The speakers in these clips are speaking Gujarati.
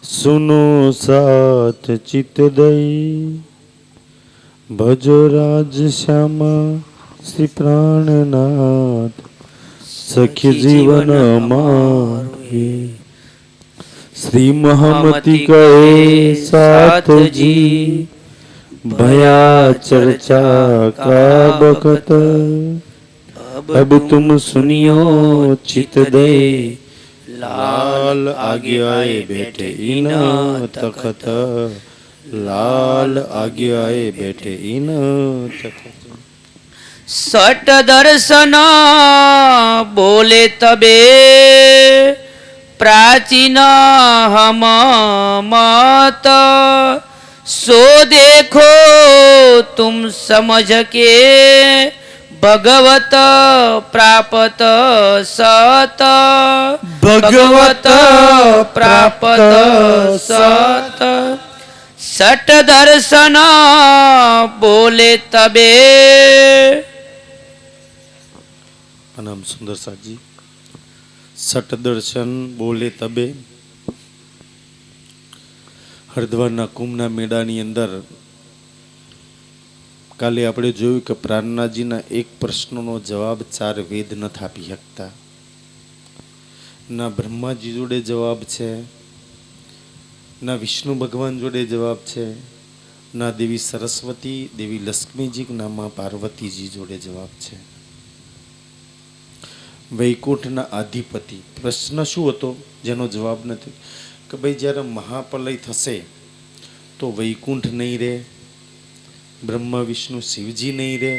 सुनो साथ चित दई भजो राज श्यामा श्री प्राणनाथ सख्य जीवन मारे श्री महामति कहे साथ जी भया चर्चा का बखत अब तुम सुनियो चित दे लाल आगे आए बैठे इन तखत लाल आगे आए बैठे इन तखत। सट दर्शन बोले तबे प्राचीन हम मत सो देखो तुम समझ के भगवत प्राप्त सत भगवत प्राप्त सत सट दर्शन बोले तबे। नाम सुंदर साथ जी सट दर्शन बोले तबे हरिद्वाરના કુંભના મેળાની અંદર કાલે આપણે જોયું કે પ્રાણનાથજીના એક પ્રશ્નનો જવાબ ચાર વેદ નથી આપી શકતા. ના બ્રહ્માજી જોડે જવાબ છે, ના વિષ્ણુ ભગવાન જોડે જવાબ છે, ના દેવી સરસ્વતી, દેવી લક્ષ્મીજી, ના મા પાર્વતીજી જોડે જવાબ છે. વૈકુંઠના અધિપતિ પ્રશ્ન શું હતો જેનો જવાબ નથી કે ભાઈ જ્યારે મહાપ્રલય થશે તો વૈકુંઠ નહીં રહે, બ્રહ્મા વિષ્ણુ શિવજી નહીં રહે,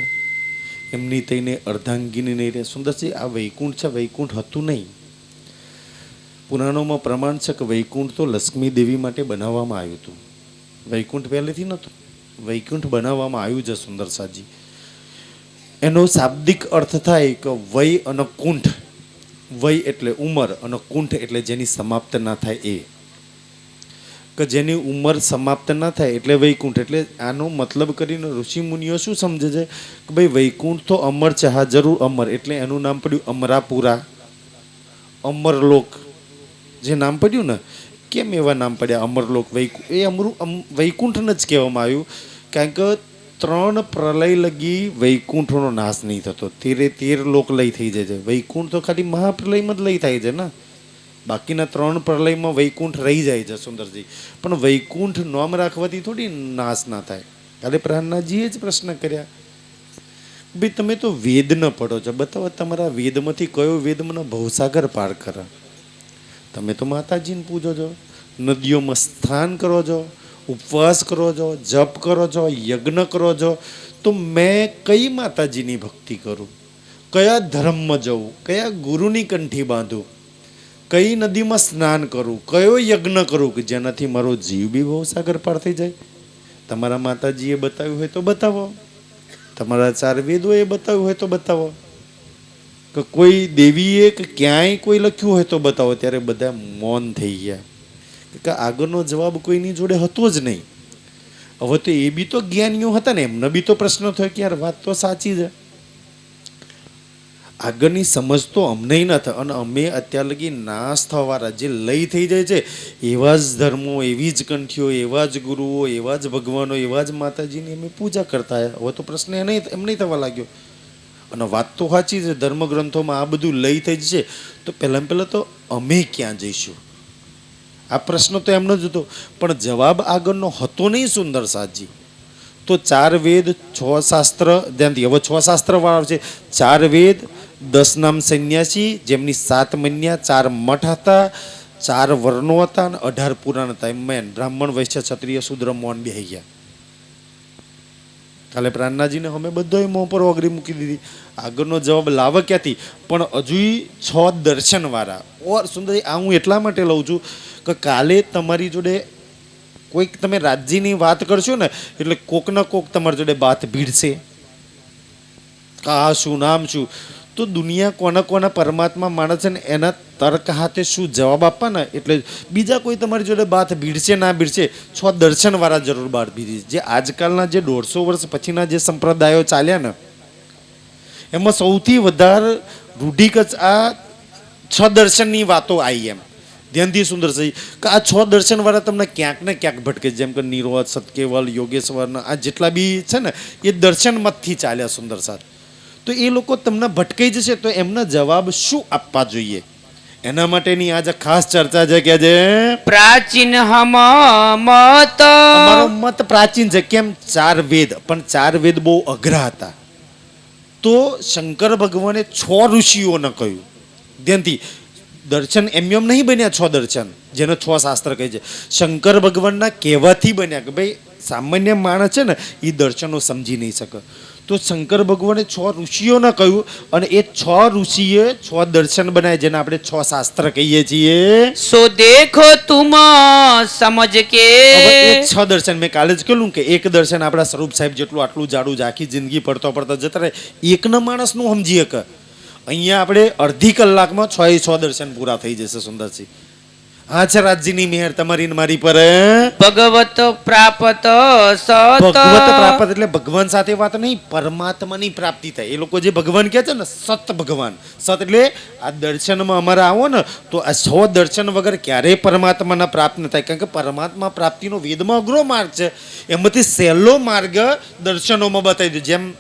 એમની થઈને અર્ધાંગીની નહીં રહે. સુંદરજી આ વૈકુંઠ છે, વૈકુંઠ હતું નહીં. પુરાણોમાં પ્રમાણ છે કે વૈકુંઠ તો લક્ષ્મી દેવી માટે બનાવવામાં આવ્યું હતું. વૈકુંઠ પહેલેથી નહોતું, વૈકુંઠ બનાવવામાં આવ્યું છે સુંદરસાજી. એનો શાબ્દિક અર્થ થાય કે વય અને કુંઠ. વય એટલે ઉંમર અને કુંઠ એટલે જેની સમાપ્ત ના થાય એ, કે જેની ઉંમર સમાપ્ત ના થાય એટલે વૈકુંઠ. એટલે આનો મતલબ કરીને ઋષિ મુનિઓ શું સમજે છે કે ભાઈ વૈકુંઠ તો અમર છે, હા જરૂર અમર, એટલે એનું નામ પડ્યું અમરાપુરા, અમરલોક. જે નામ પડ્યું ને, કેમ એવા નામ પડ્યા અમરલોક, વૈકુંઠ? એ વૈકુંઠને જ કહેવામાં આવ્યું, કારણ કે 3 પ્રલય લગી વૈકુંઠનો નાશ નહીં થતો. 13 લોક લય થઈ જાય છે. વૈકુંઠ તો ખાલી મહાપ્રલયમાં જ લય થાય છે ને, બાકીના 3 પ્રલયમાં વૈકુંઠ રહી જાય છે સુંદરજી. પણ વૈકુંઠ નામ રાખવાથી થોડી નાશ ના થાય. કાલે પ્રાણનાથજીએ જ પ્રશ્ન કર્યા, ભાઈ તમે તો વેદ ન પડો છો, બતાવો તમારા વેદમાંથી કયો વેદ મને ભવસાગર પાર કરે. તમે તો માતાજીને પૂજો છો, નદીઓમાં સ્નાન કરો છો, ઉપવાસ કરો છો, જપ કરો છો, યજ્ઞ કરો છો, તો મેં કઈ માતાજીની ભક્તિ કરું, કયા ધર્મમાં જવું, કયા ગુરુની કંઠી બાંધું, કઈ નદીમાં સ્નાન કરું, કયો યજ્ઞ કરું કે જેનાથી મારો જીવ બી ભવસાગર પાર થઈ જાય? તમારા માતાજીએ બતાવ્યું હોય તો બતાવો, તમારા 4 વેદોએ બતાવ્યું હોય તો બતાવો, કે કોઈ દેવીએ કે ક્યાંય કોઈ લખ્યું હોય તો બતાવો. ત્યારે બધા મૌન થઈ ગયા, કે આગળનો જવાબ કોઈની જોડે હતો જ નહીં. હવે તો એ બી તો જ્ઞાનીઓ હતા ને, એમને બી તો પ્રશ્ન થયો કે યાર વાત તો સાચી છે, આગળની સમજ તો અમને નથી, અને અમે અત્યાર લગી નાશ થવાવાળા જે લય થઈ જાય છે એવા જ ધર્મો, એવી જ કંઠીઓ, એવા જ ગુરુઓ, એવા જ ભગવાનો, એવા જ માતાજીની અમે પૂજા કરતા. હવે તો પ્રશ્ન એમ નહીં થવા લાગ્યો. અને વાત તો સાચી છે, ધર્મગ્રંથોમાં આ બધું લય થઈ જશે તો પહેલાં તો અમે ક્યાં જઈશું? આ પ્રશ્ન તો એમનો જ હતો, પણ જવાબ આગળનો હતો નહીં સુંદર સાજી. તો 4 વેદ, 6 શાસ્ત્ર, ધ્યાનથી હવે 6 શાસ્ત્ર વાળા છે. 4 વેદ, 10 નામ સંન્યાસી, જેમની 7 મન્યા, 4 મઠ હતા, 4 વર્ણો હતા અને 18 પુરાણ હતા. એમ મેન બ્રાહ્મણ, વૈશ્ય, ક્ષત્રિય, શૂદ્ર, મૌન બેહી ગયા. કાલે પ્રાણનાથજીને અમે બધો મોં પર ઓગરી મૂકી દીધી. આગળનો જવાબ લાવે ક્યાંથી? પણ હજુ 6 દર્શન વાળા. ઓર સુંદરજી આ હું એટલા માટે લઉં છું કે કાલે તમારી જોડે કોઈક તમે રાજ્યની વાત કરશો ને એટલે કોક ના કોક તમારી જોડે વાત ભીડશે, આ શું નામ શું, તો દુનિયા કોના કોના પરમાત્મા માણસ છે ને એના તર્ક હાથે શું જવાબ આપવાના, એટલે બીજા કોઈ તમારી જોડે વાત ભીડશે ના ભીડશે, 6 દર્શનવાળા જરૂર બહાર ભીડી. જે આજકાલના જે 150 વર્ષ પછીના જે સંપ્રદાયો ચાલ્યા ને એમાં સૌથી વધારે રૂઢિગત આ 6 દર્શનની વાતો આવી. એમ ધ્યાનથી સુંદર સહી કે આ 6 દર્શન વાળા તમને ક્યાંક ને ક્યાંક ભટકે, જેમ કે નિરોધ, સતકેવલ, યોગેશ્વરના આ જેટલા બી છે ને એ દર્શન મતથી ચાલ્યા સુંદર સાથ. તો એ લોકો તમને ભટકાઈ જશે તો એમના જવાબ શું આપવા જોઈએ, એના માટેની આજે ખાસ ચર્ચા છે કે જે પ્રાચીન મત અમારો મત પ્રાચીન છે. કેમ? 4 વેદ, પણ 4 વેદ બહુ અઘરા હતા. તો શંકર ભગવાને 6 ઋષિઓને કહ્યું, ધ્યાનથી, દર્શન એમ નહીં બન્યા 6 દર્શન, જેને 6 શાસ્ત્ર કહે છે. શંકર ભગવાનના કહેવાથી બન્યા કે ભાઈ સામાન્ય માણસ છે ને એ દર્શનો સમજી નહીં શકે. તો શંકર ભગવાને 6 ઋષિઓને કહ્યું અને એ 6 ઋષિએ 6 દર્શન બનાવ્યા, જેને આપણે 6 શાસ્ત્ર કહીએ છીએ. સો દેખો તુમ સમજ કે હવે એ 6 દર્શન મેં કાલે જ કહ્યું કે એક દર્શન આપણા સ્વરૂપ સાહેબ જેટલું આટલું જાડું જ આખી જિંદગી પડતો જતા રહે, એકના માણસનું સમજી શકે. અહીંયા આપણે અડધી કલાકમાં 6 દર્શન પૂરા થઈ જશે સુંદરસિંહ. હા છે રાજજીની મેહર તમારી ને મારી પર. ભગવત પ્રાપ્ત સત ભગવત પ્રાપ્ત એટલે ભગવાન સાથે વાત નહીં, પરમાત્માની પ્રાપ્તિ થાય. એ લોકો જે ભગવાન કહે છે ને સત ભગવાન, સત એટલે આ દર્શનમાં અમારે આવો ને તો આ 6 દર્શન વગર ક્યારેય પરમાત્માના પ્રાપ્ત ન થાય. કારણ કે પરમાત્મા પ્રાપ્તિનો વેદમાં અઘરો માર્ગ છે, એમાંથી સહેલો માર્ગ દર્શનોમાં બતાવી દો. જેમ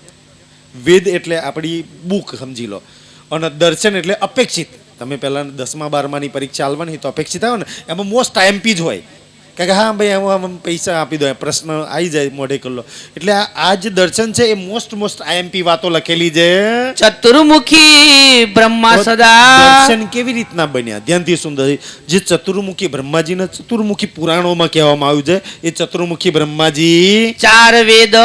વેદ એટલે આપણી બુક સમજી લો, અને દર્શન એટલે અપેક્ષિત. તમે પહેલા 10મા 12માની પરીક્ષા આલવાની તો અપેક્ષિત આવે ને, એમાં મોસ્ટ આઈએમપી જ હોય. કારણ કે હા ભાઈ આમ પૈસા આપી દો, પ્રશ્ન આવી જાય મોઢે કરલો. એટલે આ જે દર્શન છે એ મોસ્ટ આઈએમપી વાતો લખેલી છે. ચતુર્મુખી બ્રહ્મા સદા દર્શન કેવી રીતના બન્યા, ધ્યાનથી સુંદર. જે ચતુર્મુખી બ્રહ્માજીને ચતુર્મુખી પુરાણોમાં કહેવામાં આવ્યું છે, એ ચતુર્મુખી બ્રહ્માજી 4 વેદ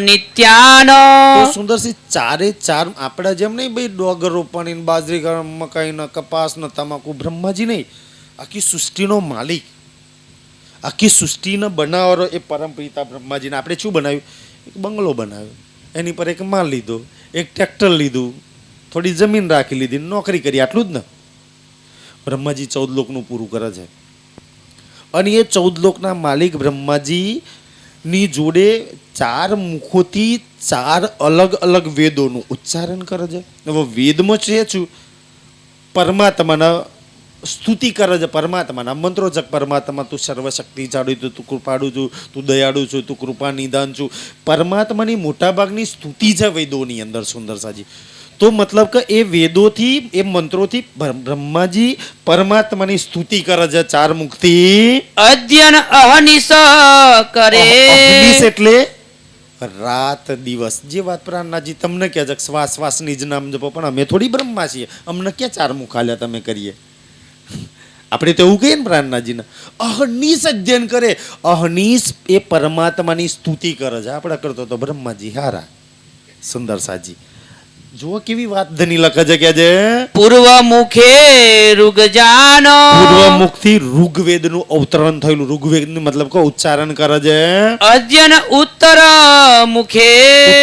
નિત્યાન તો સુંદરસિંહ 4 આપણા જેમ નહીં ભાઈ ડોગર રોપણી, બાજરી, મકાઈ, કપાસ, તમાકુ. બ્રહ્માજી નહીં, આખી સૃષ્ટિનો માલિક, આખી સૃષ્ટિને બનાવવાનો એ પરમ પિતા બ્રહ્માજીને આપણે શું બનાવ્યું? એક બંગલો બનાવ્યો, એની પર એક માલ લીધો, એક ટ્રેક્ટર લીધું, થોડી જમીન રાખી લીધી, નોકરી કરી, આટલું જ ને. બ્રહ્માજી 14 લોકનું પૂરું કરે છે. અને એ 14 લોકના માલિક બ્રહ્માજી ની જોડે 4 મુખોથી 4 અલગ અલગ વેદોનું ઉચ્ચારણ કરે છે. હવે વેદમાં છે શું? પરમાત્માના સ્તુતિ કરે છે, પરમાત્માના મંત્રો છે. પરમાત્મા તું સર્વશક્તિ ચાડુ છું, તું કૃપાળુ છું, તું દયાળુ છું, તું કૃપા નિદાન છું. પરમાત્માની મોટાભાગની સ્તુતિ છે વેદોની અંદર સુંદર સાજી. તો મતલબ કે એ વેદોથી, એ મંત્રોથી બ્રહ્માજી પરમાત્માની સ્તુતિ કરે છે 4 મુખથી. અધ્યન અહનિશ કરે. અહનિશ એટલે રાત દિવસ. જે વાત પ્રાણનાજી તમને કહે છે શ્વાસની જ નામ જપો, પણ અમે થોડી બ્રહ્મા છીએ, અમને ક્યાં 4 મુખ આલ્યા તમે કરીએ? આપણે તો એવું કહીએ ને પ્રાણનાજીને અહનિશ અધ્યયન કરે. અહનિશ એ પરમાત્માની સ્તુતિ કરે છે. આપણે કરતો તો બ્રહ્માજી હારા સુંદર સાજી. જુઓ કેવી વાત ધની લખે છે કે જે પૂર્વ મુખે ઋગજાન, પૂર્વ મુખથી ઋગ્વેદનું અવતરણ થયેલું. ઋગ્વેદનું મતલબ કે ઉચ્ચારણ કરે છે. અધ્યન ઉત્તર મુખે,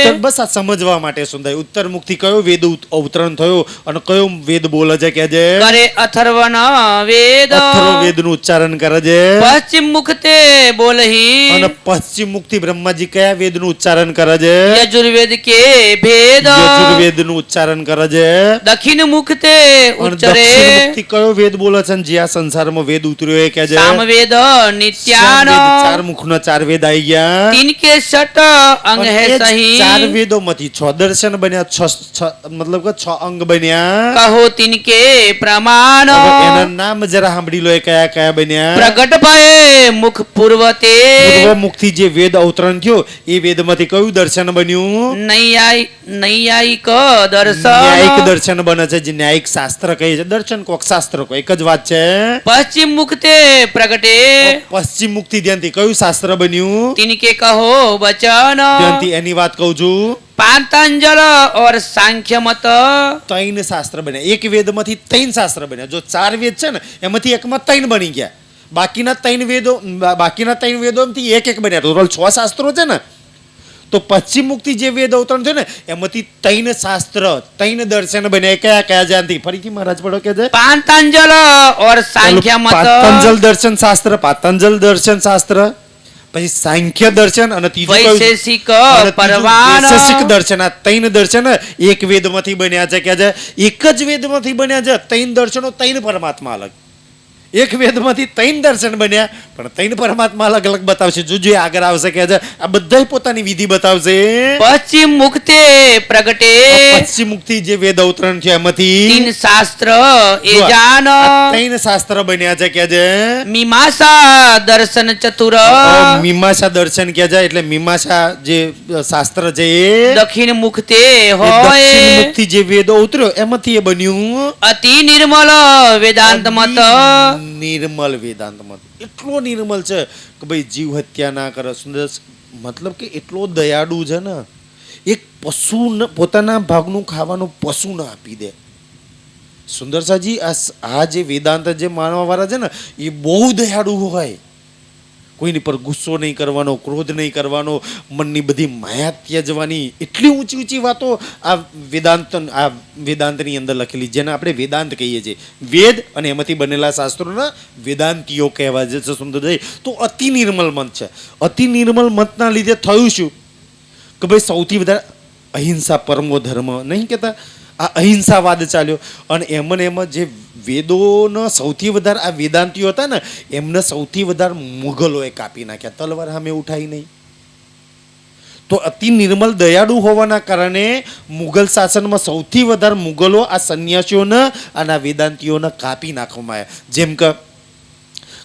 ઉત્તર બસ આ સમજવા માટે સુંદર. ઉત્તર મુખથી કયો વેદ અવતરણ થયો અને કયો વેદ બોલે છે કે જે કરે અથર્વણ વેદ, અથર્વવેદનું ઉચ્ચારણ કરે છે. પશ્ચિમ મુખતે બોલહી, અને પશ્ચિમ મુખથી બ્રહ્માજી કયા વેદનું ઉચ્ચારણ કરે છે? યજુર્વેદ કે ભેદ, યજુર્વેદનું ઉચ્ચારણ કરે છે. દક્ષિણ મુખતે અને ઉચ્ચરે, દક્ષિણ મુખથી કયો વેદ બોલે છે? જે આ સંસારમાં વેદ ઉતર્યો એ કે છે સામવેદ નિત્યાન, 4 મુખના 4 વેદ આવી ગયા. તિનકે સટ અંગ અને હે એ જ સહી, 4 વેદોમાંથી 6 દર્શન બન્યા, 6 મતલબ કે 6 અંગ બન્યા. કહો તિનકે પ્રમાણ, હવે એના નામ જરા સાંભળી લો, એ કયા કયા બન્યા? પ્રગટ ભય મુખ પૂર્વતે, પૂર્વ મુખથી જે વેદ અવતરણ થયો એ વેદમાંથી કયું દર્શન બન્યું? નૈયાયિક ન્યાયિક દર્શન, દર્શન બને છે, જે ન્યાયિક શાસ્ત્ર કહે છે. દર્શન કોક શાસ્ત્ર કો એક જ વાત છે. પશ્ચિમ મુખતે પ્રગટે, પશ્ચિમ મુખથી ધ્યાનથી કયું શાસ્ત્ર બન્યું? तिनके कहो वचन, ધ્યાનથી એની વાત કહું છું. पातंजल और सांख्य मत, 3 શાસ્ત્ર બન્યા. એક વેદમાંથી 3 શાસ્ત્ર બન્યા. જો 4 વેદ છે ને એમાંથી એકમાં 3 બની ગયા. બાકીના 3 વેદોમાંથી એક બન્યા. ટોટલ 6 શાસ્ત્રો છે ને. તો પશ્ચિમ મુખથી જે વેદ અવતરણ છે ને એમાંથી 3 શાસ્ત્ર, 3 દર્શન બન્યા. કયા કયા જાણતી? ફરીથી મહારાજ પડો કે છે पातंजल और सांख्य मत, પાતંજલ દર્શન શાસ્ત્ર, પાતંજલ દર્શન શાસ્ત્ર, પછી સાંખ્ય દર્શન અને ત્રીજું કયું? वैशेषिक અને ત્રીજું परवान, વૈશેષિક દર્શન. આ 3 દર્શન એક વેદમાંથી બન્યા છે કે છે. એક જ વેદમાંથી બન્યા છે. 3 દર્શનો 3 પરમાત્મા અલગ. એક વેદમાંથી 3 દર્શન બન્યા, પણ 3 પરમાત્મા અલગ અલગ બતાવશે. જોજો એ આગળ આવશે કે આ બધાય પોતાની વિધિ બતાવશે. પશ્ચિમ મુખતે પ્રગટે પશ્ચિમ મુખથી જે વેદ અવતરણ છે એમાંથી તીન શાસ્ત્ર એ જો, જાન આ 3 શાસ્ત્ર બન્યા છે કે છે મીમાંસા દર્શન ચતુર મીમાંસા દર્શન કે છે. એટલે મીમાંસા જે શાસ્ત્ર છે એ દક્ષિણ મુખતે દક્ષિણ હોય મુખથી જે વેદ ઉતર્યો એમાંથી એ બન્યું અતિ નિર્મલ વેદાંત મત નિર્મલ વેદાંત મત. એટલો નિર્મલ છે કે ભાઈ જીવ હત્યા ના કરે. સુંદર મતલબ કે એટલો દયાળુ છે ને, એક પશુ પોતાના ભાગનું ખાવાનું પશુ ના આપી દે. સુંદરસાજી આ જે વેદાંત જે માનવા વાળા છે ને એ બહુ દયાળુ હોય. કોઈની પર ગુસ્સો નહીં કરવાનો, ક્રોધ નહીં કરવાનો, મનની બધી માયા ત્યજવાની. એટલી ઊંચી ઊંચી વાતો આ વેદાંતની અંદર લખેલી, જેને આપણે વેદાંત કહીએ છીએ. વેદ અને એમાંથી બનેલા શાસ્ત્રોના વેદાંતિઓ કહેવાય છે. સુંદરજી તો અતિ નિર્મલ મત છે. અતિ નિર્મલ મતના લીધે થયું શું કે ભાઈ સૌથી વધારે અહિંસા પરમો ધર્મ નહીં કહેતા, આ અહિંસાવાદ ચાલ્યો. અને એમાં જે વેદોનો સૌથી વધારે આ વેદાંતિઓ હતા ને એમને સૌથી વધારે મુગલોએ કાપી નાખ્યા, તલવાર સામે ઉઠાઈ નહીં. તો અતિ નિર્મલ દયાળુ હોવાના કારણે મુગલ શાસનમાં સૌથી વધારે મુગલો આ સંન્યાસીઓને અને આ વેદાંતિઓને કાપી નાખવામાં આવ્યા. જેમ કે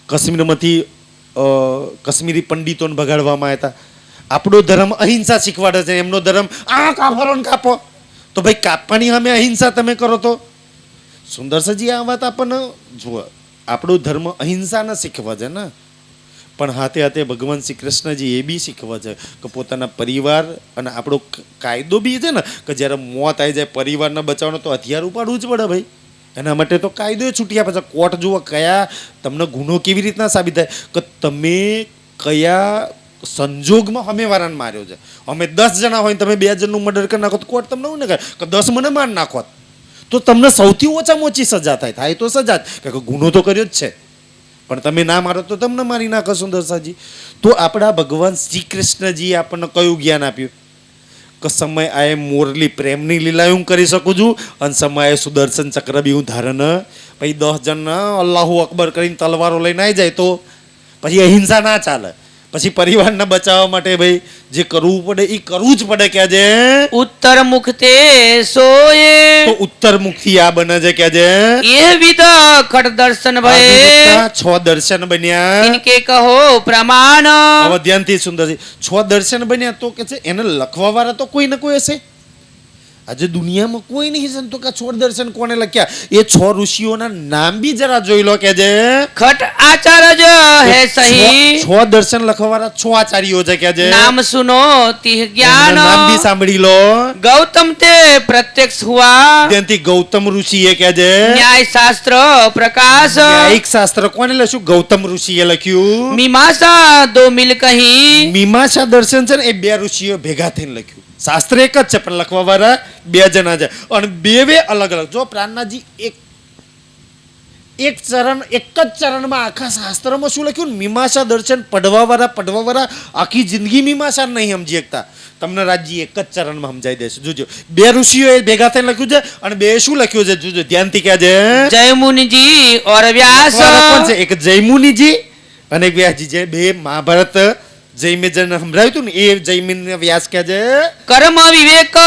કાશ્મીરમાંથી કાશ્મીરી પંડિતોને ભગાડવામાં આવ્યા હતા. આપણો ધર્મ અહિંસા શીખવાડે છે, એમનો ધર્મ આ કાપરોને કાપો. તો ભાઈ કાપવાની સામે અહિંસા તમે કરો તો સુંદરસજી આ વાત આપણને જુઓ, આપણો ધર્મ અહિંસા ન શીખવા છે ને, પણ હાથે હાથે ભગવાન શ્રી કૃષ્ણજી એ બી શીખવા છે કે પોતાના પરિવાર અને આપણો કાયદો બી છે ને કે જ્યારે મોત આવી જાય પરિવારને બચાવવાનો તો હથિયાર ઉપાડવું જ પડે ભાઈ. એના માટે તો કાયદો છૂટ્યા પછી કોર્ટ જુઓ કયા તમને ગુનો કેવી રીતના સાબિત થાય કે તમે કયા સંજોગમાં અમે વારાને માર્યો છે. અમે 10 જણા હોય તમે 2 જણનું મર્ડર કરી નાખો તો કોર્ટ તમને એવું ને કહે કે 10 મને માર નાખો તો તમને સૌથી ઓછામાં ઓછી સજા થાય તો સજા જ, કે ગુનો તો કર્યો જ છે પણ તમે ના મારો તો તમને મારી નાખો. સુંદરસાજી તો આપણા ભગવાન શ્રી કૃષ્ણજી આપણને કયું જ્ઞાન આપ્યું કે સમય આએ મોરલી પ્રેમની લીલા હું કરી શકું છું અને સમયે સુદર્શન ચક્ર બી હું ધારણ. પછી 10 જણ અલ્લાહુ અકબર કરીને તલવારો લઈને આવી જાય તો પછી અહિંસા ના ચાલે. પછી પરિવારને બચાવવા માટે ભાઈ જે કરવું પડે એ કરવું જ પડે. કે છે ઉત્તર મુખતે સોએ તો ઉત્તર મુખથી આ બને છે કે છે એ વિધ ખટ દર્શન ભય 6 દર્શન બન્યા. ઇનકે કહો પ્રમાણ હવે ધ્યાનથી સુંદરજી 6 દર્શન બન્યા તો કે છે એને લખવા વાળા તો કોઈ ને કોઈ હશે. આજે દુનિયામાં કોઈ નહીં સંતો કે 6 દર્શન કોને લખ્યા એ 6 ઋષિઓના નામ બી જરા જોઈ લો. કે છે ખટ આચાર્ય હે સહી 6 દર્શન લખવા વાળા 6 આચાર્યો છે. કે છે નામ સુનો તિહ જ્ઞાન એમના નામ બી સાંભળી લો. ગૌતમ તે પ્રત્યક્ષ હુઆ ત્યાંથી ગૌતમ ઋષિએ કે છે ન્યાય શાસ્ત્ર પ્રકાશ ન્યાયિક શાસ્ત્ર કોને લખ્યું? ગૌતમ ઋષિએ લખ્યું. મીમાંસા દો મિલ કહી મીમાંસા દર્શન છે ને એ 2 ઋષિઓ ભેગા થઈને લખ્યું. શાસ્ત્ર એક જ છે પણ લખવા વાળા 2 જણા છે અને બે અલગ અલગ. જો પ્રાણનાથજી એક જ ચરણમાં આખા શાસ્ત્રમાં શું લખ્યું? મીમાંસા દર્શન પડવા વાળા આખી જિંદગી મીમાંસા નહીં સમજી શકતા. તમને રાજજી એક જ ચરણમાં સમજાઈ દેશે. જોજો 2 ઋષિઓએ ભેગા થઈને લખ્યું છે અને 2 શું લખ્યું છે? જોજો ધ્યાનથી કહે છે જયમુનિજી ઓર વ્યાસ કોણ છે? એક જયમુનિજી અને એક વ્યાસજી. જે 2 મહાભારત જયમેજન સંભળાવ્યું હતું ને એ જયમિન વ્યાસ કહે છે કર્મ વિવેક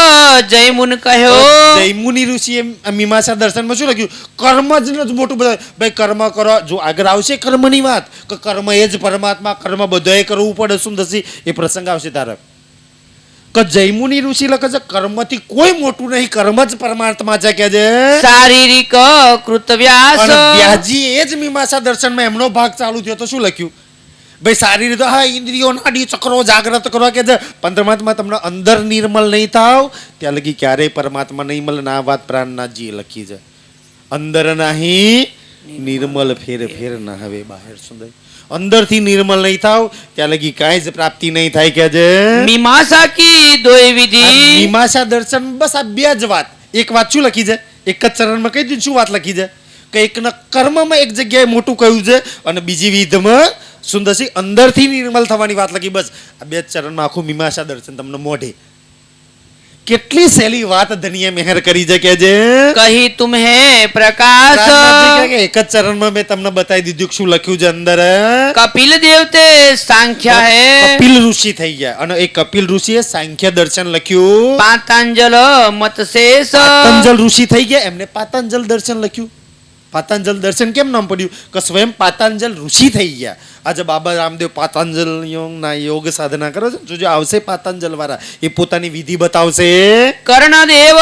જયમુન કહ્યો. જયમુનિ ઋષિએ મીમાંસા દર્શનમાં શું લખ્યું? કર્મ જ મોટું બધા ભાઈ કર્મ કરો. જો આગળ આવશે કર્મની વાત કે કર્મ એ જ પરમાત્મા, કર્મ બધાએ કરવું પડે. સુંદરસી એ પ્રસંગ આવશે તારે કે જયમુનિ ઋષિ લખે છે કર્મથી કોઈ મોટું નહીં, કર્મ જ પરમાત્મા છે. કે છે શારીરિક કૃત વ્યાસ અને વ્યાસજી એ જ મીમાંસા દર્શનમાં એમનો ભાગ ચાલુ થયો તો શું લખ્યું? ભાઈ સારી રીતે હા ઇન્દ્રિયો નાડી ચક્રો જાગ્રત કરો. કે છે પરમાત્મા તમને અંદર નિર્મલ નહીં થાવ ત્યાં લગી ક્યારેય પરમાત્મા નહીં મળે. આ વાત પ્રાણનાથજીએ લખી છે. અંદર નહીં નિર્મલ ફેર ના હવે બહાર. સુંદર અંદરથી નિર્મલ નહીં થાવ ત્યાં લગી કાંઈ જ પ્રાપ્તિ નહીં થાય. કે છે મીમાંસા કી દોય વિધિ મીમાંસા દર્શન બસ આ 2 જ વાત. એક વાત શું લખી છે? એક જ ચરણમાં કહી દીધું. શું વાત લખી છે? કે એકના કર્મમાં એક જગ્યાએ મોટું કહ્યું છે અને બીજી વિધમાં સુંદરસિંહ અંદરથી નિર્મલ થવાની વાત લખી. બસ આ 2 ચરણમાં આખું મીમાંસા દર્શન તમને મોઢે કેટલી સહેલી વાત ધનીએ મહેર કરી છે કે જે कही तुम्हें प्रकाश પ્રાણનાથજી કહે કે એક જ ચરણમાં મેં તમને બતાવી દીધું કે શું લખ્યું છે અંદર कपिल देवते सांख्या है કપિલ ઋષિ થઈ ગયા અને એ કપિલ ઋષિએ સાંખ્ય દર્શન લખ્યું. पातांजल मत शेष પાતંજલ ઋષિ થઈ ગયા એમને પાતંજલ દર્શન લખ્યું. પાતંજલ દર્શન કેમ નામ પડ્યું કે સ્વયં પાતંજલ ઋષિ થઈ ગયા. આજે બાબા રામદેવ પાતંજલ યોગના યોગ સાધના કરો છો જો આવશે પાતંજલ વાળા એ પોતાની વિધિ બતાવશે कर्ण देव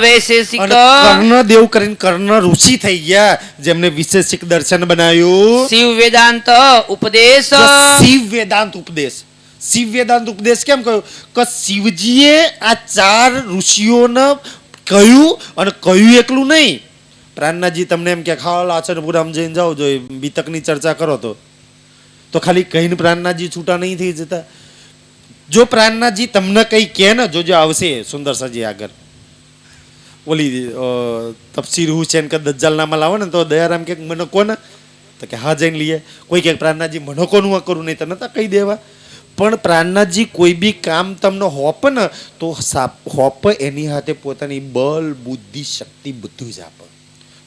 वैशेषिक અને કર્ણદેવ કરીને કર્ણ ઋષિ થઈ ગયા જેમને વિશેષિક દર્શન બનાવ્યું. शिव वेदांत उपदेश શિવ વેદાંત ઉપદેશ. શિવ વેદાંત ઉપદેશ કેમ કહ્યું કે શિવજીએ આ ચાર ઋષિઓને કહ્યું અને કહ્યું એકલું નહીં. પ્રાણનાથજી તમને એમ કે ખાવા આચરપુરામ જઈને જાઓ જો બીતકની ચર્ચા કરો તો ખાલી કહીને પ્રાણનાથજી છૂટા નહીં થઈ જતા. જો પ્રાણનાથજી તમને કઈ કહે ને જોજો આવશે સુંદર સાજી આગળ ઓલી તફસીર હુસેન કે દજ્જાલ નામાં લાવો ને તો દયારામ કે મને કોને તો કે હા જઈને લઈએ. કોઈ કે પ્રાણનાથજી મને કોનું આ કરું નહીં તને તો કહી દેવા. પણ પ્રાણનાથજી કોઈ બી કામ તમને હોપ ને તો હોપ એની હાથે પોતાની બળ બુદ્ધિ શક્તિ બધું જ આપે.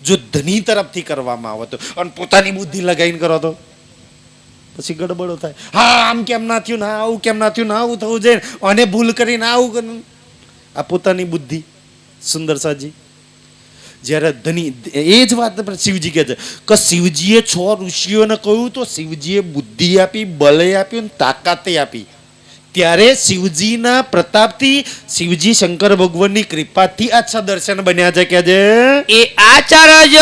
જો ધની તરફથી કરવામાં આવે તો અને પોતાની બુદ્ધિ લગાવીને કરો તો પછી ગડબડો થાય. હા આમ કેમ ના થયું ના આવું કેમ ના થયું ના આવું થવું જોઈએ અને ભૂલ કરીને આવું કરવું. આ પોતાની બુદ્ધિ સુંદર સાજી જ્યારે ધની એ જ વાત શિવજી કહે છે કે શિવજીએ 6 ઋષિઓને કહ્યું તો શિવજીએ બુદ્ધિ આપી બળે આપ્યું અને તાકાતે આપી. ત્યારે શિવજીના પ્રતાપથી શિવજી શંકર ભગવાનની કૃપાથી આ 6 દર્શન બન્યા છે કે જે ये आचार्य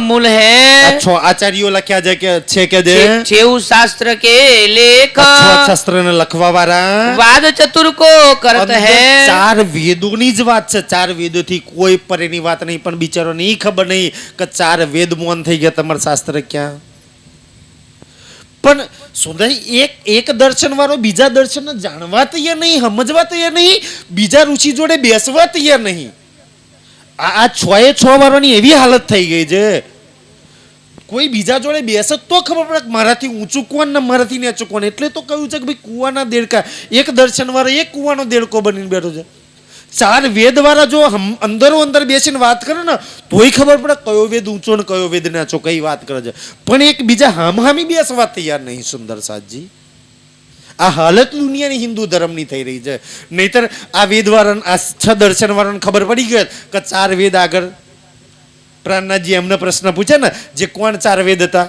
मूल આ है 6 આચાર્યો લખ્યા છે કે જે छेऊ शास्त्र के लेख 6 શાસ્ત્રને લખવા વાળા वाद चतुर को करत અંદર है 4 વેદોની જ વાત છે. 4 વેદોથી કોઈ પર એની વાત નહીં પણ બિચારો નહીં ખબર નહીં કે 4 વેદ મૌન થઈ ગયા તમારા શાસ્ત્ર ક્યાં. પણ સુંદર એક દર્શન વાળો બીજા દર્શન જાણવા તૈયાર નહીં સમજવા તૈયાર નહીં બીજા ઋષિ જોડે બેસવા તૈયાર નહીં. આ 6 વાળાની એવી હાલત થઈ ગઈ છે કોઈ બીજા જોડે બેસે તો ખબર પડે કે મારાથી ઊંચું કોણ ને મારાથી નીચું કોણ. એટલે તો કહ્યું છે કે ભાઈ કુવાના દેડકા એક દર્શન વાળો એક કુવાનો દેડકો બનીને બેઠો છે. 4 વેદ વાળા જો અંદરો અંદર બેસીને વાત કરે ને તોય ખબર પડે કયો વેદ ઊંચો ને કયો વેદ નાચો કઈ વાત કરે છે. પણ એક બીજા હામહામી બેસવા તૈયાર નહીં. સુંદર સાજી આ હાલત દુનિયાની હિન્દુ ધર્મની થઈ રહી છે. નહીતર આ વેદ વાળાને આ 6 દર્શન વાળાને ખબર પડી ગઈ કે 4 વેદ આગળ પ્રાણનાથજી એમને પ્રશ્ન પૂછે ને જે કોણ 4 વેદ હતા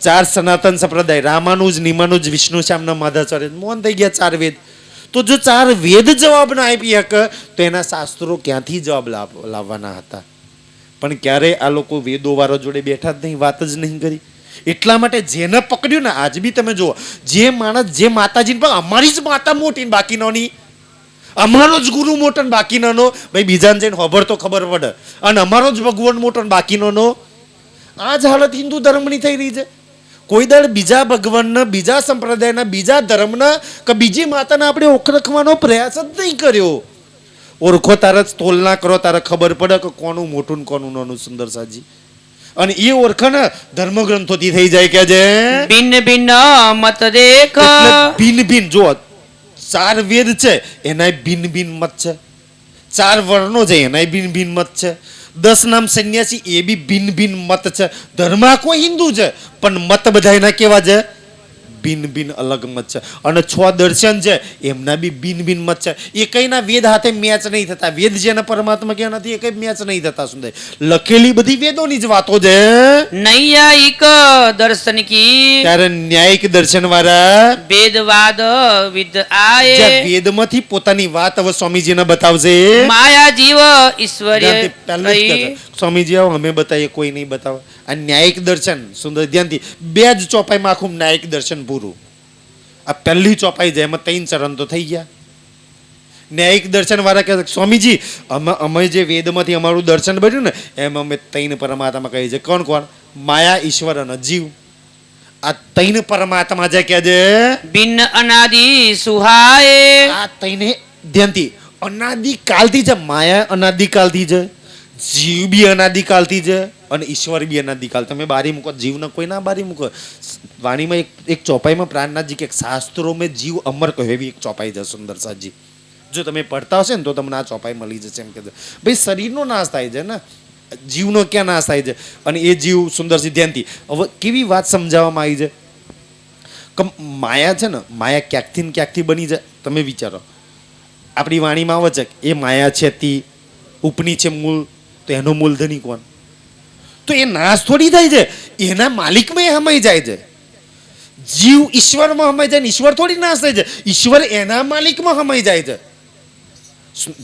4 સનાતન સંપ્રદાય રામાનુજ નિમાનુજ વિષ્ણુ શ્યામના માધાચાર્ય મૌન થઈ ગયા 4 વેદ. તો જો 4 વેદ જવાબ ના આપી શકે તો એના શાસ્ત્રો ક્યાંથી જવાબ લાવવાના હતા. પણ ક્યારે આ લોકો વેદો વાળો જોડે બેઠા જ નહીં વાત જ નહીં કરી. એટલા માટે જેને પકડ્યું ને આજ બી તમે જુઓ જે માણસ જે માતાજીને પણ અમારી જ માતા મોટી ને બાકી નાની અમારો જ ગુરુ મોટો ને બાકી નાનો ભાઈ બીજાને જઈને ખબર તો ખબર પડે અને અમારો જ ભગવાન મોટો ને બાકી નાનો. આ જ હાલત હિન્દુ ધર્મની થઈ રહી છે. કોઈ દળ બીજા ભગવાનના બીજા સંપ્રદાયના બીજા ધર્મના કે બીજી માતાને આપણે ઓળખવાનો પ્રયાસ જ નહીં કર્યો. ઓળખો તારે તોલ ના કરો તારે ખબર પડે કે કોનું મોટું ને કોનું નાનું. સુંદર સાજી અને એ ઓળખાણ ધર્મગ્રંથોથી થઈ જાય કે જે भिन्न भिन्न मत देख ભિન્ન ભિન્ન જો 4 વેદ છે એના ભિન્ન ભિન્ન મત છે. 4 વર્ણો છે એના ભિન્ન ભિન્ન મત છે. 10 નામ સંન્યાસી એ બી ભિન્ન ભિન્ન મત છે. ધર્મ આખો હિન્દુ છે પણ મત બધા એના કેવા છે ભિન્ન ભિન્ન અલગ મત છે. અને 6 દર્શન છે એમના બી ભિન્ન ભિન્ન મત છે. એ કઈના વેદ હાથે મેચ નહીં થતા. વેદ જેના પરમાત્મા કે નથી એ કઈ મેચ નહીં થતા. સુંદર લખેલી બધી વેદોની જ વાતો છે. नैयायिक दर्शन की ત્યારે ન્યાયિક દર્શન વાળા वेदवाद विद आए વેદમાંથી પોતાની વાત હવે સ્વામીજીને બતાવશે. माया जीव ईश्वरीय ધ્યાનથી પહેલું જ કહે છે, સ્વામીજી આવો અમે બતાવીએ કોઈ નહીં બતાવે. આ ન્યાયિક દર્શન સુંદર ધ્યાનથી 2 જ ચોપાઈમાં આખું ન્યાયિક દર્શન પૂરું. આ પહેલી ચોપાઈ છે એમાં 3 ચરણ તો થઈ ગયા. ન્યાયિક દર્શન વાળા કહે સ્વામીજી અમે જે વેદમાંથી અમારું દર્શન બન્યું ને એમ અમે 3 પરમાત્મા કહીએ છીએ. કોણ કોણ? માયા ઈશ્વર અને જીવ. આ 3 પરમાત્મા જે કહે છે भिन्न अनादि सुहाए આ 3 ધ્યાનથી અનાદિકાલથી છે. માયા અનાદિકાલથી છે, જીવ બી અનાદિકાલથી છે અને ઈશ્વર બી અનાદિકાલ. તમે બારી મૂકો જીવને કોઈ ના બારી મૂકો. વાણીમાં એક ચોપાઈમાં પ્રાણનાથજી કે શાસ્ત્રો મેં જીવ અમર કહ્યું એવી એક ચોપાઈ છે સુંદર સાજી. જો તમે પડતા હશે ને તો તમને આ ચોપાઈ મળી જશે એમ કે ભાઈ શરીરનો નાશ થાય છે ને, જીવનો ક્યાં નાશ થાય છે? અને એ જીવ સુંદરસિંહ ધ્યાનથી હવે કેવી વાત સમજાવવામાં આવી છે કે માયા છે ને, માયા ક્યાંકથી ને ક્યાંકથી બની જાય. તમે વિચારો, આપણી વાણીમાં આવે છે કે એ માયા છે તી ઉપની છે મૂળ, તો એનો મૂલધની કોણ? તો એ નાશ થોડી થાય છે, એના માલિકમાં એ હમાઈ જાય છે. જીવ ઈશ્વરમાં હમાઈ જાય ને ઈશ્વર થોડી નાશ થાય છે, ઈશ્વર એના માલિકમાં હમાઈ જાય છે.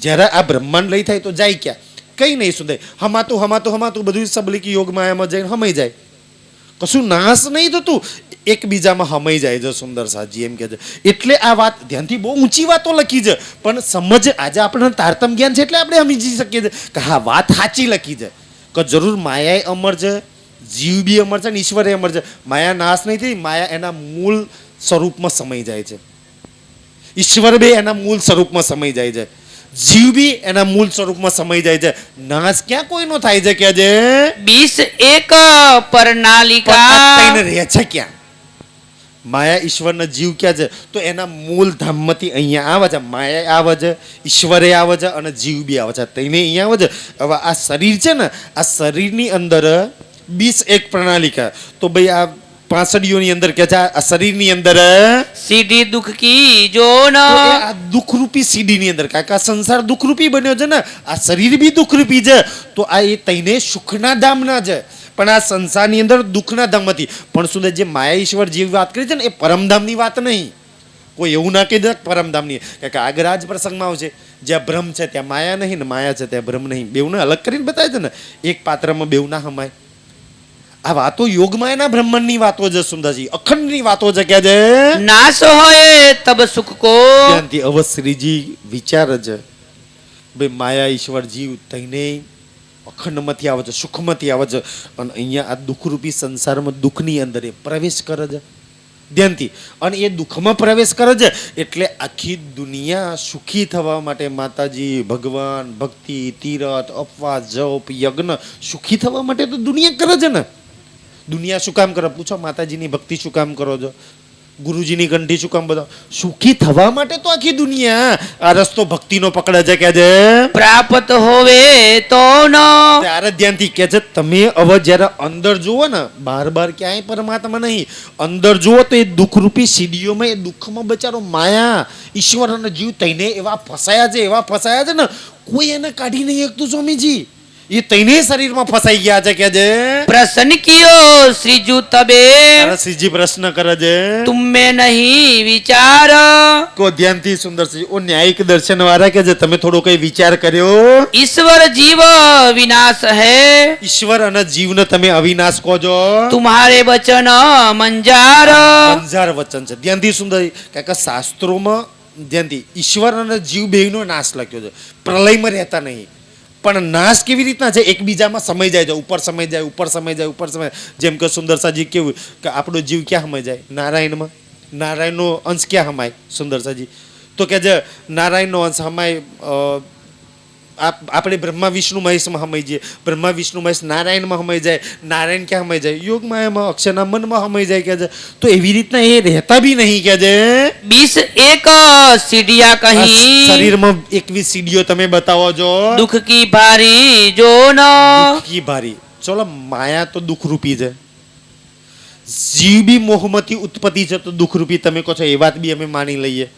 જ્યારે આ બ્રહ્માંડ લઈ થાય તો જાય ક્યાં? કઈ નહીં સુધાય. હમાતું હમાતું હમાતું બધું સબલિક યોગ માયામાં જઈને હમાઈ જાય, કશું નાશ નહીં થતું, એકબીજામાં હમાઈ જાય છે. સુંદર સાજી એમ કે છે. એટલે આ વાત ધ્યાનથી બહુ ઊંચી વાતો લખી છે, પણ સમજ આજે આપણને તારતમ જ્ઞાન છે એટલે આપણે સમજી શકીએ છીએ કે હા વાત સાચી લખી છે કે જરૂર માયા અમર છે, જીવ બી અમર છે ને ઈશ્વર અમર છે. માયા નાશ નહીં થઈ, માયા એના મૂળ સ્વરૂપમાં સમાઈ જાય છે, ઈશ્વર બી એના મૂળ સ્વરૂપમાં સમાઈ જાય છે, જીવ બી એના મૂળ સ્વરૂપમાં સમાઈ જાય છે. નાશ ક્યાં કોઈનો થાય છે કે જે 21 પરનાલિકા રહે છે ક્યાં? માયા ઈશ્વરના જીવ ક્યાં છે? તો એના મૂળ ધામમાંથી અહીંયા આવે છે. માયા આવે છે, ઈશ્વરે આવે છે અને જીવ બી આવે છે, તેને અહીંયા આવે છે. હવે આ શરીર છે ને, આ શરીરની અંદર 21 પ્રણાલિકા. તો ભાઈ આ પાંસળીઓની અંદર કે છે આ શરીરની અંદર સીધી દુઃખ કી જો ન તો એ આ દુઃખરૂપી સીડીની અંદર, કારણ કે આ સંસાર દુઃખરૂપી બન્યો છે ને, આ શરીર બી દુઃખરૂપી છે. તો આ એ તઈને સુખના ધામના છે, પણ આ સંસારની અંદર દુઃખના ધામમાંથી. પણ શું જે માયા ઈશ્વર જેવી વાત કરી છે ને, એ પરમધામની વાત નહીં. કોઈ એવું ના કહી દે પરમધામની, કારણ કે આગળ આ જ પ્રસંગમાં આવશે જ્યાં બ્રહ્મ છે ત્યાં માયા નહીં ને માયા છે ત્યાં બ્રહ્મ નહીં. બેઉને અલગ કરીને બતાવે છે ને, એક પાત્રમાં બેઉ ના હમાય. આ વાતો યોગમાયાના બ્રહ્માંડની વાતો છે સુંદરજી, અખંડની વાતો છે કે છે નાશ હોય તબ સુખ કો. ત્યાંથી અવશ્રીજી વિચાર છે ભાઈ માયા ઈશ્વર જીવ તઈને અખંડમાંથી આવે છે, સુખમાંથી આવે છે, અને અહીંયા આ દુઃખરૂપી સંસારમાં દુઃખની અંદર એ પ્રવેશ કરે છે ધ્યાનથી. અને એ દુઃખમાં પ્રવેશ કરે છે એટલે આખી દુનિયા સુખી થવા માટે માતાજી, ભગવાન, ભક્તિ, તીરથ, અપવાસ, જપ, યજ્ઞ સુખી થવા માટે તો દુનિયા કરે છે ને. દુનિયા શું કામ કરે? પૂછો, માતાજીની ભક્તિ શું કામ કરો છો? ગુરુજીની કંઠી શું કામ બધા? સુખી થવા માટે તો આખી દુનિયા આ રસ્તો ભક્તિનો પકડે છે કે છે પ્રાપ્ત હોવે તો ન. ત્યારે ધ્યાનથી કે છે તમે હવે જ્યારે અંદર જુઓ ને, બાર બાર ક્યાંય પરમાત્મા નહીં, અંદર જુઓ તો એ દુઃખરૂપી સીડીઓમાં એ દુઃખમાં બચારો માયા ઈશ્વર અને જીવ તઈને એવા ફસાયા છે ને, કોઈ એને કાઢી નહીં શકતું સ્વામીજી. એ તઈને શરીરમાં ફસાઈ ગયા છે કે છે પ્રસન્ન કિયો શ્રીજુ તબે શ્રીજી પ્રશ્ન કરે છે તુમે નહીં વિચાર. કો ધ્યાનથી સુંદર છે ઓ ન્યાયિક દર્શન વાળા કે જે તમે થોડો કઈ વિચાર કર્યો? ઈશ્વર જીવ વિનાશ હૈ, ઈશ્વર અને જીવને તમે અવિનાશ કહો છો. તુમ્હારે વચન મંજાર. મંજાર વચન છે. ધ્યાનથી સુંદર, કારણ કે શાસ્ત્રોમાં ધ્યાનથી ઈશ્વર અને જીવ બેયનો નાશ લખ્યો છે, પ્રલયમાં રહેતા નહીં. પણ નાશ કેવી રીતના છે? એકબીજામાં સમય જાય છે, ઉપર સમય જાય, ઉપર સમય જાય, ઉપર સમય. જેમ કે સુંદરસાજી કેવું કે આપણો જીવ ક્યાં સમય જાય? નારાયણમાં. નારાયણનો અંશ ક્યાં હમાય સુંદરસાજી? તો કે જે નારાયણનો અંશ હમાય આપણે બ્રહ્મા વિષ્ણુ મહેશમાં હમાઈ જઈએ, બ્રહ્મા વિષ્ણુ મહેશ નારાયણમાં હમાઈ જાય. નારાયણ ક્યાં હમાઈ જાય? યોગમાં, અક્ષરના મનમાં હમાઈ જાય કે છે. તો એવી રીતના એ રહેતા બી નહીં કે છે. 21 સીડિયા કહી શરીરમાં 21 સીડીઓ તમે બતાવો છો. દુઃખ કી ભારી જો ન. કી ભારી. ચલો, માયા તો દુઃખરૂપી છે, જીવ બી મોહમાંથી ઉત્પત્તિ છે તો દુઃખરૂપી તમે કહો છો, એ વાત બી અમે માની લઈએ.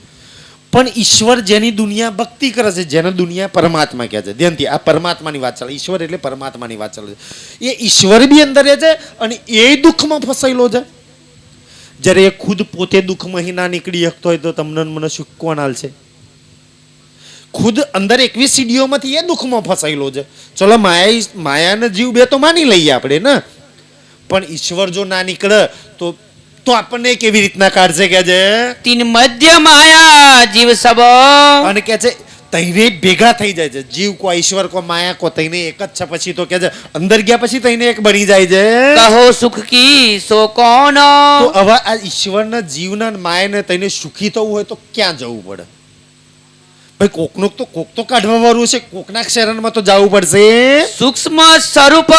પણ ઈશ્વર જેની દુનિયા ભક્તિ કરે છે, જેને દુનિયા પરમાત્મા કહે છે, ધ્યાનથી આ પરમાત્માની વાત ચાલે. ઈશ્વર એટલે પરમાત્માની વાત ચાલે છે. એ ઈશ્વર બી અંદર રહે છે અને એ દુઃખમાં ફસાયેલો છે. જ્યારે એ ખુદ પોતે દુઃખમાં ના નીકળી શકતો હોય તો તમને મને સુખ કોણ હાલશે? ખુદ અંદર 21 સીડીઓમાંથી એ દુઃખમાં ફસાયેલો છે. ચલો, માયાને જીવ બે તો માની લઈએ આપણે ને, પણ ઈશ્વર જો ના નીકળે તો આપણને કેવી રીતના કાઢશે કે છે? તીન મધ્ય માયા જીવ સબ. અને કે છે તઈને ભેગા થઈ જાય છે, જીવ કો ઈશ્વર કો માયા કો તઈને એક જ છે. પછી તો કે છે અંદર ગયા પછી તઈને એક બની જાય છે. કહો સુખ કી સો કોણ. તો હવે આ ઈશ્વરના જીવના માયાને તઈને સુખી થવું હોય તો ક્યાં જવું પડે? ભાઈ કોક તો કાઢવા વાળું છે, કોકના શરણમાં તો જવું પડશે. સૂક્ષ્મ સ્વરૂપ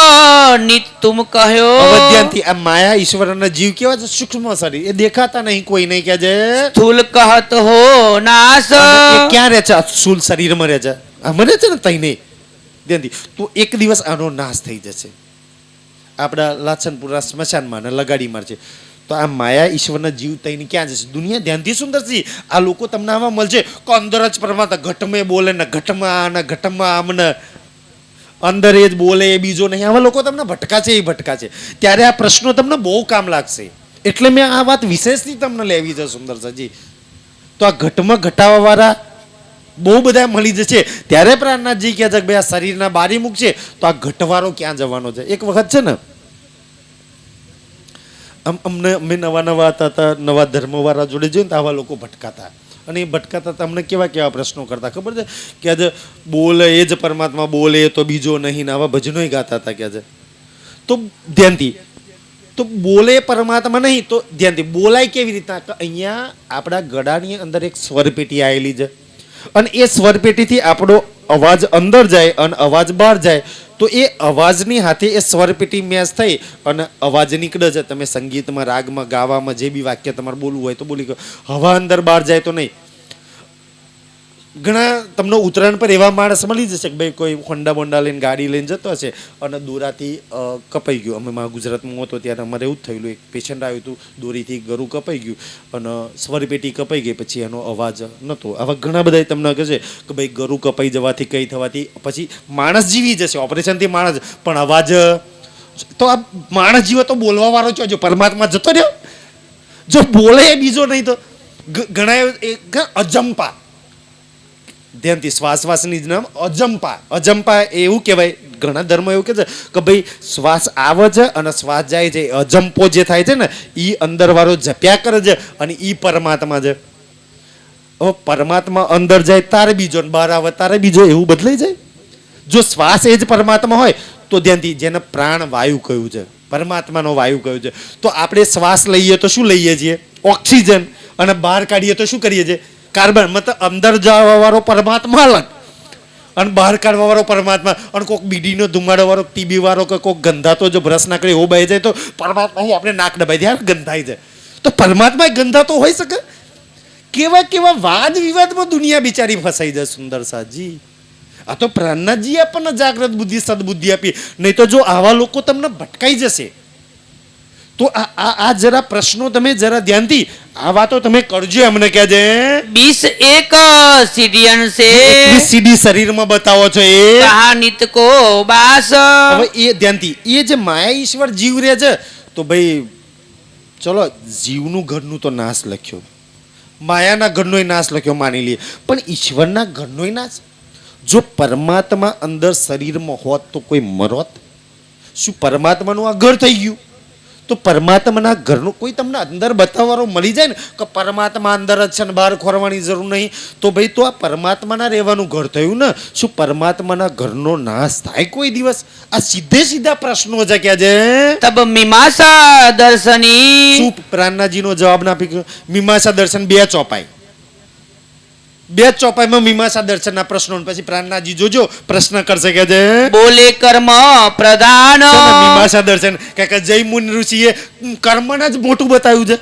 નિત તુમ કહ્યો. અવધ્યાનથી આ માયા ઈશ્વરના જીવ કેવા છે? સૂક્ષ્મ શરીર, એ દેખાતા નહીં, કોઈ નહીં કે છે. સ્થૂલ કહત હો નાશ. અને એ ક્યાં રહે છે? આ સ્થૂલ શરીરમાં રહે છે, આમાં રહે છે ને તઈ નહીં. ધ્યાનથી તો એક દિવસ આનો નાશ થઈ જશે. આપણા લાછનપુરા સ્મશાનમાં ને લગાડી મારશે. તો આ માયા ઈશ્વરના જીવ તઈને ક્યાં જશે? દુનિયા ધ્યાનથી સુંદરજી, આ લોકો તમને આમાં મળશે કે અંદર જ પરમાત્મા ઘટમે બોલે ને ઘટમાં ને ઘટમાં આમ ને અંદર એ જ બોલે એ બીજો નહીં. આવા લોકો તમને ભટકા છે, એ ભટકા છે. ત્યારે આ પ્રશ્નો તમને બહુ કામ લાગશે. એટલે મેં આ વાત વિશેષથી તમને લેવી છે સુંદરસાજી. તો આ ઘટમાં ઘટાવા વાળા બહુ બધા મળી જશે. ત્યારે પ્રાણનાથજી કહે છે કે ભાઈ આ શરીરના બારી મૂકશે તો આ ઘટવારો ક્યાં જવાનો છે? એક વખત છે ને અમે નવા હતા, નવા ધર્મવાળા જોડે જઈને તો આવા લોકો ભટકાતા. અને એ ભટકાતા અમને કેવા કેવા પ્રશ્નો કરતા ખબર છે? કે આજે બોલે એ જ પરમાત્મા બોલે તો બીજો નહીં, ને આવા ભજનોય ગાતા હતા. કે છે તો ધ્યાનથી, તો બોલે પરમાત્મા નહીં તો ધ્યાનથી બોલાય કેવી રીતના? અહીંયા આપણા ગળાની અંદર એક સ્વરપેટી આવેલી છે, અને એ સ્વરપેટીથી આપણો અવાજ અંદર જાય અને અવાજ બહાર જાય. તો એ અવાજની હાથે એ સ્વરપેટી મેચ થઈ અને અવાજ નીકળે છે. તમે સંગીતમાં, રાગમાં, ગાવામાં જે બી વાક્ય તમારે બોલવું હોય તો બોલી ગયો. હવા અંદર બહાર જાય તો નહીં. ઘણા તમને ઉત્તરાયણ પર એવા માણસ મળી જશે કે ભાઈ કોઈ હોન્ડા બોન્ડા લઈને ગાડી લઈને જતો હશે અને દોરાથી કપાઈ ગયું. અમે ગુજરાતમાં હતો ત્યારે અમારે એવું જ થયેલું. એક પેશન્ટ આવ્યું હતું, દોરીથી ગળું કપાઈ ગયું અને સ્વરપેટી કપાઈ ગઈ, પછી એનો અવાજ નહોતો. આવા ઘણા બધા તમને કહે કે ભાઈ ગળું કપાઈ જવાથી કઈ થવાથી પછી માણસ જીવી જશે, ઓપરેશનથી માણસ, પણ અવાજ તો આ માણસ જીવો તો બોલવા વાળો છો. જો પરમાત્મા જતો રહ્યો, જો બોલે એ બીજો નહીં તો ઘણા અજંપા. ધ્યાનથી શ્વાસની જ નામ અજંપા એવું કહેવાય. ઘણા ધર્મ એવું કહે છે કે ભાઈ શ્વાસ આવે છે અને શ્વાસ જાય છે, અજંપો જે થાય છે ને એ અંદર વાળો જપ્યા કરે છે અને એ પરમાત્મા છે. હવે પરમાત્મા અંદર જાય તારે બીજો, બહાર આવે તારે બીજો, એવું બદલાઈ જાય. જો શ્વાસ એ જ પરમાત્મા હોય તો ધ્યાનથી, જેને પ્રાણ વાયુ કહ્યું છે, પરમાત્માનો વાયુ કહ્યું છે, તો આપણે શ્વાસ લઈએ તો શું લઈએ છીએ? ઓક્સિજન. અને બહાર કાઢીએ તો શું કરીએ છીએ? કાર્બન. મતલબ અંદર જવા વાળો પરમાત્મા અલગ અને બહાર કાઢવા વાળો પરમાત્મા. અને કોઈક બીડીનો ધુમાડો વાળો, ટીબી વાળો કે કોઈક ગંધાતો જો બ્રશ ના કરે એવો બહી જાય તો પરમાત્મા આપણે નાક દબાઈ દે, ગંધાઈ જાય. તો પરમાત્મા ગંધાતો હોઈ શકે? કેવા કેવા વાદ વિવાદમાં દુનિયા બિચારી ફસાઈ જાય સુંદરસાજી. આ તો પ્રાણનાથજી આપણને જાગૃત બુદ્ધિ, સદબુદ્ધિ આપી. નહીં તો જો આવા લોકો તમને ભટકાઈ જશે તો આ જરા પ્રશ્નો તમે જરા ધ્યાનથી આ વાતો તમે કરજો. એમને કહેજે 21 સીડીયન સે સીડી શરીરમાં બતાવો છો એ કહા નિત કો બાસ. હવે એ ધ્યાનથી, એ જે માયા ઈશ્વર જીવ રહે છે તો ભાઈ ચલો જીવનું ઘરનું તો નાશ લખ્યો, માયાના ઘરનોય નાશ લખ્યો માની લઈએ, પણ ઈશ્વરના ઘરનોય નાશ. જો પરમાત્મા અંદર શરીરમાં હોત તો કોઈ મરોત? શું પરમાત્માનું આ ઘર થઈ ગયું? તો પરમાત્માના ઘરનું કોઈ તમને અંદર બતાવવાનો મળી જાય ને કે પરમાત્મા અંદર જ છે ને બહાર ખોરવાની જરૂર નહીં, તો ભાઈ તો આ પરમાત્માના રહેવાનું ઘર થયું ને. શું પરમાત્માના ઘરનો નાશ થાય કોઈ દિવસ? આ સીધા પ્રશ્નો છે કે છે. તબ મીમાંસા દર્શની. શું પ્રાણનાથજીનો જવાબ ના આપી? મીમાંસા દર્શન બે ચોપાઈમાં મીમાંસા દર્શનના પ્રશ્નો. પછી પ્રાણનાથજી જોજો પ્રશ્ન કરશે કે છે બોલે કર્મ પ્રધાન. મીમાંસા દર્શન કે જય મુનિ ઋષિએ કર્મના જ મોટું બતાવ્યું છે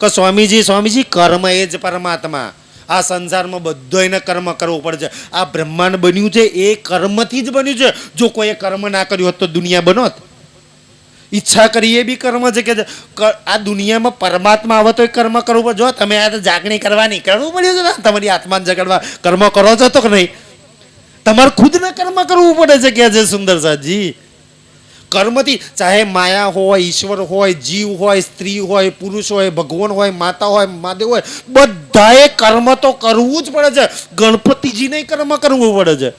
કે સ્વામીજી કર્મ એ જ પરમાત્મા. આ સંસારમાં બધો એને કર્મ કરવું પડે છે. આ બ્રહ્માંડ બન્યું છે એ કર્મથી જ બન્યું છે. જો કોઈએ કર્મ ના કર્યું હોત તો દુનિયા બનોત? ઈચ્છા કરીએ બી કર્મ છે કે આ દુનિયામાં પરમાત્મા આવે તો એ કર્મ કરવું પડે. જો તમે આ જાગણી કરવાની કરવું પડ્યું છે, તમારી આત્માને જગાડવા કર્મ કરો છો તો કે નહીં? તમારે ખુદને કર્મ કરવું પડે છે કે છે સુંદરસાજી. કર્મથી ચાહે માયા હોય, ઈશ્વર હોય, જીવ હોય, સ્ત્રી હોય, પુરુષ હોય, ભગવાન હોય, માતા હોય, મહાદેવ હોય, બધાએ કર્મ તો કરવું જ પડે છે. ગણપતિજીને કર્મ કરવું પડે છે.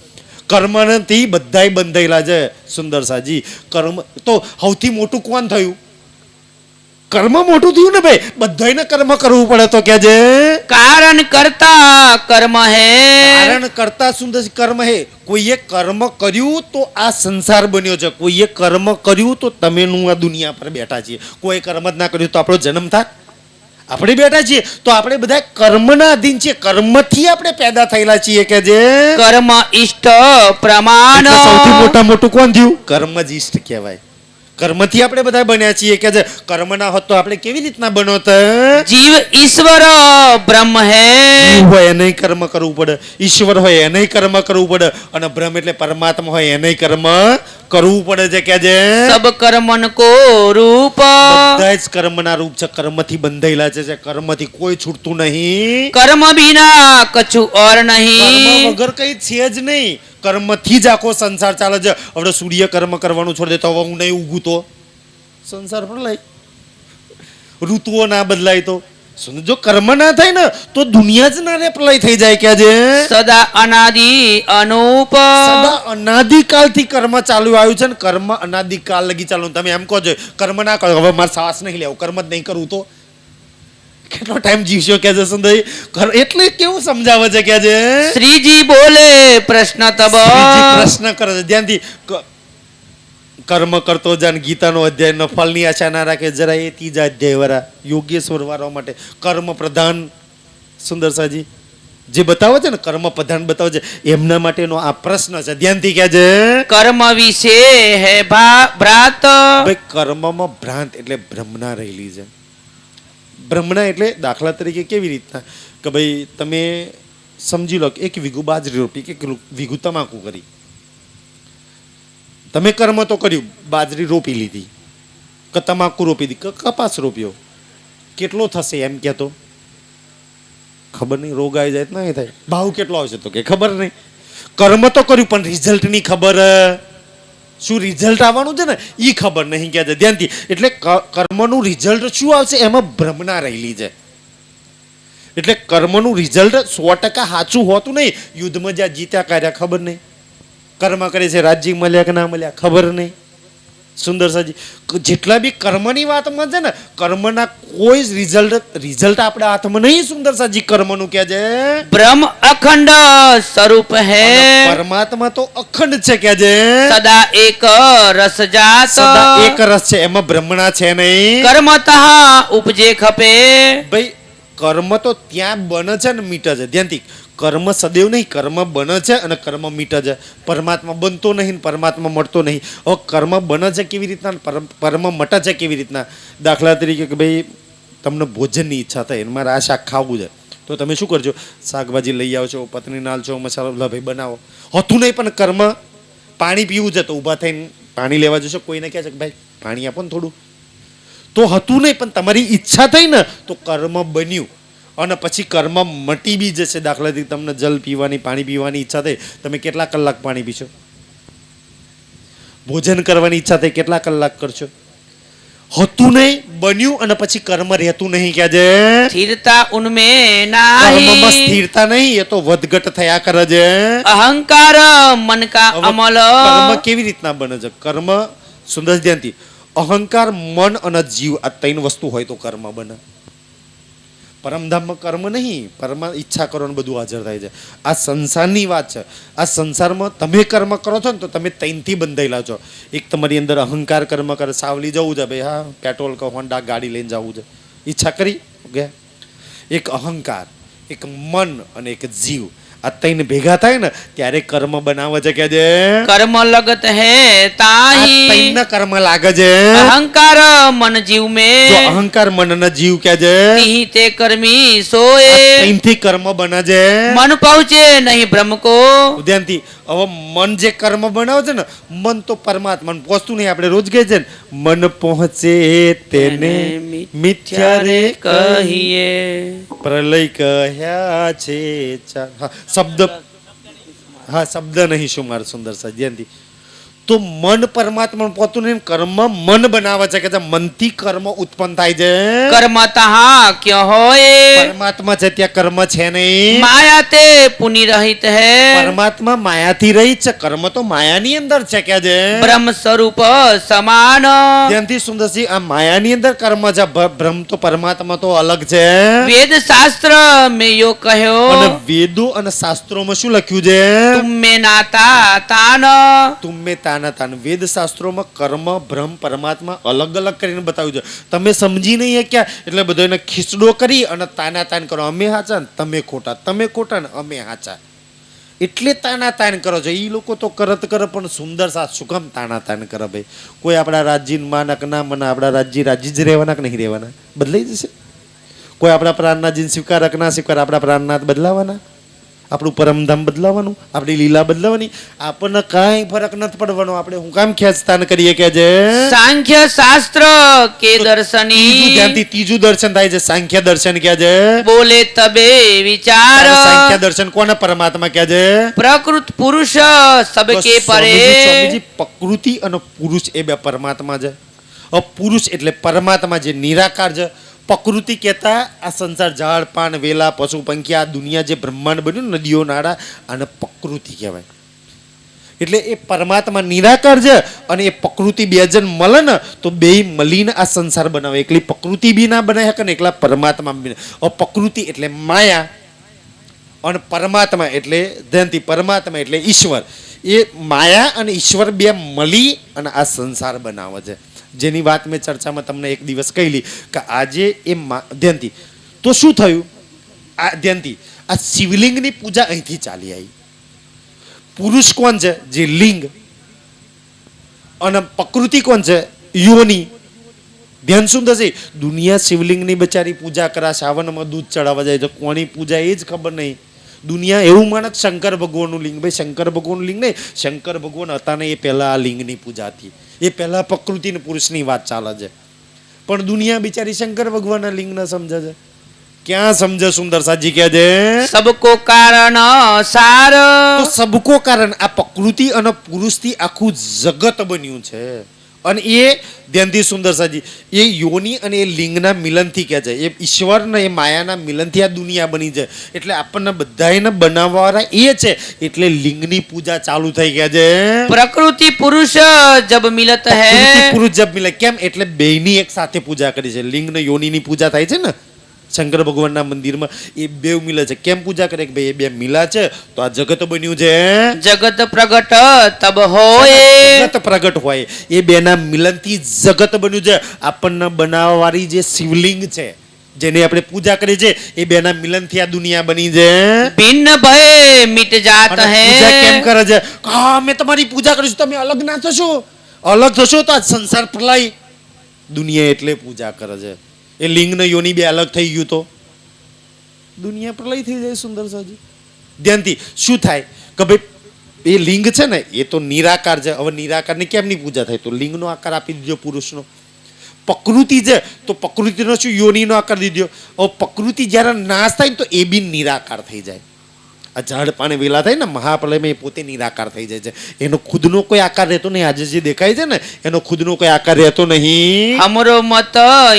કર્મથી બધાય બંધાયેલા છે સુંદરસાજી. કર્મ તો સૌથી મોટું કોણ થયું? કર્મ મોટું થયું ને ભાઈ. બધાને કર્મ કરવું પડે તો કે છે કારણ કરતા કર્મ હે. કારણ કરતા સુંદર કર્મ હે. કોઈએ કર્મ કર્યું તો આ સંસાર બન્યો છે. કોઈએ કર્મ કર્યું તો તમે આ દુનિયા પર બેઠા છીએ. કોઈ કર્મ જ ના કર્યું તો આપણો જન્મ થાય? આપણે બેઠા છીએ તો આપણે બધા કર્મના અધીન છીએ, કર્મથી આપણે પેદા થયેલા છીએ કે જે કર્મ ઇષ્ટ પ્રમાણ એટલે સૌથી મોટું કોણ થયું? કર્મ જ ઈષ્ટ કહેવાય. કર્મથી આપણે બધા બન્યા છીએ કે જે કર્મ ના હોત તો આપણે કેવી રીતના બનો તો? જીવ ઈશ્વર બ્રહ્મ હે જીવ હોય એને કર્મ કરવું પડે, ઈશ્વર હોય એને કર્મ કરવું પડે, અને બ્રહ્મ એટલે પરમાત્મા હોય એને કર્મ કરવું પડે છે કે જે સબ કર્મન કો રૂપ બધા જ કર્મના રૂપ છે, કર્મથી બંધાયેલા છે, કર્મથી કોઈ છૂટતું નહીં. કર્મ બિના કछु ઓર કર્મ નહીં. વગર કઈ છે જ નહીં, કર્મથી જ આખો સંસાર ચાલે છે. હવે સૂર્ય કર્મ કરવાનું છોડી દે તો હવે હું નહીં ઉગું તો સંસાર બદલાય, ઋતુઓ ના બદલાય તો જો કર્મ ના થાય ને તો દુનિયા જ ના રે પ્રલય થઈ જાય કે જે સદા અનાદિ અનુપ સદા અનાદિકાળથી કર્મ ચાલુ આવ્યું છે ને કર્મ અનાદિકાળ લગી ચાલુ. તમે એમ કહો છો કર્મ ના કરો, હવે મારે શ્વાસ નહીં લેવું, કર્મ જ નહીં કરવું તો કેટલો ટાઈમ જીવશો કે છે સંદય? એટલે કેવું સમજાવે છે કે છે શ્રીજી બોલે પ્રશ્ન તબ શ્રીજી પ્રશ્ન કરે છે ધ્યાનથી. કર્મ કરતો જાન ગીતાનો અધ્યાય ન ફળની આશા ના રાખે જરા એ ત્રીજા અધ્યાય વાળા યોગેશ્વર વાળા માટે કર્મ પ્રધાન સુંદર સાજી જે બતાવે છે ને કર્મ પ્રધાન બતાવે છે એમના માટેનો આ પ્રશ્ન છે. ધ્યાનથી કે છે કર્મ વિશે હે ભ્રાત. ભાઈ કર્મમાં ભ્રાંત એટલે ભ્રમણા રહેલી છે. ભ્રમણા એટલે દાખલા તરીકે કેવી રીતના કે ભાઈ તમે સમજી લો કે 1 વીઘું બાજરી રોપી કે 1 વીઘું તમાકુ કરી, તમે કર્મ તો કર્યું, બાજરી રોપી લીધી કે તમાકુ રોપી દીધી કે કપાસ રોપ્યો, કેટલો થશે એમ કહેતો ખબર નહીં, રોગ આવી જાય તો નહીં થાય, ભાવ કેટલો આવશે તો કે ખબર નહીં. કર્મ તો કર્યું પણ રિઝલ્ટની ખબર, શું રિઝલ્ટ આવવાનું છે ને એ ખબર નહીં કે છે ધ્યાનથી. એટલે કર્મનું રિઝલ્ટ શું આવશે એમાં ભ્રમણા રહેલી છે. એટલે કર્મનું રિઝલ્ટ 100% સાચું હોતું નહીં. યુદ્ધમાં જ્યાં જીત્યા કર્યા ખબર નહીં, કર્મ કરે છે રાજ્ય મળ્યા કે ના મળ્યા ખબર નહીં. સુંદર સાજી જેટલા બી કર્મની વાતમાં છે ને કર્મના કોઈ રિઝલ્ટ આપણા હાથમાં નહીં. સુંદર સાજી કર્મનું કે છે બ્રહ્મ અખંડ સ્વરૂપ હે પરમાત્મા તો અખંડ છે કે છે સદા એક રસ જાત. સદા એક રસ છે, એમાં ભ્રમણા છે નહીં. કર્મતઃ ઉપજે ખપે. ભાઈ કર્મ તો ત્યાં બને છે ને મીટે છે. ધ્યાનથી કર્મ સદૈવ નહીં, કર્મ બને છે અને કર્મ મીટે છે. પરમાત્મા બનતો નહીં, પરમાત્મા મળતો નહીં. હવે કર્મ બને છે કેવી રીતના, પરમ મટે છે કેવી રીતના? દાખલા તરીકે કે ભાઈ તમને ભોજનની ઈચ્છા થાય અને મારે આ શાક ખાવું છે તો તમે શું કરજો? શાકભાજી લઈ આવશો, પત્ની નાલ છો, મસાલો ભાઈ બનાવો. હતું નહીં પણ કર્મ પાણી પીવું છે તો ઊભા થઈને પાણી લેવા જશો. કોઈને કહે છે કે ભાઈ પાણી આપો ને થોડું, તો હતું નહીં પણ તમારી ઈચ્છા થઈ ને તો કર્મ બન્યું અને પછી કર્મ મટી બી જશે. દાખલા તરીકે તમને જલ પીવાની, પાણી પીવાની ઈચ્છા થઈ, તમે કેટલા કલાક પાણી પીશો? ભોજન કરવાની ઈચ્છા થઈ, કેટલા કલાક કરશો? હતું નહીં, બન્યું અને પછી કર્મ રહેતું નહીં કે છે સ્થિરતા ઉનમે કર્મમાં નાહી. સ્થિરતા નહીં, એ તો વધઘટ થયા કરે છે. અહંકાર મન કા હવે અમલ. કર્મ કેવી રીતના બને છે? કર્મ સુંદર ધ્યાનથી અહંકાર, મન અને જીવ આ 3 વસ્તુ હોય તો કર્મ બને. પરમધામમાં કર્મ નહીં, પરમા ઈચ્છા કરવાનું બધું હાજર થાય છે. આ સંસારની વાત છે. આ સંસારમાં તમે કર્મ કરો છો ને તો તમે 3થી બંધાયેલા છો. એક તમારી અંદર અહંકાર કર્મ કરે, સાવલી જવું છે ભાઈ, હા પેટ્રોલ કે હોન્ડા ગાડી લઈને જવું છે, ઈચ્છા કરી ગયા. એક અહંકાર, એક મન અને એક જીવ, આ 3 ભેગા થાય ને ત્યારે કર્મ બનાવે છે કે છે કર્મ લગત હે આ તાહી. 3 કર્મ લાગે છે. અહંકાર મન જીવ જો में અહંકાર મન અને જીવ કે છે तिहि ते कर्मी सोए. 3થી કર્મ બને છે. मन पहुँचे नहीं ब्रह्म को. ધ્યાનથી હવે મન જે કર્મ બનાવે છે ને, મન તો પરમાત્મા પહોંચતું નહીં. આપણે રોજ કહે છે ને મન પહોંચે તેને મિથ્યા રે કહીએ. પ્રલય કહ્યા છે હા, શબ્દ હા શબ્દ નહીં શું મારું સુંદર સા ધ્યાનથી. તો મન પરમાત્મા પહોંચતું નહીં, કર્મ મન બનાવે છે કે મનથી કર્મ ઉત્પન્ન થાય છે. कर्म तहाँ क्यों होए. પરમાત્મા છે ત્યાં કર્મ છે નહીં. माया ते पुनि रहित है. પરમાત્મા માયાથી રહિત છે, કર્મ તો માયાની અંદર છે કે છે ब्रह्म स्वरूप समान. ધ્યાનથી સુંદરસિંહ આ માયાની અંદર કર્મ છે, બ્રહ્મ તો પરમાત્મા તો અલગ છે. वेद शास्त्र में यो कहो. અને વેદો અને શાસ્ત્રોમાં શું લખ્યું છે? तुम में नाता तान. તુમ્મે તાન તાના તાન વેદ શાસ્ત્રોમાં કર્મ બ્રહ્મ પરમાત્મા અલગ અલગ કરીને બતાવ્યું છે. તમે સમજી નહીં ક્યાં એટલે બધો એને ખીચડો કરી અને તાના તાન કરો. અમે હાચા ને તમે ખોટા, તમે ખોટા ને અમે હાચા, એટલે તાના તાન કરો છો. એ લોકો તો કરત કરે પણ સુંદર સાથ શું કામ તાના તાન કરે ભાઈ? કોઈ આપણા રાજ્ય માનક ના મને આપણા રાજ્ય જ રહેવાના કે નહીં રહેવાના? બદલાઈ જશે. કોઈ આપણા પ્રાણના જીન સ્વીકારક ના સ્વીકાર આપણા પ્રાણનાથ બદલાવાના, આપણું પરમધામ બદલાવાનું, આપણી લીલા બદલાવાની. આપણને કાંઈ ફરક નથી પડવાનો. આપણે હું કામ ખેંચતાન કરીએ કે જે સાંખ્ય શાસ્ત્ર કે ત્રીજું દર્શની ધ્યાનથી ત્રીજું દર્શન થાય છે. સાંખ્ય દર્શન કે છે બોલે તબે વિચાર સાંખ્ય દર્શન કોને? પરમાત્મા કે છે પ્રકૃત પુરુષ સબકે તો પરે સ્વામીજી પ્રકૃતિ અને પુરુષ એ બે પરમાત્મા છે. પુરુષ એટલે પરમાત્મા જે નિરાકાર છે. પ્રકૃતિ કહેતા આ સંસાર ઝાડ પાન વેલા પશુ પંખી આ દુનિયા જે બ્રહ્માંડ બન્યું નદીઓ નાળા અને પ્રકૃતિ કહેવાય. એટલે એ પરમાત્મા નિરાકાર છે અને એ પ્રકૃતિ બે જણ મળે ને તો બે મળીને આ સંસાર બનાવે. એકલી પ્રકૃતિ બી ના બનાવી શકે ને એકલા પરમાત્મા બી ના. પ્રકૃતિ એટલે માયા અને પરમાત્મા એટલે ધ્યાનથી પરમાત્મા એટલે ઈશ્વર. એ માયા અને ઈશ્વર બે મળી અને આ સંસાર બનાવે છે. જેની વાત મેં ચર્ચામાં તમને એક દિવસ કહેલી કે આજે એ ધ્યાનથી તો શું થયું? આ ધ્યાનથી આ શિવલિંગની પૂજા અહીંથી ચાલી આવી. પુરુષ કોણ છે? જે લિંગ. અને પ્રકૃતિ કોણ છે? યોની. ધ્યાન શું થશે? દુનિયા શિવલિંગની બચારી પૂજા કરા, શ્રાવણમાં દૂધ ચડાવવા જાય તો કોની પૂજા એ જ ખબર નહીં. દુનિયા એવું માને શંકર ભગવાનનું લિંગ. ભાઈ શંકર ભગવાનનું લિંગ નહીં, શંકર ભગવાન હતા ને એ પહેલા આ લિંગની પૂજા હતી. એ પહેલા પ્રકૃતિ ને પુરુષની વાત ચાલે છે. પણ દુનિયા બિચારી શંકર ભગવાનના લિંગ ન સમજે છે. ક્યાં સમજે? સુંદર સાજી કહે છે સબકો કારણ સાર તો સબકો કારણ આ પ્રકૃતિ અને પુરુષથી આખું જગત બન્યું છે. અને એ ધ્યાનથી સુંદર સાજી એ યોની અને એ લિંગના મિલનથી કહે છે. એ ઈશ્વર ને એ માયાના મિલનથી આ દુનિયા બની છે. એટલે આપણને બધાને બનાવવાવાળા એ છે. એટલે લિંગની પૂજા ચાલુ થઈ ગયા છે. પ્રકૃતિ પુરુષ જબ મિલત પ્રકૃતિ હૈ પુરુષ જબ મિલે. કેમ? એટલે બેયની એક સાથે પૂજા કરી છે. લિંગ ને યોનીની પૂજા થાય છે ને શંકર ભગવાનના મંદિરમાં. એ બે મિલે છે. કેમ પૂજા કરે કે ભાઈ એ બે મિલા છે તો આ જગત બન્યું છે. જગત પ્રગટ તબ હોય જગત પ્રગટ હોય એ બેના મિલનથી જગત બન્યું છે. આપણને બનાવવાળી જે શિવલિંગ છે જેને આપણે પૂજા કરી છે એ બેના મિલનથી આ દુનિયા બની છે. ભિન્ન ભય મિટ જાત અને પૂજા કેમ હૈ કરે છે? હા મેં તમારી પૂજા કરીશું, તમે અલગ ના થશો. અલગ થશો તો આ સંસાર પ્રલય. દુનિયા એટલે પૂજા કરે છે. એ લિંગ ને યોની બે અલગ થઈ ગયું તો દુનિયા પ્રલય થઈ જાય. સુંદર સાજી ધ્યાનથી શું થાય કે ભાઈ એ લિંગ છે ને એ તો નિરાકાર છે. હવે નિરાકારની કેમની પૂજા થાય? તો લિંગનો આકાર આપી દીધો પુરુષનો. પ્રકૃતિ છે તો પ્રકૃતિનો શું? યોનીનો આકાર દીધો. હવે પ્રકૃતિ જ્યારે નાશ થાય ને તો એ બી નિરાકાર થઈ જાય. આ ઝાડ પાણી વેલા થાય ને મહાપ્રલયમાં એ પોતે નિરાકાર થઈ જાય છે. એનો ખુદનો કોઈ આકાર રહેતો નહીં. આજે જે દેખાય છે ને એનો ખુદનો કોઈ આકાર રહેતો નહીં. અમરો મત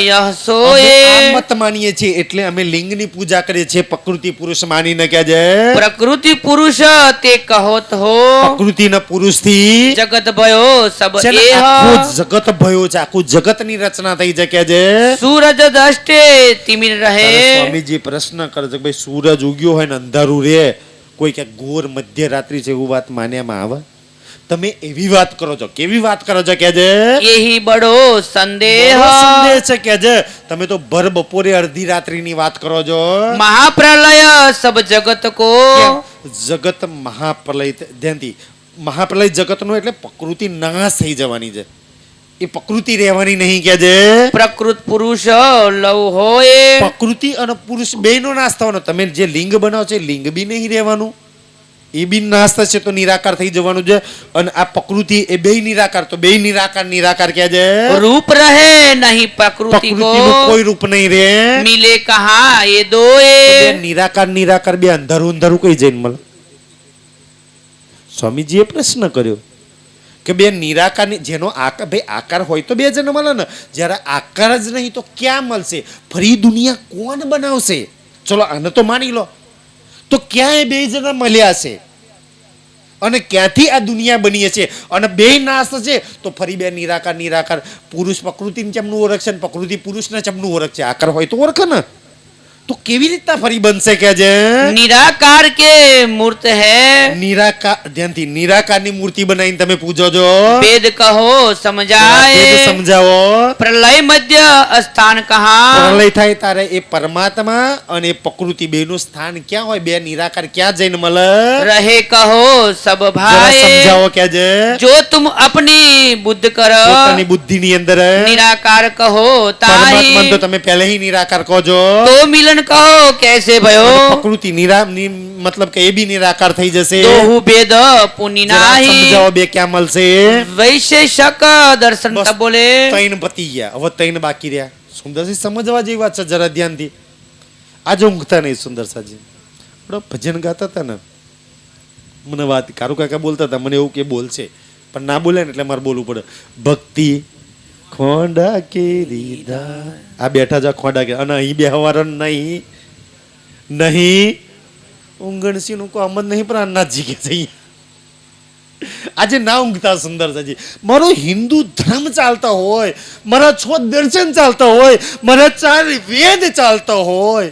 યહ અમે સોએ આ મત માનીએ છીએ એટલે અમે લિંગની પૂજા કરીએ છીએ. પ્રકૃતિ પુરુષ માનીને કે છે પ્રકૃતિ પુરુષ તે કહોત હો પ્રકૃતિ ના પુરુષ થી જગત ભયો સબ આખું એહ જગત ભયો છે. આખું જગત ની રચના થઈ છે કે છે સૂરજ દષ્ટે તિમિર રહે સ્વામીજી પ્રશ્ન કરે છે કે ભાઈ સૂરજ ઉગ્યો હોય ને અંધારું રે કોઈ કે ઘોર મધ્યરાત્રિ છે એવું વાત માન્યામાં આવે? તમે એવી વાત કરો છો. કેવી વાત કરો છો કે છે એહી બડો સંદેહ બહુ સંદેહ છે કે છે તમે તો ભર બપોરે અડધી રાત્રિની વાત કરો છો. મહાપ્રલય સબ જગત કો કેમ? જગત મહાપ્રલય ધ્યાનથી મહાપ્રલય જગતનો એટલે પ્રકૃતિ નાશ થઈ જવાની છે. એ પ્રકૃતિ રહેવાની નહીં કે છે પ્રકૃત પુરુષ લવ હોય પ્રકૃતિ અને પુરુષ બેયનો નાશ થવાનો. તમે જે લિંગ બનાવો છો એ લિંગ બી નહીં રહેવાનું. એ બી નાશ થશે તો નિરાકાર થઈ જવાનું છે. અને આ પ્રકૃતિ એ બે નિરાકાર તો બે નિરાકાર નિરાકાર કે છે રૂપ રહે નહીં પ્રકૃતિ કો પ્રકૃતિનું કોઈ રૂપ નહીં રે. મિલે કહા એ બે દોએ નિરાકાર નિરાકાર બે અંધારું અંધારું કઈ જઈને મળે? સ્વામીજીએ પ્રશ્ન કર્યો કે બે નિરાકારની જેનો આકાર ભાઈ આકાર હોય તો બે જણ મળે ને. જ્યારે આકાર જ નહીં તો ક્યાં મળશે? ફરી દુનિયા કોણ બનાવશે? ચલો આને તો માની લો તો ક્યાંય બે જણા મળ્યા છે અને ક્યાંથી આ દુનિયા બની છે અને બે નાશ થશે તો ફરી બે નિરાકાર નિરાકાર પુરુષ પ્રકૃતિને ચમનું ઓળખશે ને પ્રકૃતિ પુરુષને ચમનું ઓળખશે. આકાર હોય તો ઓળખે ને. તો કેવી રીતના ફરી બનશે કે છે निराकार के मूर्त है નિરાકાર ધ્યાનથી નિરાકારની મૂર્તિ બનાવીને તમે પૂજો છો वेद कहो વેદ समझाए સમજાવો प्रलय मध्य स्थान कहाँ પ્રલય થાય તારે એ પરમાત્મા અને પ્રકૃતિ બેનું સ્થાન ક્યાં હોય બે નિરાકાર ક્યાં જઈને મળે रहे कहो सब જરા भाई સમજાવો કે છે जो तुम अपनी बुद्ध करो પોતાની બુદ્ધિની અંદર निराकार कहो પરમાત્મા તો ताही તમે પહેલે નિરાકાર કહો છો तो मिलन कहो कैसे भयो પ્રકૃતિ મતલબ કે એ બી નિરાકાર થઈ જશે दोहु भेद पुनि જરા नाही સમજાવો બે ક્યાં મળશે वैशेषक दर्शन बस तब बोले ત્રણ પતી ગયા હવે ત્રણ બાકી રહ્યા સુંદરસી સમજવા જેવી વાત છે જરા ધ્યાનથી આજે ઊંઘતા નહીં સુંદરસાજી આપણે ભજન ગાતા હતા ને મને વાત કારુ કાકા બોલતા હતા મને એવું કે બોલશે પણ ના બોલે ને એટલે મારે બોલવું પડે ભક્તિ ખોંડા કેરી દા આ બેઠા જા ખોંડા કે અને અહીં બેહવારણ નહીં નહીં ઊંઘણસી નું કામ જ નહીં પણ અન્નાજી કે છે આજે ના ઊંઘતા સુંદરસાજી મારો હિન્દુ ધર્મ ચાલતા હોય મારા 6 દર્શન ચાલતા હોય મારા 4 વેદ ચાલતા હોય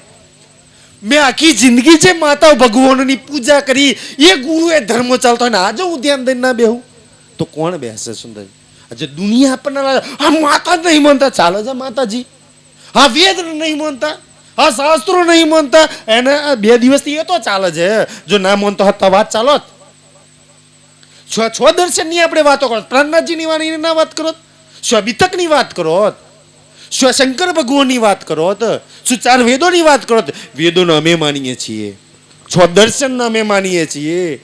મેં આખી જિંદગી છે માતા ભગવાનની પૂજા કરી એ ગુરુ એ ધર્મ ચાલતો હોય ને આજે હું ધ્યાન દઈને ના બેહું તો કોણ બેસે સુંદર આજે દુનિયા આપણને આ માતા જ નહીં માનતા ચાલે છે માતાજી હા વેદ નહીં માનતા હા શાસ્ત્રો નહીં માનતા એને આ 2 દિવસથી એ તો ચાલે છે જો ના માનતો હતા વાત ચાલો છ દર્શન ની આપણે વાતો કરો પ્રાણનાથજીની વાણીની ના વાત કરો શું બીતકની વાત કરો શું શંકર ભગવાનની વાત કરો શું 4 વેદોની વાત કરો વેદોને અમે માનીએ છીએ 6 દર્શનને અમે માનીએ છીએ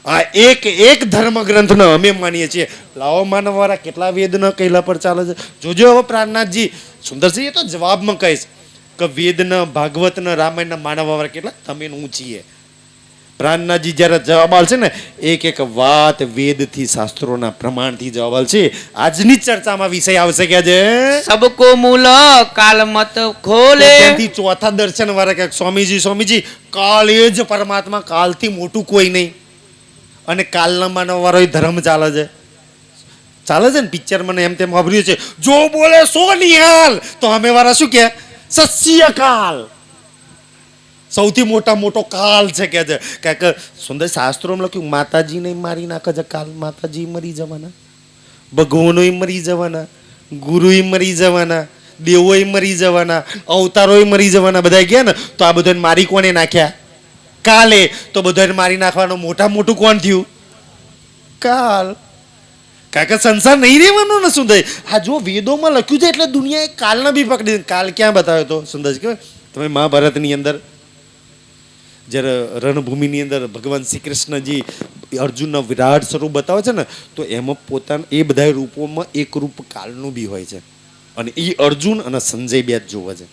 આ એક ધર્મ ગ્રંથને અમે માનીએ છીએ લાવો માનવવાળા કેટલા વેદના કહેલા પર ચાલે છે જોજો હવે પ્રાણનાથજી સુંદરસિંહ એ તો જવાબમાં કહીશ કે વેદના ભાગવતના રામાયણના માનવવાળા કેટલા તમે હું છીએ પ્રાણનાથજી જ્યારે જવાબ આલશે ને એક વાત વેદથી શાસ્ત્રોના પ્રમાણથી જવાબ આલશે આજની ચર્ચામાં વિષય આવશે કે છે सबको मूल काल मत खोले ત્યાંથી ચોથા દર્શન વાળા કે સ્વામીજી કાળ એ જ પરમાત્મા કાલથી મોટું કોઈ નહીં અને કાલના માનવ વાળો ધર્મ ચાલે છે ને પિક્ચર મને એમ તેમ વાપર્યું છે જો બોલે સો નિહાલ તો અમે વાળા શું કે સસ્ય કાલ સૌથી મોટો કાલ છે કે છે કે સુંદર શાસ્ત્રોમાં લખ્યું માતાજીને મારી નાખે છે કાલ માતાજી મરી જવાના ભગવાનોય મરી જવાના ગુરુય મરી જવાના દેવોય મરી જવાના અવતારોય મરી જવાના બધા ગયા ને તો આ બધાને મારી કોને નાખ્યા કાલે તો બધાને મારી નાખવાનું મોટું કોણ થયું કાલ કાકા સંસાર નહીં રહેવાનો ને સુંદર હા જો વેદોમાં લખ્યું છે એટલે દુનિયાએ કાલને બી પકડી કાલ ક્યાં બતાવ્યો તો સુંદર કે તમે મહાભારતની અંદર જ્યારે રણભૂમિની અંદર ભગવાન શ્રી કૃષ્ણજી અર્જુનના વિરાટ સ્વરૂપ બતાવે છે ને તો એમાં પોતાના એ બધા રૂપોમાં એક રૂપ કાલનું બી હોય છે અને એ અર્જુન અને સંજય બે જ જોવે છે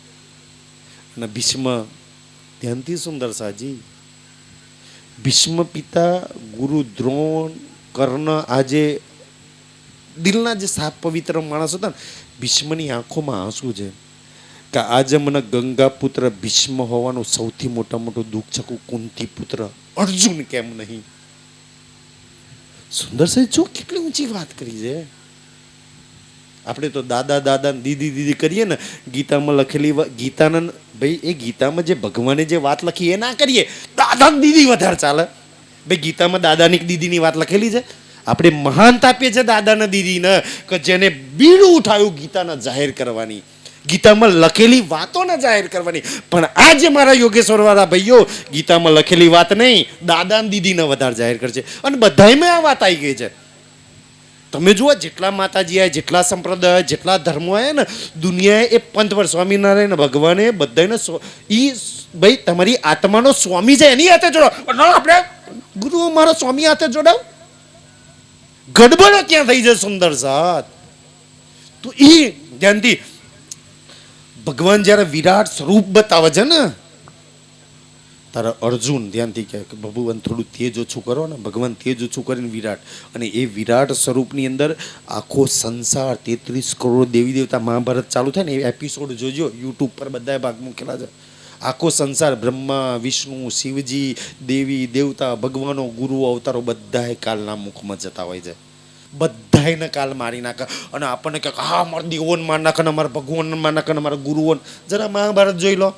અને ભીષ્મ ધ્યાનથી સુંદર સાજી ભીષ્મ પિતા ગુરુ દ્રોણ કર્ણ આજે દિલના જે સાફ પવિત્ર માણસ હતા ને ભીષ્મની આંખોમાં આંસુ છે કે આજે મને ગંગા પુત્ર ભીષ્મ હોવાનું સૌથી મોટું દુઃખ છે કુંતી પુત્ર અર્જુન કેમ નહીં સુંદર સાહેબ જો કેટલી ઊંચી વાત કરી છે આપણે તો દાદા દીદી કરીએ ને ગીતામાં લખેલી ગીતાના ભાઈ એ ગીતામાં જે ભગવાને જે વાત લખી એ ના કરીએ દાદા દીદી વધારે ચાલે ભાઈ ગીતામાં દાદાની દીદીની વાત લખેલી છે આપણે મહાનતા આપીએ છીએ દાદાના દીદીને કે જેને બીડું ઉઠાવ્યું ગીતાના જાહેર કરવાની ગીતામાં લખેલી વાતોને જાહેર કરવાની પણ આજે મારા યોગેશ્વર વાળા ભાઈઓ ગીતામાં લખેલી વાત નહીં દાદા દીદીને વધારે જાહેર કરશે અને બધાયમાં આ વાત આવી ગઈ છે તમે જુઓ જેટલા માતાજી આવ્યા જેટલા સંપ્રદાય જેટલા ધર્મો આવ્યા ને દુનિયાએ એ પંથ સ્વામિનારાયણ ભગવાને બધાને ઈ ભાઈ તમારી આત્માનો સ્વામી છે એની હાથે જોડાવ આપણે ગુરુ મારો સ્વામી હાથે જોડાવ ગડબડ ક્યાં થઈ જાય સુંદર સાથ તો એ ધ્યાનથી ભગવાન જ્યારે વિરાટ સ્વરૂપ બતાવે છે ને તારા અર્જુન ધ્યાનથી કહે કે ભગવાન થોડું તેજ ઓછું કરો ને ભગવાન તેજ ઓછું કરીને વિરાટ અને એ વિરાટ સ્વરૂપની અંદર આખો સંસાર 33 કરોડ દેવી દેવતા મહાભારત ચાલુ થાય ને એ એપિસોડ જોજો યુટ્યુબ પર બધા ભાગ મૂકેલા છે આખો સંસાર બ્રહ્મા વિષ્ણુ શિવજી દેવી દેવતા ભગવાનો ગુરુ અવતારો બધા કાલના મુખમાં જતા હોય છે બધાને કાલ મારી નાખે અને આપણને કહે હા મારા દેવોને મારી નાખે અમારા ભગવાનને મારી નાખે અમારા ગુરુઓને જરા મહાભારત જોઈ લો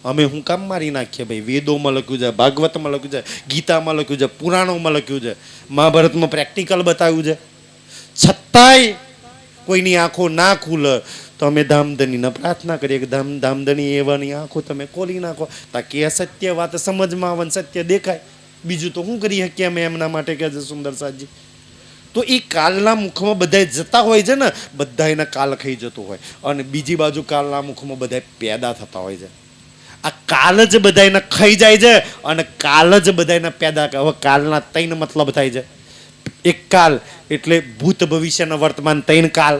અમે હું કામ મારી નાખીએ ભાઈ? વેદોમાં લખ્યું છે, ભાગવતમાં લખ્યું છે, ગીતામાં લખ્યું છે, પુરાણોમાં લખ્યું છે, મહાભારતમાં પ્રેક્ટિકલ બતાવ્યું છે. છતાંય કોઈની આંખો ના ખુલે તો અમે ધામધનીને પ્રાર્થના કરીએ કે ધામધની એવાની આંખો તમે ખોલી નાખો તાકી આ સત્ય વાત સમજમાં આવે ને સત્ય દેખાય. બીજું તો શું કરી શકીએ અમે એમના માટે કે છે સુંદર સાજી? તો એ કાલના મુખમાં બધાય જતા હોય છે ને, બધાયના કાલ ખાઈ જતો હોય, અને બીજી બાજુ કાલના મુખમાં બધાય પેદા થતા હોય છે. આ કાલ જ બધાયને ખાઈ જાય છે અને કાલ જ બધાયને પેદા. હવે કાલના ત્રણ મતલબ થાય છે. એક કાલ એટલે ભૂત ભવિષ્ય અને વર્તમાન ત્રણ કાલ,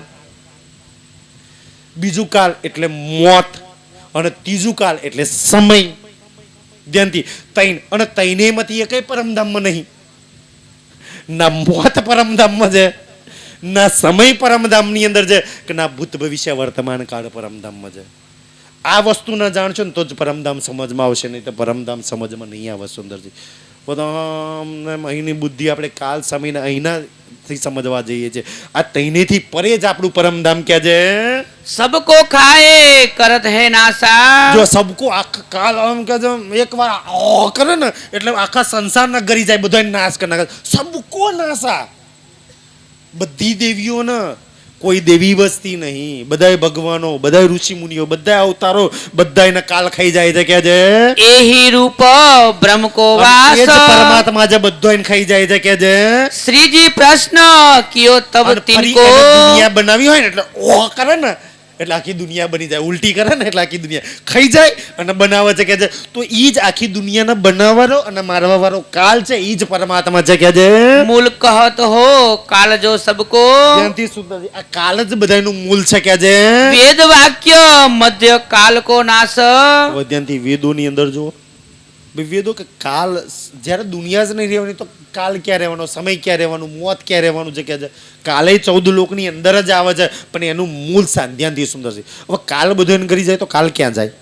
બીજું કાલ એટલે મોત, અને ત્રીજું કાલ એટલે સમય. ધ્યાનથી ત્રણ, અને ત્રણેયમાંથી એ કઈ પરમધામમાં નહીં. ના મોત પરમધામમાં છે, ના સમય પરમધામની અંદર છે, કે ના ભૂત ભવિષ્ય વર્તમાન કાળ પરમધામમાં છે. આ વસ્તુ ના જાણશો ને તો જ પરમધામ સમજમાં આવશે, નહીં તો પરમધામ સમજમાં નહીં આવે. સુંદરજી બધા અહીંની બુદ્ધિ આપણે કાલ સમયને અહીંનાથી સમજવા જઈએ છીએ. આ તૈનેથી પરે જ આપણું પરમધામ ક્યાં છે? सबको खाए करत है नासा. જો સબકો આખા કાલ આમ કે એકવાર કરે ને એટલે આખા સંસારના ગરી જાય, બધાય નાશ કરી નાખે. સબકો નાશા. બધી દેવીઓને કોઈ દેવી વસ્તી નહીં, બધાય ભગવાનો, બધાય ઋષિ મુનિઓ, બધા અવતારો બધાયને કાલ ખાઈ જાય છે. કે છે एही रूप ब्रह्म को એ જ वास. પરમાત્મા જે બધાયને ખાઈ જાય છે. કે છે श्री जी प्रश्न कियो तब અને ફરી तिनको. એને દુનિયા બનાવી હોય ને એટલે ઓહ કરે ને એટલે આખી દુનિયા બની જાય. ઉલટી કરે ને એટલે આખી દુનિયા ખાઈ જાય અને બનાવે છે. કે છે તો ઈ જ આખી દુનિયાને બનાવવાનો અને મારવા વાળો કાલ છે, ઈ જ પરમાત્મા છે. કે છે मूल कहत हो काल जो सबको. ધ્યાનથી સુંદર આ કાલ જ બધાયનું મૂળ છે. કે છે वेद वाक्य मध्य काल को नाश. હવે ધ્યાનથી વેદોની અંદર જુઓ, ભાઈ વેદો કે કાલ જ્યારે દુનિયા જ નહીં રહેવાની તો કાલ ક્યાં રહેવાનો, સમય ક્યાં રહેવાનું, મોત ક્યાં રહેવાનું છે. કે છે કાલે 14 લોકની અંદર જ આવે છે, પણ એનું મૂળ સ્થાન. ધ્યાનથી સુંદર છે. હવે કાલ બધું એને કરી જાય તો કાલ ક્યાં જાય?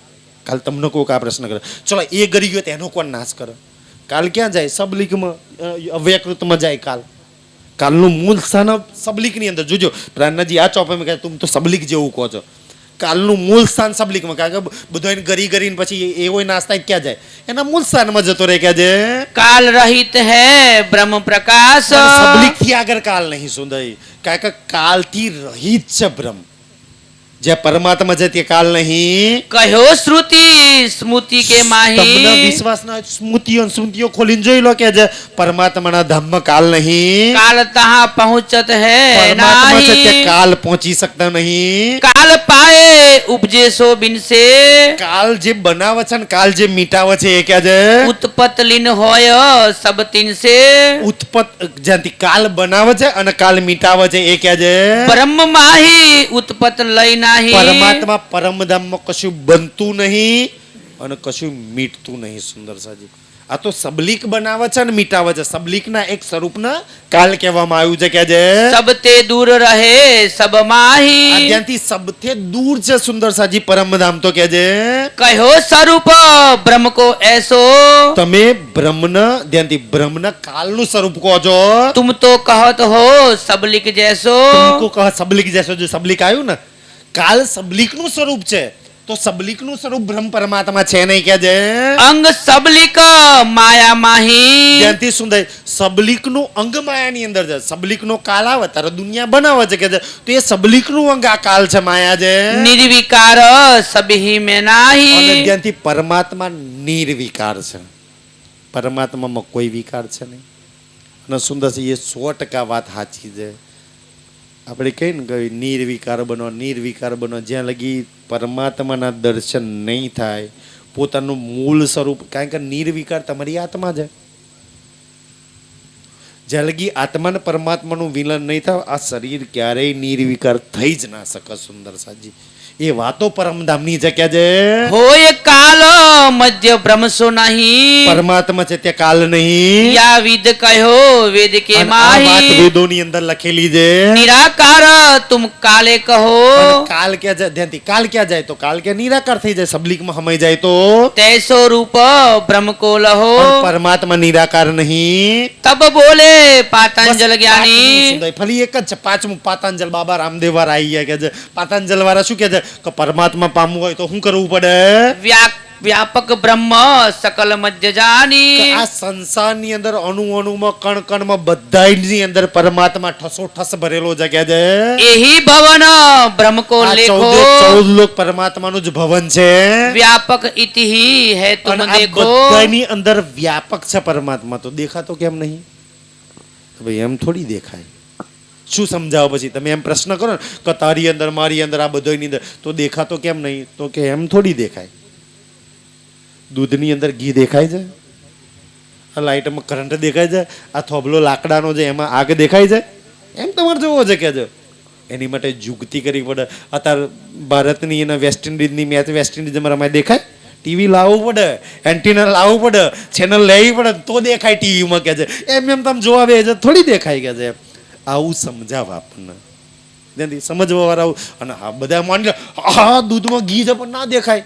કાલ તમને કોઈક આ પ્રશ્ન કરે, ચલો એ કરી ગયો તો એનો કોણ નાશ કરે? કાલ ક્યાં જાય? સબલિકમાં અવ્યકૃતમાં જાય કાલ. કાલનું મૂળ સ્થાન સબલિકની અંદર. જોજો પ્રાણનાજી આ ચોપામાં કહે તું તો સબલિક જેવું કહો છો. કાલનું મૂળ સ્થાન સબલિકમાં, કારણ કે બધો એને ગરી કરીને પછી એવો નાશ થાય ક્યાં જાય? એના મૂળ સ્થાનમાં જતો રહે. કે છે काल रहित है ब्रह्म प्रकाश. સબલિક થી આગળ કાલ નહીં સુંદર, કારણ કે કાલથી રહિત છે બ્રહ્મ. જે પરમાત્મા છે તે કાલ નહીં. कहो श्रुति स्मृति के તમને माही. વિશ્વાસ ના હોય, સ્મૃતિઓ ખોલીને જોઈ લો. કે છે પરમાત્માના ધામમાં કાલ નહીં. काल तहाँ पहुँचत है પરમાત્મા છે તે नाही. કાલ પહોંચી શકતા નહીં. काल पाए उपजे सो बिन से. કાલ જે બનાવે છે ને કાલ જે મીટાવે છે એ ક્યાં છે? उत्पत लीन होय सब तिन से. ઉત્પત જ્યાંથી કાલ બનાવે છે અને કાલ મીટાવે છે એ ક્યાં છે? ब्रह्म माही उत्पत लय नाही. પરમાત્મા પરમધામમાં કશું બનતું નહીં અને કશું મીટતું નહીં. સુંદર સાજી આ તો સબલિક બનાવે છે ને મીટાવે છે. સબલિકના એક સ્વરૂપના કાલ કહેવામાં આવ્યું છે. કે છે सब ते दूर रहे सब આ माही. જ્યાંથી સબથી દૂર છે સુંદર સાજી પરમધામ. તો કે છે कहो स्वरूप ब्रह्म को ऐसो. તમે બ્રહ્મના ધ્યાનથી બ્રહ્મના કાલનું સ્વરૂપ કહો છો. तुम तो कहत हो सबलिक जैसो. तुमको कहा सबलिक जैसे जो सबलिक આવ્યું ને કાલ સબલિકનું સ્વરૂપ છે, તો સબલિકનું સ્વરૂપ બ્રહ્મ પરમાત્મા છે નહીં. કે છે अंग सबलिक माया माही. ત્યાંથી શું થાય? સબલિકનું અંગ માયાની અંદર છે. સબલિકનો કાલ આવે ત્યારે દુનિયા બનાવે છે. કે છે તો એ સબલિકનું અંગ આ કાલ છે, માયા છે. निर्विकार सभी में અને नाही. ત્યાંથી પરમાત્મા નિર્વિકાર છે. પરમાત્મામાં કોઈ વિકાર છે નહીં. અને સુંદર છે એ 100% વાત સાચી છે. આપણે કહીએ ને કે નિર્વિકાર બનો, નિર્વિકાર બનો. જ્યાં લગી પરમાત્માના દર્શન નહીં થાય, પોતાનું મૂળ સ્વરૂપ, કારણ કે નિર્વિકાર તમારી આત્મા છે. જ્યાં લગી આત્માને પરમાત્માનું વિલન નહીં થાય, આ શરીર ક્યારેય નિર્વિકાર થઈ જ ના શકે. સુંદર સાજી એ વાતો પરમધામની છે. કે છે होय काल मध्य ब्रह्म सो नहीं. પરમાત્મા છે તે કાલ નહીં. या विद कहो वेद के અને આ વાત माही. વેદોની અંદર લખેલી છે. निराकार तुम काले कहो. અને કાલ ક્યાં જાય? ધ્યાનથી કાલ ક્યાં જાય? તો કાલ ક્યાં નિરાકાર થઈ જાય, સબલિકમાં હમાઈ જાય. તો तैसो रूप ब्रह्म को પણ लहो. પરમાત્મા નિરાકાર નહીં. तब बोले पातंजल બસ પાંચમું ज्ञानी. સુંદર. ફરી એક જ છે પાંચમું. પાતંજલ બાબા રામદેવ વાળા આવી ગયા. કે છે પાતંજલ વાળા શું કે છે કે પરમાત્મા પામવું હોય તો શું કરવું પડે? વ્યાપક બ્રહ્મ સકલ મધ્ય જાની આ સંસારની અંદર અણુ અણુમાં કણ કણમાં બધાયની અંદર પરમાત્મા ઠસો ઠસ ભરેલો છે કે છે એહી ભવન બ્રહ્મ કો આ લેખો 14 લોક પરમાત્માનું જ ભવન છે વ્યાપક ઇતિ હી હૈ તુમ અને આ દેખો બધાની અંદર વ્યાપક છે પરમાત્મા તો દેખાતો કેમ નહીં તો ભાઈ એમ થોડી દેખાય શું સમજાવો પછી તમે એમ પ્રશ્ન કરો ને કે તારી અંદર મારી અંદર આ બધાની અંદર તો દેખાતો કેમ નહીં તો કે એમ થોડી દેખાય દૂધની અંદર ઘી દેખાય છે આ લાઇટમાં કરંટ દેખાય છે આ થોબલો લાકડાનો છે એમાં આગ દેખાય છે એમ તમારે જોવો છે કે જો એની માટે જુગતી કરવી પડે અત્યારે ભારતની અને વેસ્ટ ઇન્ડિઝની મેચ વેસ્ટ ઇન્ડિઝમાં રમાય દેખાય ટીવી લાવવું પડે એન્ટીના લાવવું પડે ચેનલ લેવી પડે તો દેખાય ટીવીમાં કે છે એમ તમે જોવા બે છે થોડી દેખાય કે છે આવું સમજાવ આપણને ત્યાંથી સમજવા વાળા આવું અને હા બધા માની લે હા દૂધમાં ઘી છે પણ ના દેખાય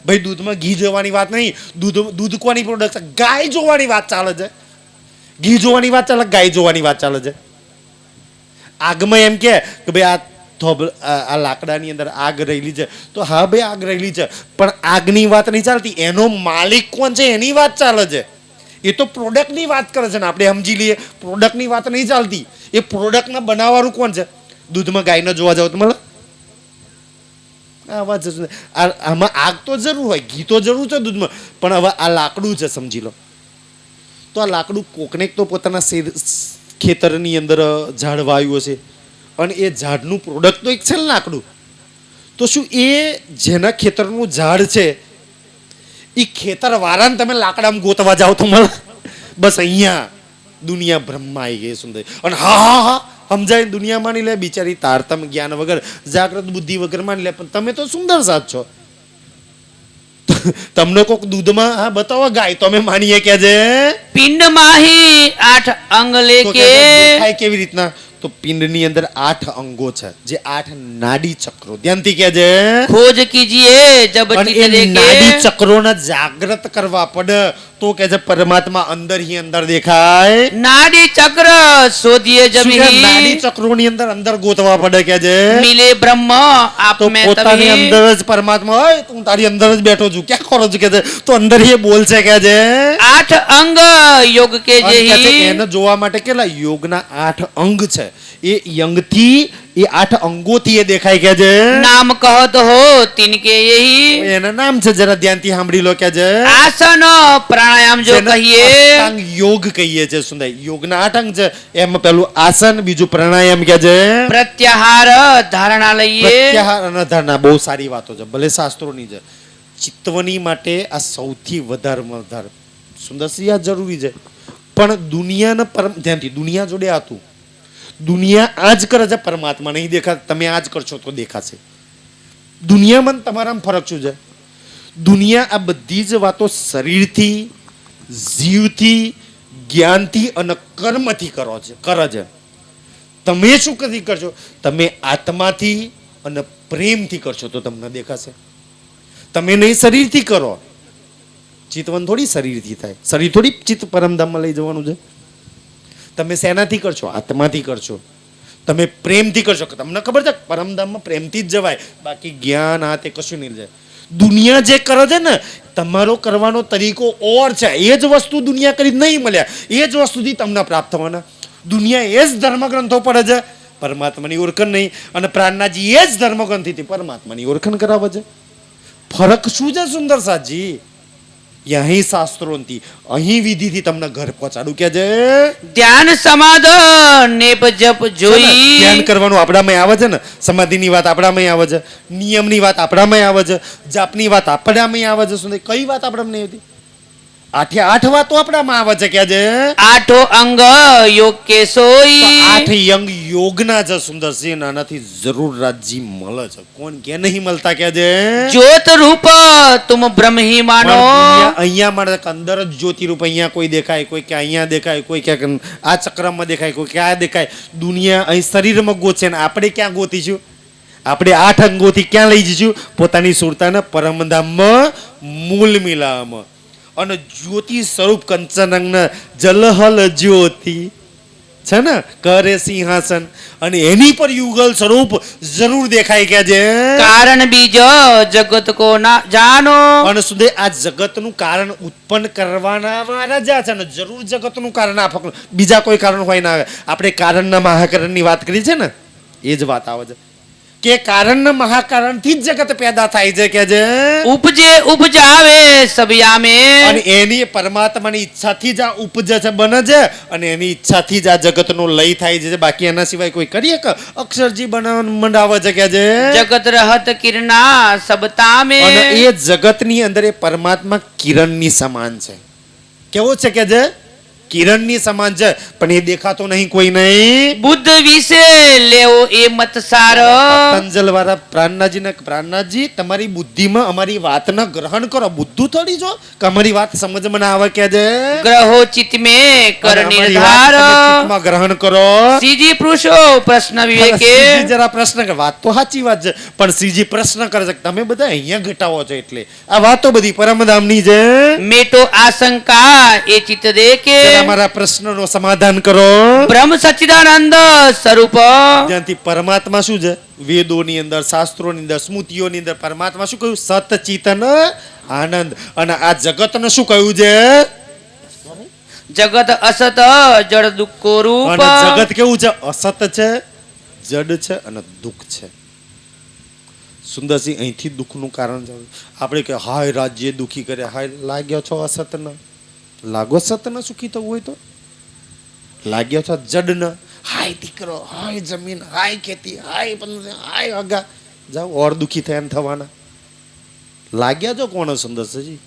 ભાઈ દૂધમાં ઘી જોવાની વાત નહીં દૂધ કોની પ્રોડક્ટ છે ગાય જોવાની વાત ચાલે છે ઘી જોવાની વાત ચાલે ગાય જોવાની વાત ચાલે છે આગમાં એમ કે ભાઈ આ લાકડાની અંદર આગ રહેલી છે તો હા ભાઈ આગ રહેલી છે પણ આગની વાત નહીં ચાલતી એનો માલિક કોણ છે એની વાત ચાલે છે એ તો પ્રોડક્ટની વાત કરે છે ને આપણે સમજી લઈએ પ્રોડક્ટની વાત નહીં ચાલતી એ પ્રોડક્ટને બનાવવાનું કોણ છે દૂધમાં ગાયને જોવા જાવ તો મળે આ વાત છે આમાં આગ તો જરૂર હોય ઘી તો જરૂર છે દૂધમાં પણ હવે આ લાકડું છે સમજી લો તો આ લાકડું કોકને તો પોતાના ખેતરની અંદર ઝાડ વાવ્યું હશે અને એ ઝાડનું પ્રોડક્ટ તો એક છે ને લાકડું તો શું એ જેના ખેતરનું ઝાડ છે એ ખેતર વાળાને તમે લાકડામાં ગોતવા જાઓ તો મળે બસ અહીંયા દુનિયા બ્રહ્મા આવી ગઈ સુંદર અને હા હા હા સમજાય દુનિયા માની લે બિચારી તારતમ જ્ઞાન વગર જાગૃત બુદ્ધિ વગર માની લે પણ તમે તો સુંદર સાથ છો તમને કોક દૂધમાં હા બતાવો ગાય તો અમે માનીએ કે છે પિંડ માહી 8 અંગ તો લેકે કે દેખાય કેવી રીતના તો પિંડની અંદર 8 અંગો છે જે 8 નાડી ચક્રો ધ્યાનથી કે છે खोज कीजिए जब અને चित એ નાડી लेके ચક્રોને જાગૃત કરવા પડે તો કે છે પરમાત્મા અંદર ही અંદર દેખાય नाड़ी चक्र शोधिए जब શું કે નાડી ही ચક્રોની અંદર અંદર ગોતવા પડે કે છે मिले ब्रह्म आप તો में પોતાની तभी અંદર જ પરમાત્મા હોય તું તારી અંદર જ બેઠો છું ક્યાં ખરો છું કે છે તો અંદર એ બોલશે કે છે 8 અંગ योग के અને કે છે जेही એને જોવા માટે કેટલા યોગના 8 અંગ છે એ યંગથી એ 8 અંગોથી એ દેખાય કે છે नाम कहत हो तिनके यही એના નામ છે જરા ધ્યાનથી સાંભળી લો કે છે आसन प्राणायाम जो જેને कहिए અષ્ટાંગ યોગ કહીએ છે સુંદર યોગના 8 અંગ છે એમાં પેલું આસન બીજું પ્રાણાયામ કે છે प्रत्याहार धारणा लइए પ્રત્યાહાર અને ધારણા બહુ સારી વાતો છે ભલે શાસ્ત્રોની છે ચિત્તવની માટે આ સૌથી વધારેમાં વધારે સુંદર આ જરૂરી છે પણ દુનિયાના પરમ ધ્યાનથી દુનિયા જોડે આતું દુનિયા આ જ કરે છે પરમાત્મા નહીં દેખાતા તમે આ જ કરશો તો દેખાશે દુનિયામાં ને તમારામાં ફરક શું છે દુનિયા આ બધી જ વાતો શરીરથી જીવથી જ્ઞાનથી અને કર્મથી કરે છે તમે શું કદી કરશો તમે આત્માથી અને પ્રેમથી કરશો તો તમને દેખાશે તમે નહીં શરીરથી કરો ચિતવન થોડી શરીરથી થાય શરીર થોડી ચિત્ત પરમધામમાં લઈ જવાનું છે તમે શેનાથી કરશો આત્માથી કરશો તમે પ્રેમથી કરશો તમને ખબર છે પરમધામમાં પ્રેમથી જ જવાય બાકી જ્ઞાન આ તે કશું નહીં જાય દુનિયા જે કરે છે ને તમારો કરવાનો તરીકો ઓર છે એ જ વસ્તુ દુનિયા કરી નહીં મળ્યા એ જ વસ્તુથી તમને પ્રાપ્ત થવાના દુનિયા એ જ ધર્મગ્રંથો પડે છે પરમાત્માની ઓળખાણ નહીં અને પ્રાણનાજી એ જ ધર્મગ્રંથથી પરમાત્માની ઓળખાણ કરાવે છે ફરક શું છે સુંદર સાજી અહીં શાસ્ત્રોથી અહીં વિધિથી તમને ઘર પહોંચાડું કે છે ધ્યાન સમાધ નેપ જપ જોઈ ધ્યાન કરવાનું આપણામાં આવે છે ને સમાધિની વાત આપણામાં આવે છે નિયમની વાત આપણામાં આવે છે જાપની વાત આપણામાં આવે છે સુંદર કઈ વાત આપણામાં નહીં આવતી 8 વાતો આપણામાં આવે છે કે છે આઠો અંગ યોગ કે સોઈ 8 યંગ યોગના છે સુંદર સિંહ નાનાથી જરૂર રાજજી મળે છે કોણ કે નહીં મળતા કે છે ज्योत रूप तुम ब्रह्म ही मानो અહીંયા મળે અંદર જ જ્યોતિ રૂપ અહીંયા કોઈ દેખાય કોઈ કે અહીંયા દેખાય કોઈ ક્યાંક આ ચક્રમાં દેખાય કોઈ ક્યાં દેખાય દુનિયા અહીં શરીરમાં ગોતશે ને આપણે ક્યાં ગોતીશું આપણે 8 અંગોથી ક્યાં લઈ જઈશું પોતાની સુરતાના પરમધામમાં મૂળ મિલામાં અને જ્યોતિ સ્વરૂપ કંચનંગના જલહલ જ્યોતિ છે ને, કરે સિંહાસન, અને એની પર યુગલ સ્વરૂપ જરૂર દેખાય કે છે. કારણ બીજ જગત કો ના જાનો. અને સુધે આ જગતનું કારણ ઉત્પન્ન કરવાના વાળા જ છે ને, જરૂર જગતનું કારણ આ ફક્ત બીજા કોઈ કારણ હોય ના આવે. આપણે કારણના મહાકારણની વાત કરી છે ને, એ જ વાત આવે છે કે કારણના મહાકારણથી જ જગત પેદા થાય છે કે છે. ઉપજે ઉપજાવે સબયામે. અને એની પરમાત્માની ઈચ્છાથી જ આ ઉપજે છે, બને છે, અને એની ઈચ્છાથી જ આ જગતનો લય થાય છે. બાકી એના સિવાય કોઈ કરીએ કે અક્ષરજી બનાવવાનું મંડાવે છે કે છે. જગત રહત કિરણા સબતામે. અને એ જગતની અંદર એ પરમાત્મા કિરણની સમાન છે. કેવો છે કે છે? કિરણની સમાન છે, પણ એ દેખાતો નહીં કોઈ નહીં. બુદ્ધ વિશે લેવો એ મત સાર. પતંજલ વાળા પ્રાણનાથજી તમારી બુદ્ધિમાં અમારી વાતના ગ્રહણ કરો. બુદ્ધુ થોડી છો કે અમારી વાત સમજમાં ના આવે કે છે. ગ્રહો ચિત્ત મે કર અને અમારી વાત નિર્ધાર. તમે ચિત્તમાં ગ્રહણ કરો. સીજી પુરુષો પ્રશ્ન વિવેકે. શ્રીજી જરા પ્રશ્ન કરે, વાત તો સાચી વાત છે, પણ શ્રીજી પ્રશ્ન કરે છે કે તમે બધા અહીંયા ઘટાવો છો, એટલે આ વાતો બધી પરમધામની છે. મેટો આશંકા એ ચિત્ત દેકે. અમારા પ્રશ્નનો સમાધાન કરો. બ્રહ્મ સચ્ચિદાનંદ સ્વરૂપ. જ્યાંથી પરમાત્મા શું છે, વેદોની અંદર, શાસ્ત્રોની અંદર, સ્મૃતિઓની અંદર પરમાત્મા શું કહ્યું? સત ચિતન આનંદ. અને આ જગતને શું કહ્યું છે? જગત અસત જડ દુઃખો રૂપ. અને જગત કેવું છે? અસત છે, જડ છે અને દુઃખ છે. સુંદરસિંહ, અહીંથી દુઃખનું કારણ છે. આપણે કે હાય રાજ્ય દુઃખી કરે, હાય લાગ્યો છો અસતના, લાગો સતના સુખી થવું હોય તો, લાગ્યો છો જડના, હાય દીકરો, હાય જમીન, હાય ખેતી, હાય હાય અગા, જાઓ ઓર દુઃખી થયા એમ થવાના. લાગ્યા છો કોણ? સુંદરસિંહજી,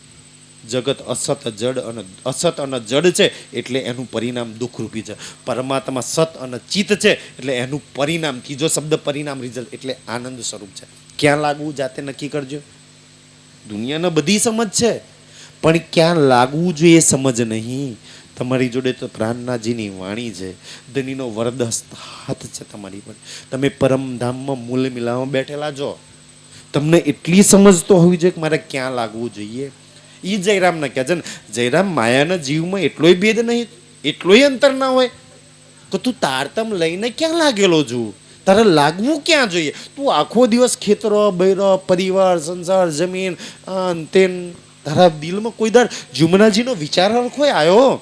જગત અસત જડ અને અસત અને જડ છે, એટલે એનું પરિણામ દુઃખરૂપી છે. પરમાત્મા સત અને ચિત્ત છે, એટલે એનું પરિણામ, ત્રીજો શબ્દ પરિણામ, રિઝલ્ટ, એટલે આનંદ સ્વરૂપ છે. ક્યાં લાગવું જાતે નક્કી કરજો. દુનિયાને બધી સમજ છે, પણ ક્યાં લાગવું જોઈએ સમજ નહીં. તમારી જોડે તો પ્રાણનાથજીની વાણી છે, ધનીનો વરદ હાથ છે તમારી પર. તમે પરમધામમાં મૂલ મિલાવવા બેઠેલા છો, તમને એટલી સમજ તો હોવી જોઈએ કે મારે ક્યાં લાગવું જોઈએ. એ જયરામને કહે છે ને, જયરામ માયાના જીવમાં એટલોય ભેદ નહીં, એટલોય અંતર ના હોય કે તું તારતમ લઈને ક્યાં લાગેલો છું, તારે લાગવું ક્યાં જોઈએ. તું આખો દિવસ ખેતરો, બૈરો, પરિવાર, સંસાર, જમીન, તેન, તારા દિલમાં કોઈ દર જુમનાજીનો વિચાર હરખો આવ્યો?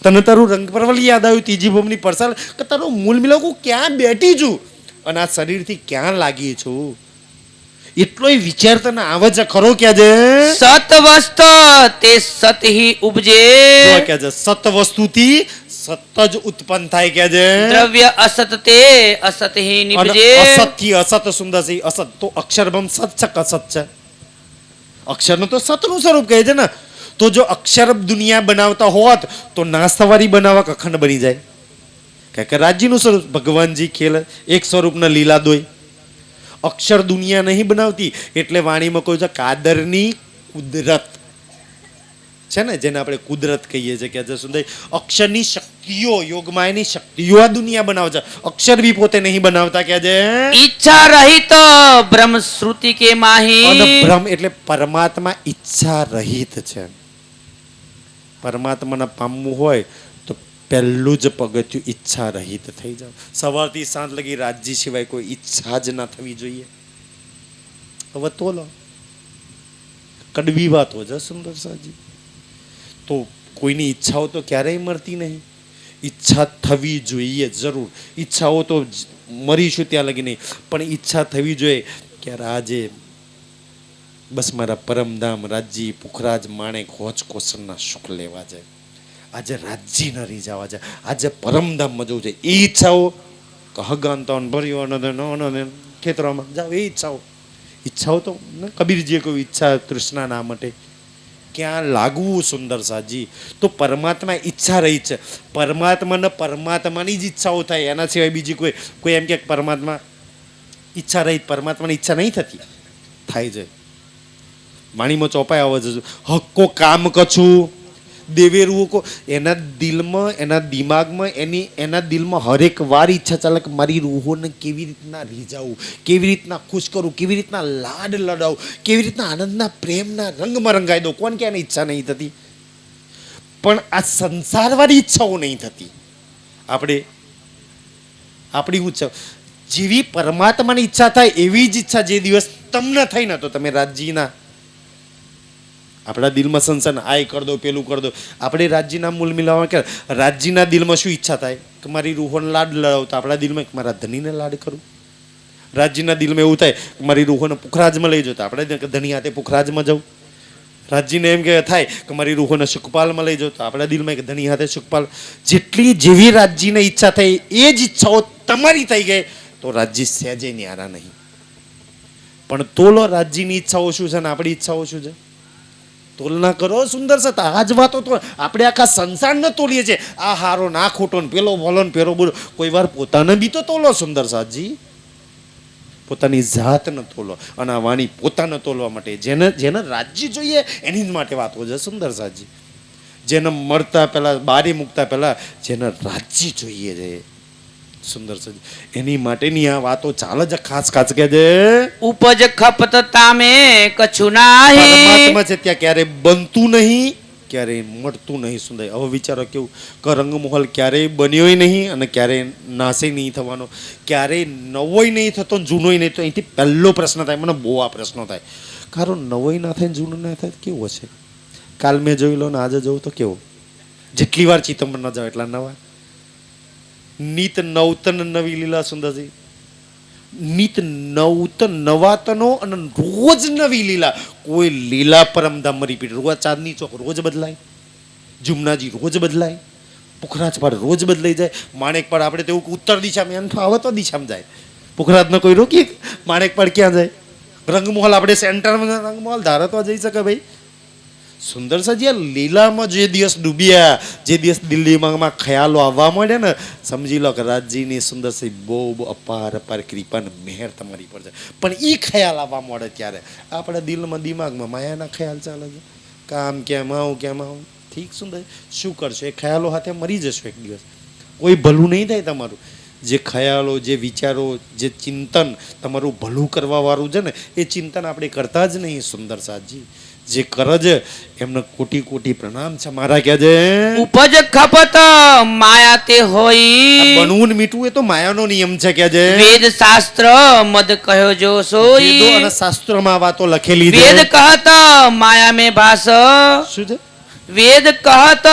તને તારું રંગ પરવલ યાદ આવ્યું? ત્રીજી ભૂમની પરસાળ કે તારો મૂળ મિલાવું ક્યાં બેઠી છું અને આ શરીરથી ક્યાં લાગી છું, એટલોય વિચાર તને આવે છે ખરો? ક્યાં છે? સત વસ્ત તે સત હિ ઉપજે. ક્યાં છે? સત વસ્તુથી સત જ ઉત્પન્ન થાય. ક્યાં છે? દ્રવ્ય અસત તે અસત હિ નિપજે. અસત થી અસત. સુંદરસિંહ, અસત તો અક્ષરભમ સત છે કે અસત છે? અક્ષરનું તો સતનું સ્વરૂપ કહે છે ને. તો જો અક્ષર દુનિયા બનાવતા હોત તો નાસ્તવારી બનાવવા અખંડ બની જાય. કારણ કે રાજ્યનું સ્વરૂપ ભગવાનજી ખેલ એક સ્વરૂપના લીલા દોય. અક્ષર દુનિયા નહીં બનાવતી, એટલે વાણીમાં કહ્યું છે કાદરની કુદરત છે ને, જેને આપણે કુદરત કહીએ છીએ. કે સુંદર અક્ષરની શક્તિઓ, યોગમાયની શક્તિઓ આ દુનિયા બનાવે છે, અક્ષર બી પોતે નહીં બનાવતા. કે છે ઈચ્છા રહિત બ્રહ્મ શ્રુતિ કે માહી. અને બ્રહ્મ એટલે પરમાત્મા ઈચ્છા રહિત છે. પરમાત્માને પામવું હોય તો પહેલું જ પગથિયું ઈચ્છા રહિત થઈ જાવ. સવારથી સાંજ લગી રાજ્ય સિવાય કોઈ ઈચ્છા જ ના થવી જોઈએ. હવે તો લો કડવી વાત હોય છે સુંદર સાજી, તો કોઈની ઈચ્છાઓ તો ક્યારેય મળતી નહીં. ઈચ્છા થવી જોઈએ જરૂર. ઈચ્છાઓ તો મરીશું ત્યાં લગી નહીં, પણ ઈચ્છા થવી જોઈએ કે આજે બસ મારા પરમધામ રાજ્ય પુખરાજ માણેક હોચ કોસરના સુખ લેવા જાય, આજે રાજ્ય ન રહી જવા જાય, આજે પરમધામમાં જવું છે. એ ઈચ્છાઓ હગાનતો ભર્યો ખેતરોમાં જાઓ, એ ઈચ્છાઓ તો કબીરજીએ કહ્યું ઈચ્છા તૃષ્ણા ના માટે. ક્યાં લાગવું સુંદર સાજી? તો પરમાત્મા ઈચ્છા રહી છે. પરમાત્માની જ ઈચ્છાઓ થાય, એના સિવાય બીજી કોઈ એમ કે પરમાત્મા ઈચ્છા રહી, પરમાત્માની ઈચ્છા નહીં થતી, થાય છે. વાણીમાં ચોપાઈ આવે છે હક્કો કામ કછું દેવેરું કો. એના દિલમાં, એના દિમાગમાં, એના દિલમાં હરેક વાર ઈચ્છા ચાલે કે મારી રૂહોને કેવી રીતના રીઝાવું, કેવી રીતના ખુશ કરું, કેવી રીતના લાડ લડાવું, કેવી રીતના આનંદના પ્રેમના રંગમાં રંગાઈ દઉં. કોણ કે એની ઈચ્છા નહીં થતી? પણ આ સંસારવાળી ઈચ્છાઓ નહીં થતી. આપણે આપણી ઈચ્છા જેવી પરમાત્માની ઈચ્છા થાય એવી જ ઈચ્છા જે દિવસ તમને થઈ ને તો તમે રાજજીના આપણા દિલમાં સંસાર આ કરી દો પેલું કરી દો. આપણે રાજજીના મૂલ મિલાવવા કે રાજજીના દિલમાં શું ઈચ્છા થાય કે મારી રૂહોને લાડ લડાવ, તો આપણા દિલમાં કે મારા ધણીને લાડ કરું. રાજજીના દિલમાં એવું થાય કે મારી રૂહોને પુખરાજમાં લઈ જાઓ, તો આપણે ધણી હાથે પુખરાજમાં જાઉં. રાજજીને એમ કે થાય કે મારી રૂહોને સુખપાલમાં લઈ જાઓ, તો આપણા દિલમાં કે ધણી હાથે સુખપાલ. જેટલી જેવી રાજજીને ઈચ્છા થઈ એ જ ઈચ્છાઓ તમારી થઈ ગઈ તો રાજજી સહેજે ન્યારા નહીં. પણ તોલો રાજજીની ઈચ્છાઓ શું છે ને આપણી ઈચ્છાઓ શું છે? તોલના કરો સુંદર છે. આ જ વાતો તો આપણે આખા સંસારને તોલીએ છીએ. આ હારો ના ખોટો ને પેલો બોલો ને પેલો બોલો. કોઈ વાર પોતાને બી તો તોલો સુંદર સાજી, પોતાની જાતને તોલો. અને આ વાણી પોતાને તોલવા માટે જેને જેને રાજ્ય જોઈએ એની જ માટે વાતો છે સુંદર સાજી. જેને મળતા પહેલા બારી મૂકતા પહેલા જેને રાજ્ય જોઈએ છે સુંદર સાજી, એની માટેની આ વાતો ચાલે છે. ખાસ ખાસ કે છે ઉપજ ખપત તામે કछु નાહી. પરમાત્મા છે ત્યાં ક્યારે બનતું નહીં, ક્યારેય મળતું નહીં. સુંદર. હવે વિચારો કેવું કે રંગમહોલ ક્યારેય બન્યોય નહીં અને ક્યારેય નાશે નહીં થવાનો, ક્યારેય નવોય નહીં થતો ને જૂનોય નહીં. તો અહીંથી પહેલો પ્રશ્ન થાય, મને બહુ આ પ્રશ્ન થાય. કારણ નવોય ના થાય ને જૂનો ના થાય કેવું હશે? કાલ મેં જોઈ લો ને આજે જોઉં તો કેવું? જેટલી વાર ચિતંબર ન જાવ એટલા નવા. નિત નવતન નવી લીલા સુંદરજી, નિત નવતન નવાતનો અને રોજ નવી લીલા. કોઈ લીલા પરમધામ રિપીટ. રોજ ચાંદની ચોક રોજ બદલાય, જુમનાજી રોજ બદલાય, પુખરાજ પાડ રોજ બદલાઈ જાય. માણેક પાડ આપણે તેવું ઉત્તર દિશામાં એમ આવે તો દિશામાં જાય. પુખરાજને કોઈ રોકી? માણેક પાડ ક્યાં જાય? રંગમહોલ આપણે સેન્ટરમાં રંગમહોલ ધારે તો જઈ શકે ભાઈ. સુંદર સાજી આ લીલામાં જે દિવસ ડૂબ્યા, જે દિવસ દિલ્હીમાં ખ્યાલો આવવા માંડે ને, સમજી લો કે રાજજીની સુંદર સી બહુ અપાર અપાર કૃપા ને મહેર તમારી પર છે. પણ એ ખ્યાલ આવવા માંડે ત્યારે આપણા દિલમાં દિમાગમાં માયાના ખ્યાલ ચાલે છે. કામ કેમ આવું કેમ આવું. ઠીક સુંદર, શું કરશો? એ ખ્યાલો સાથે મરી જશો એક દિવસ. કોઈ ભલું નહીં થાય તમારું. જે ખ્યાલો, જે વિચારો, જે ચિંતન તમારું ભલું કરવા વાળું છે ને, એ ચિંતન આપણે કરતા જ નહીં સુંદર સાજી. જે કરે છે એમને કોટી કોટી પ્રણામ છે મારા. કે છે ઉપજ ખપત માયા તે હોય. બનવું ને મીઠું એ તો માયાનો નિયમ છે. કે છે વેદ શાસ્ત્ર મદ કહ્યો જો સોઈ. વેદો અને શાસ્ત્રોમાં વાતો લખેલી છે. વેદ કહત માયા में भास. શું છે? વેદ કહત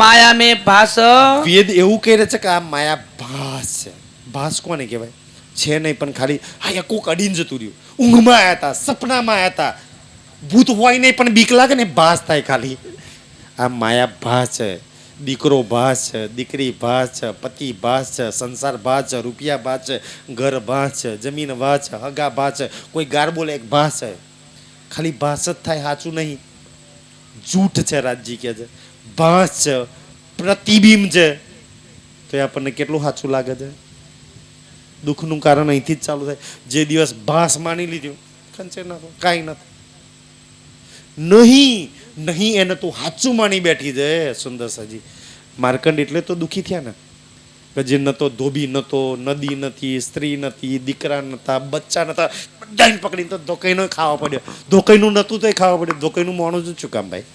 માયા में भास. વેદ એવું કહે છે કે આ માયા ભાસ છે. ભાસ કોને કહેવાય? છે નહીં પણ ખાલી હા કોક અડીને જતું રહ્યું. ઊંઘમાં આવ્યા હતા, સપનામાં આવ્યા હતા. ભૂત હોય નહીં પણ બીક લાગે ને, ભાસ થાય ખાલી. આ માયા ભાસ છે. દીકરો ભાસ છે, દીકરી ભાસ છે, પતિ ભાસ છે, સંસાર ભાસ છે, રૂપિયા ભાસ છે, ઘર ભાસ છે, જમીન ભાસ છે, હગા ભાસ છે, કોઈ ગાર બોલે એક ભાસ છે. ખાલી ભાસ જ થાય, સાચું નહીં. જૂઠ છે રાજજી કે છે. ભાસ છે, પ્રતિબિંબ છે. તો એ આપણને કેટલું સાચું લાગે છે? દુઃખનું કારણ અહીંથી જ ચાલુ થાય. જે દિવસ ભાસ માની લીધું ખંચે નાખો, કાંઈ નથી. નહીં નહીં એને તો સાચું માની બેઠી છે સુંદર સાજી. માર્કંડ એટલે તો દુઃખી થયા ને કે જે નતો ધોબી નતો, નદી નથી, સ્ત્રી નથી, દીકરા નતા, બચ્ચા નતા, બધાને પકડીને તો ધોકાઈનો ખાવા પડ્યો. ધોકાઈનું નતું તો ખાવા પડ્યું. ધોકાઈનું માણું જ શું કામ ભાઈ?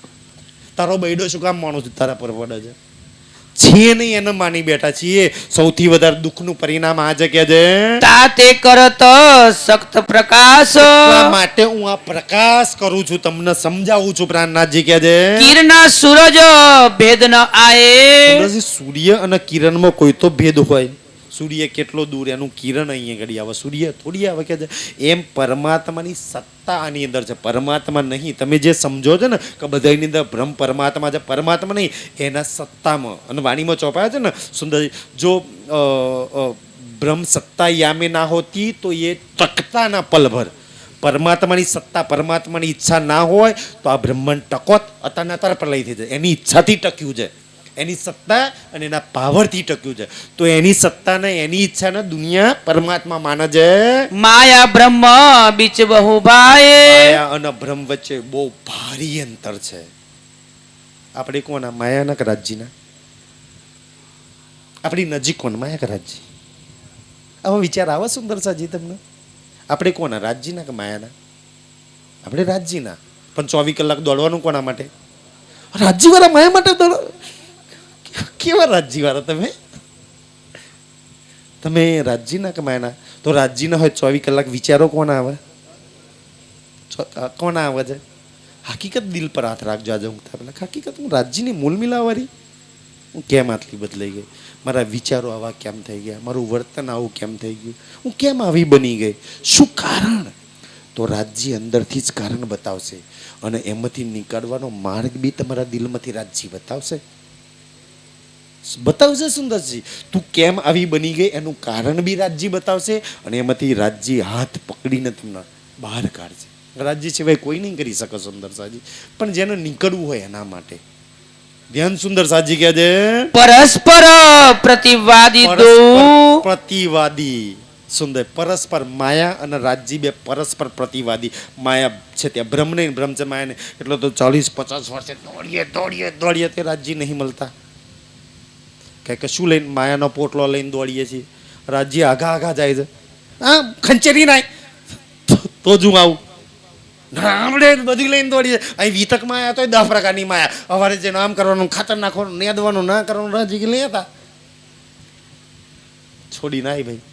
તારો બૈડો શું કામ માણું તારા પર પડે છે? છીએ નહીં એને માની બેઠા છીએ. સૌથી વધારે દુઃખનું પરિણામ આ છે કે છે તાતે કરત સખ્ત પ્રકાશ. એટલા માટે હું આ પ્રકાશ કરું છું, તમને સમજાવું છું. પ્રાણનાથજી કે છે કિરણ સૂરજ ભેદ ન આયે. સૂર્ય અને કિરણમાં કોઈ તો ભેદ હોય. સૂર્ય કેટલો દૂર, એનું કિરણ અહીંયા ઘડી આવે, સૂર્ય થોડી આવે. કે છે એમ પરમાત્માની સત્તા આની અંદર છે. પરમાત્મા નહીં. તમે જે સમજો છો ને કે બધાની અંદર બ્રહ્મ પરમાત્મા છે, પરમાત્મા નહીં, એના સત્તામાં. અને વાણીમાં ચોપાયા છે ને સુંદર, જો બ્રહ્મ સત્તા યામે ના હોતી તો એ ટકતા ના પલભર. પરમાત્માની સત્તા, પરમાત્માની ઈચ્છા ના હોય તો આ બ્રહ્માંડ ટકોત અતનાતર પ્રલય થઈ જાય. એની ઈચ્છાથી ટક્યું છે, એની સત્તા અને એના પાવરથી ટક્યું છે. તો એની સત્તા ને એની ઈચ્છા ને દુનિયા પરમાત્મા માને છે. માયા બ્રહ્મ બીચ બહુ ભાઈ. માયા અને બ્રહ્મ વચ્ચે બહુ ભારી અંતર છે. આપણે કોના? માયાના કે રાજ્યના? આપણી નજીક કોણ? માયા કે રાજ્ય? આવો વિચાર આવે સુંદર સાજી તમને? આપણે કોના? રાજ્યના કે માયાના? આપણે રાજ્યના. પણ 24 કલાક દોડવાનું કોના માટે? રાજ્યવાળા માયા માટે દોડો. કેવા રાજ્યવાળા તમે? તમે રાજજીના કે માયાના? તો રાજજીના હોય 24 કલાક વિચારો કોણ આવે? કોણ આવે છે? હકીકત દિલ પર હાથ રાખજો. આજે હું પેલા હકીકત હું રાજજીની મૂળ મિલાવારી હું કેમ આટલી બદલાઈ ગઈ? મારા વિચારો આવા કેમ થઈ ગયા? મારું વર્તન આવું કેમ થઈ ગયું? હું કેમ આવી બની ગઈ? શું કારણ? તો રાજજી અંદરથી જ કારણ બતાવશે અને એમાંથી નીકળવાનો માર્ગ બી તમારા દિલમાંથી રાજજી બતાવશે. બતાવશે સુંદરજી, તું કેમ આવી બની ગઈ એનું કારણ બી રાજજી બતાવશે અને એમાંથી રાજજી હાથ પકડીને તમને બહાર કાઢશે. રાજજી સિવાય કોઈ નહીં કરી શકે સુંદર સાજી, પણ જેને નીકળવું હોય એના માટે. ધ્યાન સુંદર સાજી કહે છે પરસ્પર પ્રતિવાદી દો. પ્રતિવાદી સુંદર પરસ્પર માયા અને રાજજી બે પરસ્પર પ્રતિવાદી. માયા છે ત્યાં બ્રહ્મ નહીં, બ્રહ્મ છે માયા નહીં. એટલે તો 40-50 વર્ષે દોડીએ તે રાજજી નહીં મળતા. કે શું લઈને? માયાનો પોટલો લઈને દોડીએ છીએ. રાજજી આઘા જાય છે. હા, ખંચેરી નાય તો જ હું આવું. બધી લઈને દોડીએ. અહીં વિતક માયા તો 10 પ્રકારની માયા. અમારે જેનું આમ કરવાનું, ખાતર નાખવાનું, નેદવાનું, ના કરવાનું, રાજજી લેતા છોડી નાય ભાઈ.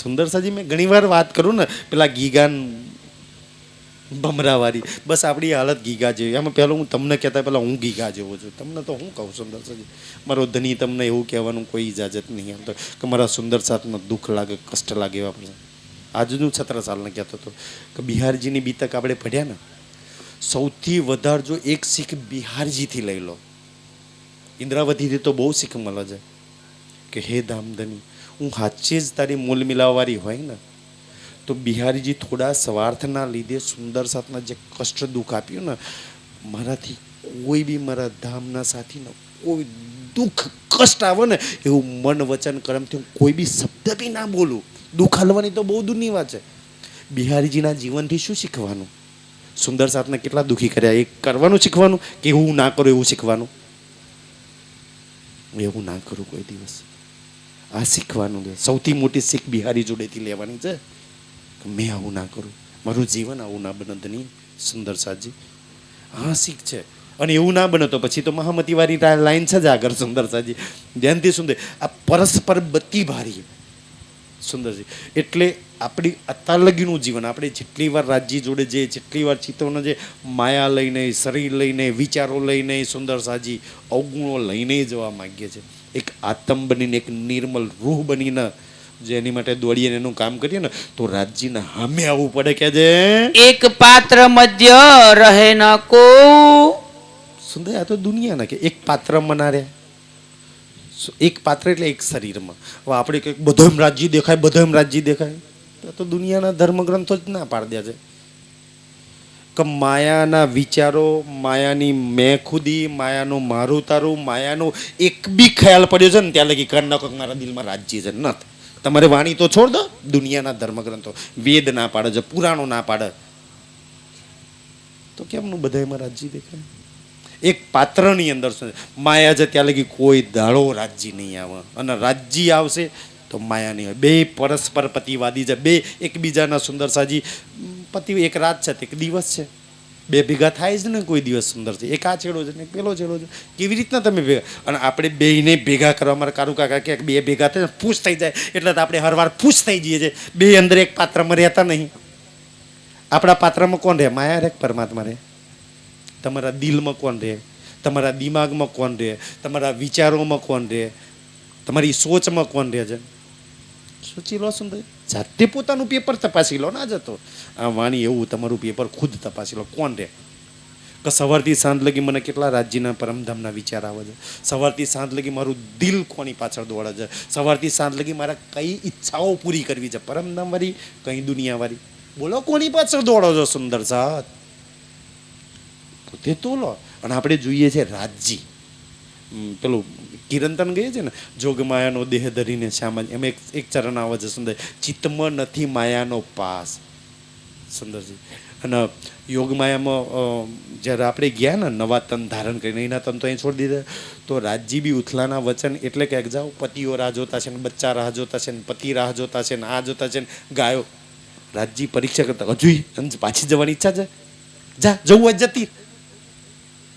સુંદર સાજી મેં ઘણી વાર વાત કરું ને પેલા ગીગાન ભમરાવાળી, બસ આપણી હાલત ગીગા જેવી. એમાં પહેલો હું તમને કહેતા પહેલાં હું ગીગા જેવો છું. તમને તો હું કહું સુંદર સાજી, મારો ધની તમને એવું કહેવાનું કોઈ ઇજાજત નહીં આપતો કે મારા સુંદર સાથમાં દુઃખ લાગે, કષ્ટ લાગે એવા પડે. આજનું 17 કહેતો હતો કે બિહારજીની બીતક આપણે પઢ્યા ને, સૌથી વધારે જો એક શીખ બિહારજીથી લઈ લો, ઇન્દ્રાવતીથી તો બહુ શીખ મળે છે કે હે ધામધની, હું સાચે જ તારી મૂલ મિલાવવાળી હોય ને તો બિહારીજી થોડા સ્વાર્થના લીધે સુંદર સાથના જે કષ્ટ દુઃખ આપ્યું ને, મારાથી કોઈ બી મારા ધામના સાથીને કોઈ દુઃખ કષ્ટ આવે ને એવું મન વચન કર્મથી હું કોઈ બી શબ્દ બી ના બોલું. દુઃખ હાલવાની તો બહુ દૂરની વાત છે. બિહારીજીના જીવનથી શું શીખવાનું? સુંદર સાથને કેટલા દુઃખી કર્યા, એ કરવાનું શીખવાનું કે હું ના કરું એવું શીખવાનું? એવું ના કરું કોઈ દિવસ, આ શીખવાનું છે. સૌથી મોટી શીખ બિહારી જોડેથી લેવાની છે કે મેં આવું ના કરું, મારું જીવન આવું ના બને. ધની સુંદર સાજી હા શીખ છે. અને એવું ના બને તો પછી તો મહામતીવાળી લાઈન છે જ આગળ. સુંદર સાજી ધ્યાનથી સુંદર, આ પરસ્પર બત્તી ભારી સુંદરજી. એટલે આપણી અત્યાર લગીનું જીવન આપણે જેટલી વાર રાજજી જોડે જે જેટલી વાર ચિત્તોનો જે માયા લઈને, શરીર લઈને, વિચારો લઈને, સુંદર સાજી અવગુણો લઈને જવા માગીએ છીએ. એક આત્મ બનીને, એક નિર્મલ રૂહ બનીને જે એની માટે દોડીએ એનું કામ કરીએ ને તો રાજજીને સામે આવવું પડે કે જે એક પાત્ર મધ્ય રહે ન કો. સુંદર આ તો દુનિયાના કે એક પાત્રમાં ના રહ્યા. એક પાત્ર એટલે એક શરીરમાં. હવે આપણે કંઈક બધો એમ રાજ્ય દેખાય, બધો એમ રાજ્ય દેખાય તો દુનિયાના ધર્મગ્રંથો જ ના પાડી દે છે કે માયાના વિચારો, માયાની મેં ખુદી, માયાનું મારું તારું, માયાનો એક બી ખ્યાલ પડ્યો છે ને ત્યાં લગી કર નાખો મારા દિલમાં રાજ્ય છે. ન તમારે વાણી તો છોડ દો. દુનિયાના ધર્મગ્રંથો, વેદ ના પાડે છે, પુરાણો ના પાડે તો કેમનું બધા એમાં રાજ્ય દેખાય? એક પાત્રની અંદર માયા છે ત્યાં લગી કોઈ દાડો રાજ્ય નહીં આવે, અને રાજ્ય આવશે તો માયા નહીં હોય. બે પરસ્પર પ્રતિવાદી છે, બે એકબીજાના સુંદર સાજી પતિ. એક રાત છે, એક દિવસ છે, બે ભેગા થાય જ ને કોઈ દિવસ. સુંદર છે એક આ છેડો છે ને પેલો છેડો છે. કેવી રીતના તમે ભેગા? અને આપણે બેને ભેગા કરવા, અમારા કારુ કાકા કે બે ભેગા થાય ફૂસ થઈ જાય એટલે તો આપણે હરવાર ફૂસ થઈ જઈએ છીએ. બે અંદર એક પાત્રમાં રહેતા નહીં. આપણા પાત્રમાં કોણ રહે? માયા રહે, પરમાત્મા રહે. તમારા દિલમાં કોણ રહે? તમારા દિમાગમાં કોણ રહે? તમારા વિચારોમાં કોણ રહે? તમારી સોચમાં કોણ રહે છે? સોચી લો સુંદર. જાતે પોતાનું પેપર તપાસી લો. ના જતો આ વાણી એવું તમારું પેપર ખુદ તપાસી લો કોણ રહે. કે સવારથી સાંજ લગી મને કેટલા રાજ્યના પરમધામના વિચાર આવે છે, સવારથી સાંજ લગી મારું દિલ કોની પાછળ દોડે છે, સવારથી સાંજ લગી મારા કઈ ઈચ્છાઓ પૂરી કરવી છે, પરમધામવાળી કઈ દુનિયાવાળી. બોલો કોની પાછળ દોડો છો? સુંદર સાથ પોતે તો લો. અને આપણે જોઈએ છે રાજજી પેલું કિરંતન ગયે છે ને, જોગ માયાનો દેહ ધરીને શ્યામ. એમાં એક ચરણ આવે છે સુંદર, ચિત્તમાં નથી માયાનો પાસ. સુંદરજી. અને યોગ માયામાં જ્યારે આપણે ગયા ને નવા તન ધારણ કરીને, એના તન તો અહીં છોડી દીધા, તો રાજજી બી ઉથલાના વચન એટલે કે જાઓ પતિઓ રાહ જોતા છે ને, બચ્ચા રાહ જોતા છે ને, પતિ રાહ જોતા છે ને, આ જોતા છે ને, ગાયો. રાજજી પરીક્ષા કરતા હજુ પાછી જવાની ઈચ્છા છે, જા જવું હોય જતી,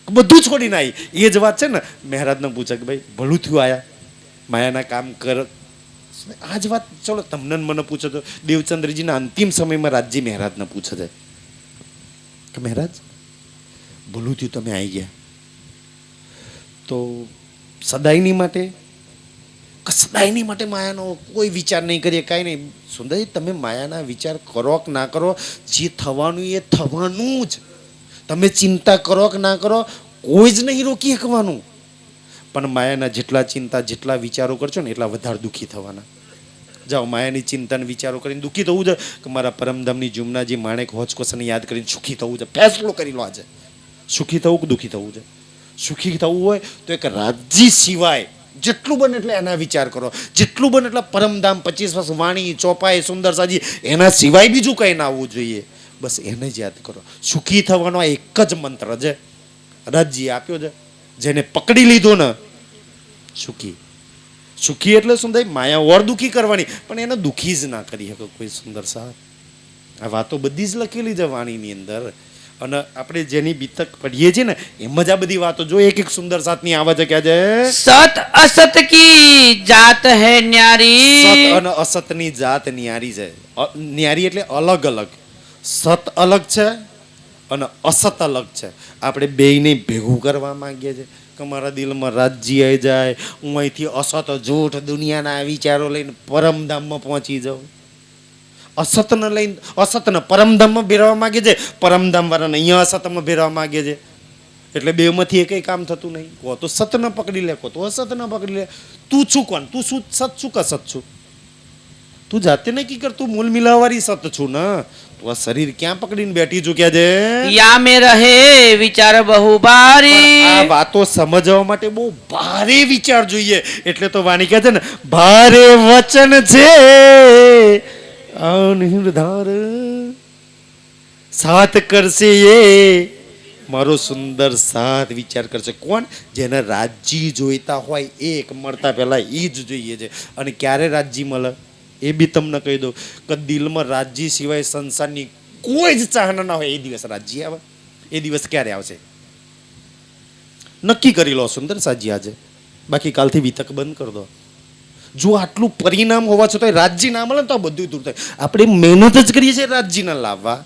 બધું છોડીને આવી. એ જ વાત છે ને, મહારાજને પૂછે કે ભાઈ ભલું થયું આયા, માયાના કામ કર આ જ વાત ચલો તમને ને મને પૂછો તો દેવચંદ્રજીના અંતિમ સમયમાં રાજજી મહારાજને પૂછે છે કે મહારાજ ભૂલું થયું તમે આવી ગયા તો સદાયની માટે સદાયની માટે માયાનો કોઈ વિચાર નહીં કરીએ, કાંઈ નહીં. સુંદરજી તમે માયાના વિચાર કરો કે ના કરો, જે થવાનું એ થવાનું જ. તમે ચિંતા કરો કે ના કરો, કોઈ જ નહીં રોકી શકવાનું. પણ માયાના જેટલા ચિંતા જેટલા વિચારો કરશો ને એટલા વધારે દુઃખી થવાના. જાઓ માયાની ચિંતાને વિચારો કરીને દુઃખી થવું છે કે મારા પરમધામની જુમનાજી માણેક હોચકોસને યાદ કરીને સુખી થવું છે. ફેસલો કરી લો આજે, સુખી થવું કે દુઃખી થવું છે. સુખી થવું હોય તો એક રાજ્ય સિવાય જેટલું બને એટલે એના વિચાર કરો, જેટલું બને એટલે પરમધામ 25 વર્ષ વાણી ચોપાઈ સુંદર સાજી એના સિવાય બીજું કંઈ ના આવવું જોઈએ. બસ એને જ યાદ કરો. સુખી થવાનો આ એક જ મંત્ર છે, રાજ્ય આપ્યો છે. જેને પકડી લીધો ને સુખી. સુખી એટલે શું થાય? માયા ઓર દુઃખી કરવાની, પણ એને દુઃખી જ ના કરી શકે કોઈ. સુંદર સાહેબ આ વાતો બધી જ લખેલી છે વાણીની અંદર, અને આપણે જેની બીતક પઢીએ છીએ ને એમ જ આ બધી વાતો જો એક એક સુંદર સાથની આવે છે. ક્યાં છે? सत असत की जात है न्यारी. સત અને અસતની જાત ન્યારી છે. ન્યારી એટલે અલગ અલગ. સત અલગ છે અને અસત અલગ છે. આપણે બેયને ભેગું કરવા માંગીએ છીએ કે મારા દિલમાં રાજ્ય આવી જાય, હું અહીંથી અસત જૂઠ દુનિયાના વિચારો લઈને પરમધામમાં પહોંચી જાઉં. અસતને લઈને અસતને પરમધામમાં ભેરવા માંગે છે, પરમધામ વાળાને અહીંયા અસતમાં ભેરવા માંગે છે. એટલે બેમાંથી એકય કામ થતું નહીં. કો તો સતને પકડી લે, કો તો અસતને પકડી લે. તું છું કોણ? તું શું સત છું કે અસત છું? તું જાતે નક્કી કર. તું મૂળ મિલાવવાળી સત છું ને. તું આ શરીર ક્યાં પકડીને બેઠી ચૂક્યા છે? या में रहे विचार बहु પણ बारी. આ વાતો સમજવા માટે બહુ ભારે વિચાર જોઈએ. એટલે તો વાણી કહે છે ને, ભારે વચન છે અનિર્ધાર સાથ કરશે એ મારો સુંદર સાથ. વિચાર કરશે કોણ? જેને રાજ્ય જોઈતા હોય એક મળતા પહેલા એ જ જોઈએ છે. અને ક્યારે રાજ્ય મળે એ બી તમને કહી દઉં કે દિલમાં રાજ્ય સિવાય સંસારની કોઈ જ ચાહના ના હોય એ દિવસ રાજ્ય આવે. એ દિવસ ક્યારે આવશે નક્કી કરી લો સુંદર સાજી આજે. બાકી કાલથી વિતક બંધ કરી દો. જો આટલું પરિણામ હોવા છતાં રાજ્ય ના મળે તો આ બધું દૂર થાય. આપણે મહેનત જ કરીએ છીએ રાજ્યને લાવવા.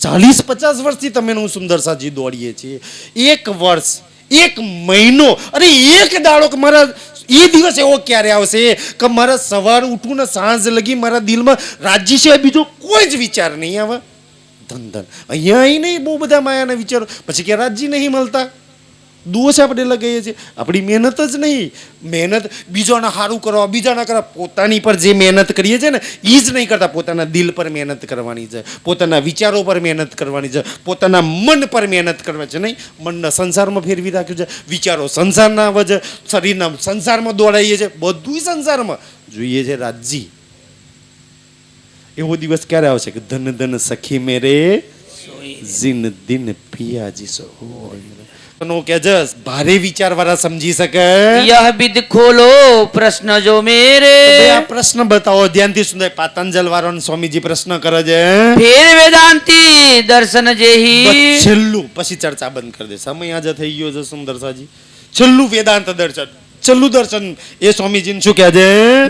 40-50 વર્ષથી તમે હું સુંદર સાજી દોડીએ છીએ. એક વર્ષ, એક મહિનો, અરે એક દાડો કે મારા એ દિવસ એવો ક્યારે આવશે કે મારા સવાર ઉઠું ને સાંજ લગી મારા દિલમાં રાજ્ય સિવાય બીજો કોઈ જ વિચાર નહીં આવે. ધન ધન અહીંયા અહીં નહીં બહુ બધા માયાના વિચારો. પછી કે રાજ્ય નહીં મળતા. દોષ આપણે લગાવીએ છીએ. આપણી મહેનત જ નહીં. મહેનત બીજાને સારું કરવા, બીજાના કરવા, પોતાની પર જે મહેનત કરીએ છીએ ને એ જ નહીં કરતા. પોતાના દિલ પર મહેનત કરવાની છે, પોતાના વિચારો પર મહેનત કરવાની છે, પોતાના મન પર મહેનત કરવાની છે. નહીં, મનને સંસારમાં ફેરવી રાખ્યું છે, વિચારો સંસારના આવે છે, શરીરના સંસારમાં દોડાઈએ છીએ, બધું સંસારમાં જોઈએ છે રાજ્ય. એવો દિવસ ક્યારે આવશે કે ધન ધન સખી મેરે જીન દિન પિયાજી સો કે જસ ભારે વિચાર વાળા સમજી શકે. यह विद खोलो प्रश्न जो मेरे. આ પ્રશ્ન બતાવો ધ્યાનથી. સુંદર પાતંજલ વાળો સ્વામીજી પ્રશ્ન કરે છે. फिर वेदांती दर्शन जेही. બસ છેલ્લું, પછી ચર્ચા બંધ કરી દે. સમય આજે થઈ ગયો છે સુંદર સાજી. છેલ્લું વેદાંત દર્શન, છેલ્લું દર્શન એ સ્વામીજી શું કહે છે?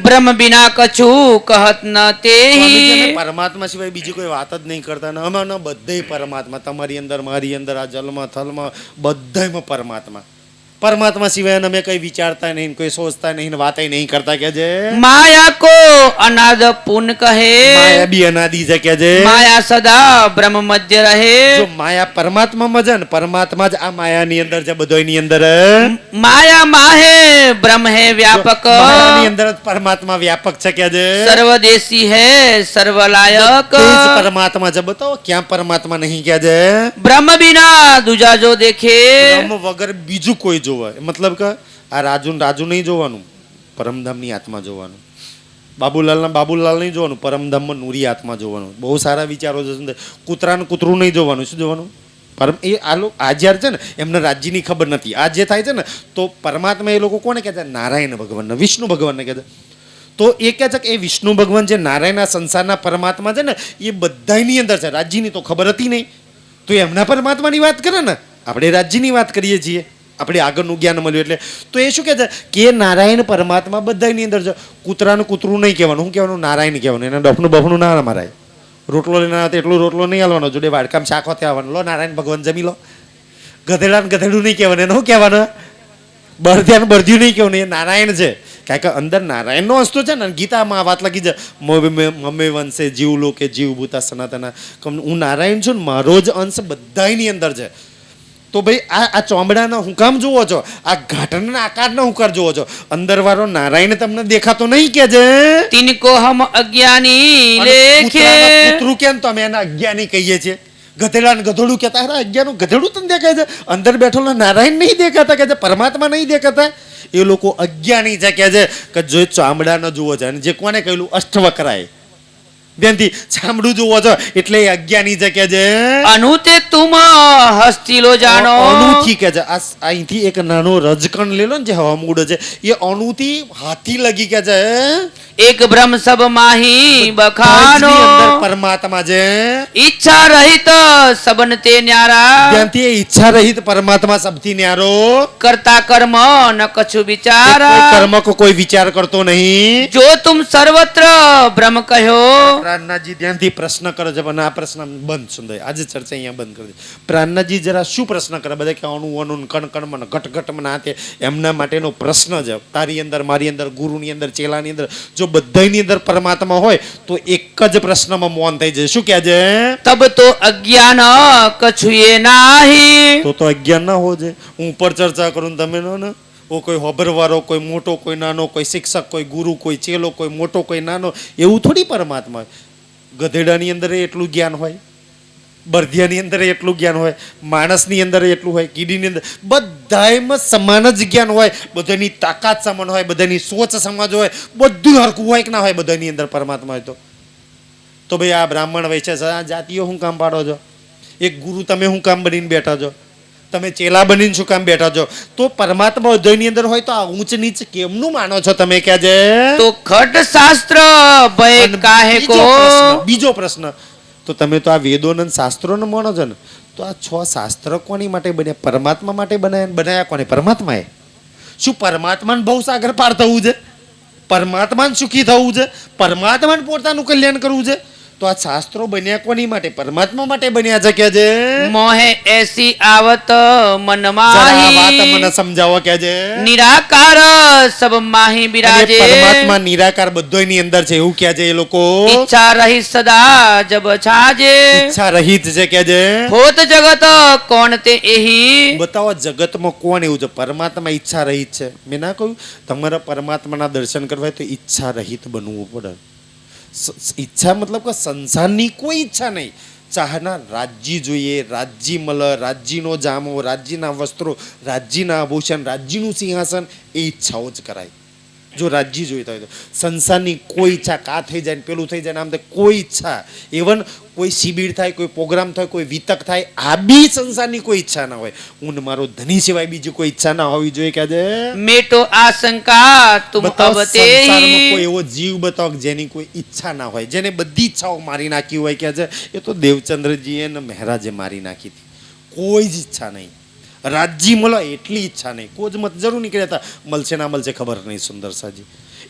ब्रह्म बिना कछु कहत न સ્વામીજી અમે ते. પરમાત્મા સિવાય બીજી કોઈ વાત જ નહીં કરતા ને અમારા બધાય પરમાત્મા. તમારી અંદર, મારી અંદર, આ જલમાં થલમાં બધાયમાં પરમાત્મા. પરમાત્મા સિવાય અમે કઈ વિચારતા નહીં, કોઈ સોચતા નહીં, વાતય નહીં કરતા. કે છે माया को अनाद पुन कहे. માયા બી અનાદિ છે. કે છે माया सदा ब्रह्म मध्य જો रहे. માયા પરમાત્મામાં છે ને પરમાત્મા જ આ માયાની અંદર છે, બધોયની અંદર. माया माहे ब्रह्म है व्यापक. માયાની અંદર જ પરમાત્મા વ્યાપક છે. કે છે सर्वदेशी है सर्वलायक. તે જ પરમાત્મા છે. બતાવો ક્યાં પરમાત્મા નહીં. કે છે ब्रह्म बिना दूजा जो देखे. બ્રહ્મ વગર બીજું કોઈ જોવે. મતલબ કે આ રાજુ નહીં જોવાનું, પરમધામની આત્મા જોવાનું. બાબુલાલ નહીં જોવાનું, પરમધામમાં નૂરી આત્મા જોવાનું. બહુ સારા વિચારો છે. કૂતરાનું કૂતરું નહીં જોવાનું. શું જોવાનું? પરમ એ આ જ્યારે છે ને એમને રાજ્યની ખબર નથી. આ જે થાય છે ને તો પરમાત્મા એ લોકો કોને કહે છે? નારાયણ ભગવાનને, વિષ્ણુ ભગવાનને કહે છે. તો એ કહે છે કે એ વિષ્ણુ ભગવાન જે નારાયણના સંસારના પરમાત્મા છે ને એ બધાની અંદર છે. રાજ્યની તો ખબર હતી નહીં, તો એમના પરમાત્માની વાત કરે ને, આપણે રાજ્યની વાત કરીએ છીએ. આપણે આગળનું જ્ઞાન મળ્યું એટલે. તો એ શું કહે છે કે નારાયણ પરમાત્મા બધાની અંદર છે. કૂતરાનું કૂતરું નહીં કહેવાનું, શું કહેવાનું? નારાયણ કહેવાનું. એને ડફનું બફનું ના મરાય. રોટલો લઈને આવે એટલું રોટલો નહીં હાલવાનો, જોડે વાડકામ શાક હોતે આવવાનું. લો નારાયણ ભગવાન જમી લો. ગધેડાને ગધેડું નહીં કહેવાનું, એને શું કહેવાનું? બળદિયાને બળદિયું નહીં કહેવાનું. એ નારાયણ છે, કારણ કે અંદર નારાયણનો અસ્તુ છે ને. ગીતામાં આ વાત લખી છે, મમે વંશે જીવ લોકે જીવ ભૂતા સનાતના. હું નારાયણ છું ને, મારો જ અંશ બધાની અંદર છે. તો ભાઈ આ ચોમડાના હું કામ જુઓ છો? આ ઘાટના આકારના હું કર જુઓ છો? અંદર વાળો નારાયણ તમને દેખાતો નહીં કે છે? तिनको हम अज्ञानी लेखे કૂતરું કેમ તમે એને અજ્ઞાની કહીએ છીએ? ગધેડા ને ગધેડું કહેતા, અરે અજ્ઞાનું ગધેડું તને દેખાય છે? અંદર બેઠેલો નારાયણ નહીં દેખાતા કે છે? પરમાત્મા નહીં દેખાતા? એ લોકો અજ્ઞાની છે કે છે કે જો ચામડા ન જુઓ છે. અને જે કોને કહેલું? અષ્ટવક્રાય ધ્યાનથી ચામડું જુઓ છો એટલે એ અજ્ઞાની છે કે છે. अनुते तुम हस्तिलो जानो અણુથી કે છે. આ અહીંથી એક નાનો રજકણ લેલો ને જે હવામૂડ છે, એ અણુથી હાથી લગી કે છે. एक ब्रह्म सब माही बखानो બધાની અંદર પરમાત્મા છે. इच्छा रहित सबन ते न्यारा ત્યાંથી એ ઈચ્છા રહિત પરમાત્મા સબથી ન્યારો. करता कर्म न कछु કોઈ विचारा કર્મ કો કોઈ વિચાર કરતો નહીં. जो तुम सर्वत्र ब्रह्म कहो પ્રાણનાજી ધ્યાનથી પ્રશ્ન કરે છે, પણ આ પ્રશ્ન બંધ સુંદર. આજે ચર્ચા અહીંયા બંધ કરી દે. પ્રાણનાજી જરા શું પ્રશ્ન કરે? બધા કે અણુ અણુ કણ કણમાં ઘટ ઘટમાં ના તે એમના માટેનો પ્રશ્ન છે. તારી અંદર, મારી અંદર, ગુરુની અંદર, ચેલાની અંદર, જો બધાની અંદર પરમાત્મા હોય તો એક જ પ્રશ્નમાં મૌન થઈ જાય. શું કહે છે? तब तो अज्ञान कछु ये नाही તો અજ્ઞાન ના હો છે. હું ઉપર ચર્ચા કરું ને તમે ને ઓ કોઈ હોબરવાળો, કોઈ મોટો, કોઈ નાનો, કોઈ શિક્ષક, કોઈ ગુરુ, કોઈ ચેલો, કોઈ મોટો, કોઈ નાનો, એવું થોડી પરમાત્મા હોય. ગધેડાની અંદર એટલું જ્ઞાન હોય, બળદિયાની અંદર એટલું જ્ઞાન હોય, માણસની અંદર એટલું હોય, કીડીની અંદર, બધામાં સમાન જ જ્ઞાન હોય. બધાની તાકાત સમાન હોય, બધાની સોચ સમાજ હોય, બધું હરખું હોય કે ના હોય બધાની અંદર પરમાત્મા હોય. તો ભાઈ આ બ્રાહ્મણ વૈશ્ય આ જાતિઓ શું કામ પાડો છો? એક ગુરુ તમે શું કામ બનીને બેઠા છો? તમે ચેલા બનીને શું કામ બેઠા છો? તો પરમાત્મા હૃદયની અંદર હોય તો આ ઊંચ નીચ કેમનું માનો છો તમે? કે છે तो खट शास्त्र भय काहे को બીજો પ્રશ્ન, તો તમે તો આ વેદોને શાસ્ત્રોને માનો છો ને, તો આ 6 શાસ્ત્ર કોની માટે બન્યા? પરમાત્મા માટે બનાયા કોને? પરમાત્માએ. શું પરમાત્માને ભવસાગર પાર થવું છે? પરમાત્માને સુખી થવું છે? પરમાત્માને પોતાનું કલ્યાણ કરવું છે? તો આ શાસ્ત્રો બન્યા કોની માટે? પરમાત્મા માટે બન્યા છે કે છે. मोहे ऐसी आवत मन જરા આ વાત माही મને સમજાવો કે છે. निराकार सब माही અને विराजे પરમાત્મા નિરાકાર બધોયની અંદર છે એવું કહે છે એ લોકો. इच्छा रही सदा जब छाजे ઈચ્છા રહિત છે કે છે. होत जगत कौन ते एही બતાવો જગતમાં કોણ એવું છે? પરમાત્મા ઈચ્છા રહિત છે. મેં ના કહ્યું તમારા પરમાત્માના દર્શન કરવા હોય તો ઈચ્છા રહિત બનવું પડે. ઈચ્છા મતલબ કે સંસારની કોઈ ઈચ્છા નહીં. ચાહના રાજ્ય જોઈએ, રાજ્ય મળે, રાજ્યનો જામો, રાજ્યના વસ્ત્રો, રાજ્યના આભૂષણ, રાજ્યનું સિંહાસન, એ ઈચ્છાઓ જ કરાય. જો રાજ્ય જોઈતા હોય તો સંસારની કોઈ ઈચ્છા કા થઈ જાય ને પેલું થઈ જાય ને આમ કોઈ ઈચ્છા, ઇવન કોઈ શિબિર થાય, કોઈ પ્રોગ્રામ થાય, કોઈ વિતક થાય, આ બી સંસારની કોઈ ઈચ્છા ના હોય. હું ને મારો ધની સિવાય બીજી કોઈ ઈચ્છા ના હોવી જોઈએ. કે मेटो आशंका तुम બતાવો अब સંસારમાં तेही કોઈ એવો જીવ બતાવો કે જેની કોઈ ઈચ્છા ના હોય, જેને બધી ઈચ્છાઓ મારી નાખી હોય. કે છે એ તો દેવચંદ્રજીએ ને મહારાજે મારી નાખી હતી. કોઈ જ ઈચ્છા નહીં. રાજ્ય મળે એટલી ઈચ્છા નહીં. કોઈ જ મત જરૂર નીકળ્યા હતા, મળશે ના મળશે ખબર નહીં. સુંદર સાજી